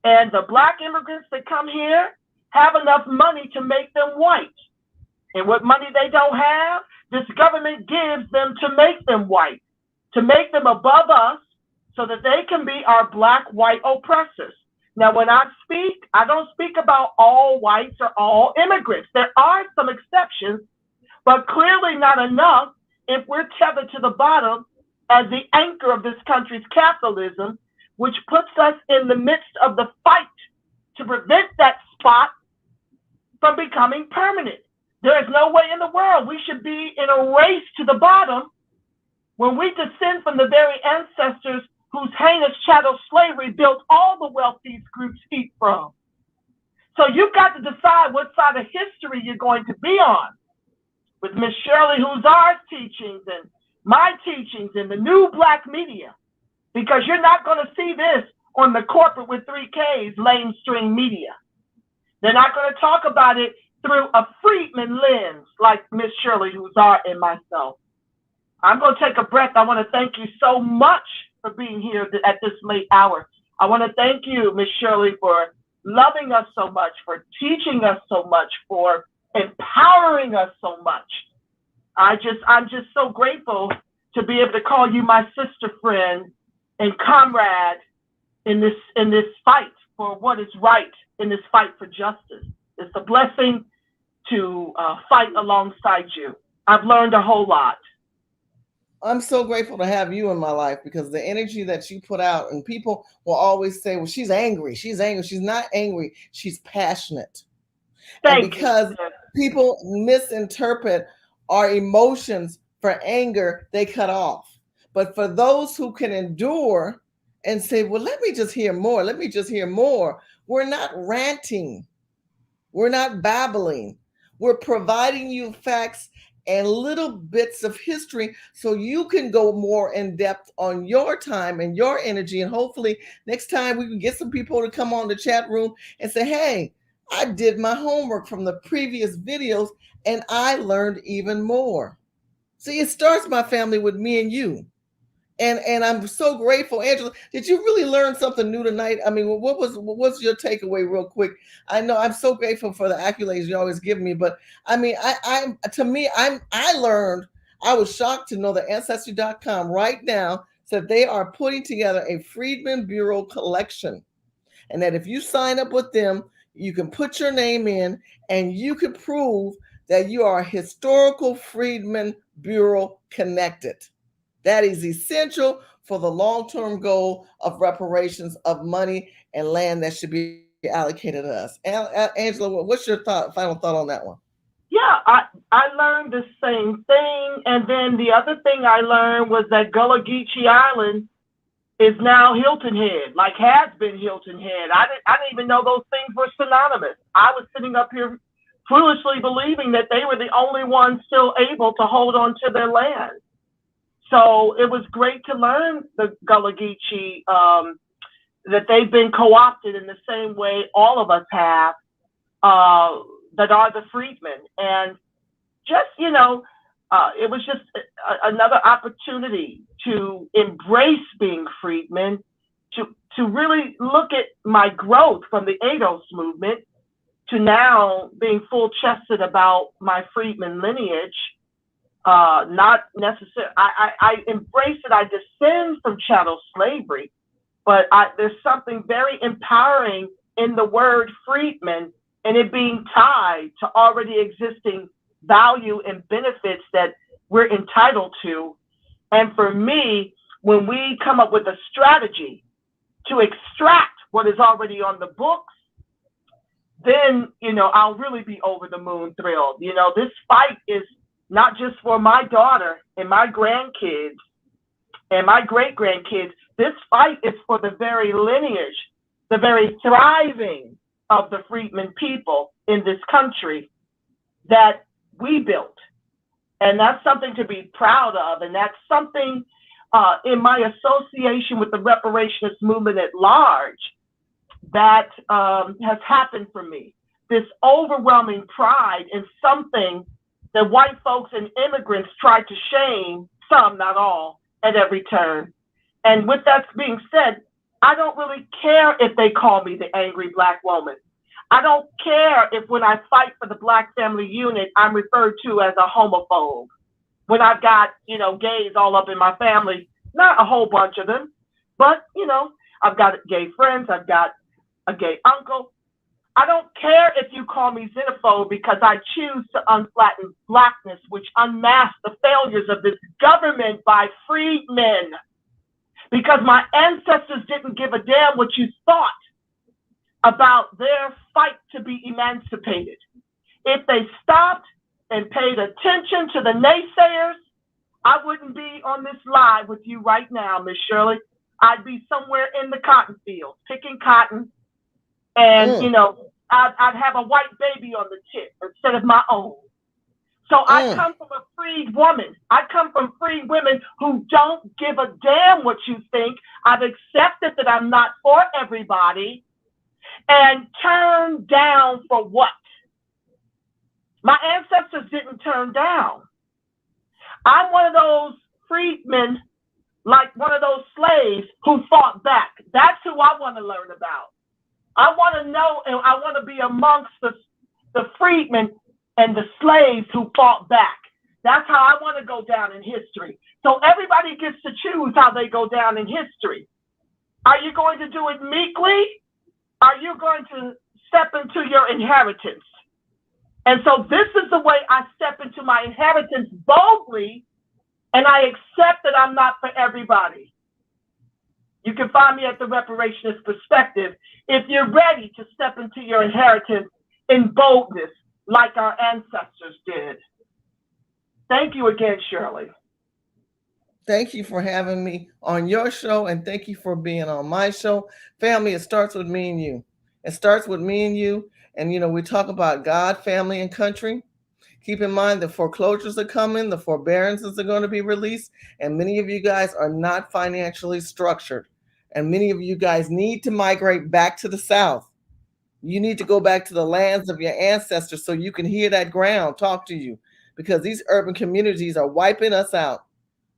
And the black immigrants that come here have enough money to make them white. And what money they don't have, this government gives them to make them white, to make them above us so that they can be our black white oppressors. Now, when I speak, I don't speak about all whites or all immigrants. There are some exceptions, but clearly not enough if we're tethered to the bottom as the anchor of this country's capitalism, which puts us in the midst of the fight to prevent that spot from becoming permanent. There is no way in the world we should be in a race to the bottom when we descend from the very ancestors whose heinous chattel slavery built all the wealth these groups eat from. So you've got to decide what side of history you're going to be on. With Miss Shirley Huzar's teachings and my teachings in the new black media, because you're not going to see this on the corporate with 3 Ks lamestream media. They're not going to talk about it through a Freedmen lens like Miss Shirley Huzar and myself. I'm going to take a breath. I want to thank you so much for being here at this late hour. I want to thank you, Miss Shirley, for loving us so much, for teaching us so much, for empowering us so much. I'm just so grateful to be able to call you my sister friend and comrade in this fight for what is right, in this fight for justice. It's a blessing to fight alongside you. I've learned a whole lot. I'm so grateful to have you in my life because the energy that you put out, and people will always say, well, she's angry. She's angry. She's not angry. She's passionate. And because people misinterpret our emotions for anger, they cut off. But for those who can endure and say, well, let me just hear more. Let me just hear more. We're not ranting. We're not babbling. We're providing you facts and little bits of history so you can go more in depth on your time and your energy. And hopefully next time we can get some people to come on the chat room and say, hey, I did my homework from the previous videos and I learned even more. See, it starts, my family, with me and you. And I'm so grateful. Angela, did you really learn something new tonight? I mean, what's your takeaway real quick? I know I'm so grateful for the accolades you always give me, but I mean, I learned, I was shocked to know that Ancestry.com right now said they are putting together a Freedmen Bureau collection. And that if you sign up with them, you can put your name in and you can prove that you are historical Freedmen Bureau connected. That is essential for the long-term goal of reparations of money and land that should be allocated to us. Angela, what's your final thought on that one? Yeah, I learned the same thing. And then the other thing I learned was that Gullah Geechee Island is now Hilton Head, like has been Hilton Head. I didn't even know those things were synonymous. I was sitting up here foolishly believing that they were the only ones still able to hold on to their land. So it was great to learn the Gullah Geechee, that they've been co-opted in the same way all of us have, that are the freedmen. And just, it was just another opportunity to embrace being freedmen, to really look at my growth from the ADOS movement to now being full-chested about my freedmen lineage. Not necessarily, I embrace it, I descend from chattel slavery, but there's something very empowering in the word freedman and it being tied to already existing value and benefits that we're entitled to. And for me, when we come up with a strategy to extract what is already on the books, then, I'll really be over the moon thrilled. This fight is not just for my daughter and my grandkids and my great-grandkids. This fight is for the very lineage, the very thriving of the freedmen people in this country that we built. And that's something to be proud of. And that's something in my association with the reparationist movement at large that has happened for me. This overwhelming pride in something that white folks and immigrants tried to shame, some, not all, at every turn. And with that being said, I don't really care if they call me the angry Black woman. I don't care if when I fight for the Black family unit, I'm referred to as a homophobe. when I've got, gays all up in my family. Not a whole bunch of them, but, I've got gay friends. I've got a gay uncle. I don't care if you call me xenophobe because I choose to unflatten blackness, which unmasks the failures of this government by freedmen. Because my ancestors didn't give a damn what you thought about their fight to be emancipated. If they stopped and paid attention to the naysayers, I wouldn't be on this live with you right now, Miss Shirley. I'd be somewhere in the cotton field picking cotton, and I'd have a white baby on the tip instead of my own. So I come from a freed woman. I come from freed women who don't give a damn what you think. I've accepted that I'm not for everybody, and turned down for what? My ancestors didn't turn down. I'm one of those freedmen, like one of those slaves who fought back. That's who I want to learn about. I want to know, and I want to be amongst the freedmen and the slaves who fought back. That's how I want to go down in history. So everybody gets to choose how they go down in history. Are you going to do it meekly? Are you going to step into your inheritance? And so this is the way I step into my inheritance boldly, and I accept that I'm not for everybody. You can find me at the Reparationist Perspective if you're ready to step into your inheritance in boldness like our ancestors did. Thank you again, Shirley. Thank you for having me on your show, and thank you for being on my show. Family, it starts with me and you. It starts with me and you. And, we talk about God, family, and country. Keep in mind the foreclosures are coming, the forbearances are going to be released, and many of you guys are not financially structured. And many of you guys need to migrate back to the South. You need to go back to the lands of your ancestors so you can hear that ground talk to you, because these urban communities are wiping us out.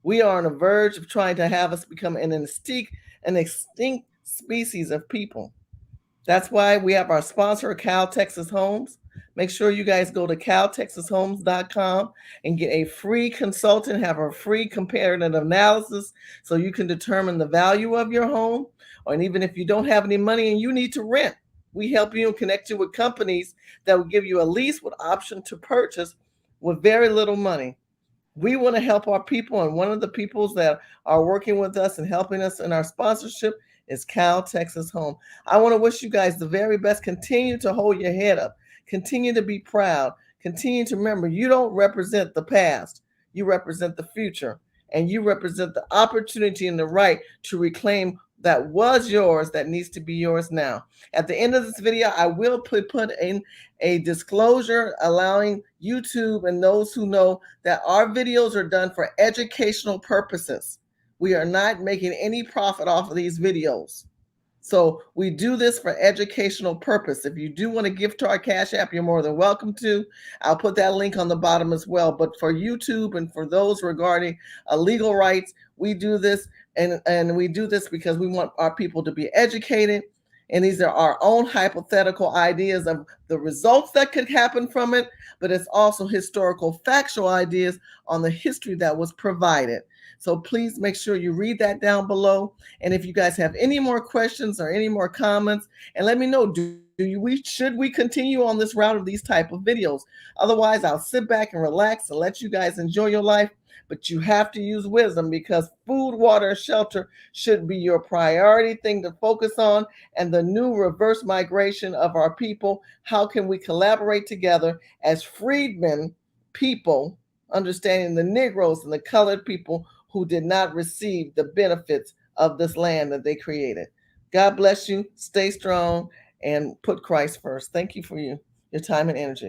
We are on the verge of trying to have us become an extinct species of people. That's why we have our sponsor, Cal Texas Homes. Make sure you guys go to caltexashomes.com and get a free consultant, have a free comparative analysis so you can determine the value of your home. And even if you don't have any money and you need to rent, we help you and connect you with companies that will give you a lease with option to purchase with very little money. We want to help our people, and one of the peoples that are working with us and helping us in our sponsorship is Cal Texas Home. I want to wish you guys the very best. Continue to hold your head up. Continue to be proud. Continue to remember you don't represent the past. You represent the future, and you represent the opportunity and the right to reclaim that was yours that needs to be yours now. At the end of this video, I will put in a disclosure allowing YouTube and those who know that our videos are done for educational purposes. We are not making any profit off of these videos. So we do this for educational purpose. If you do want to give to our Cash App, you're more than welcome to. I'll put that link on the bottom as well. But for YouTube and for those regarding legal rights, we do this. And we do this because we want our people to be educated. And these are our own hypothetical ideas of the results that could happen from it. But it's also historical, factual ideas on the history that was provided. So please make sure you read that down below. And if you guys have any more questions or any more comments, and let me know, should we continue on this route of these type of videos? Otherwise, I'll sit back and relax and let you guys enjoy your life. But you have to use wisdom, because food, water, shelter should be your priority thing to focus on. And the new reverse migration of our people, how can we collaborate together as freedmen people, understanding the Negroes and the colored people who did not receive the benefits of this land that they created. God bless you. Stay strong and put Christ first. Thank you for your time and energy.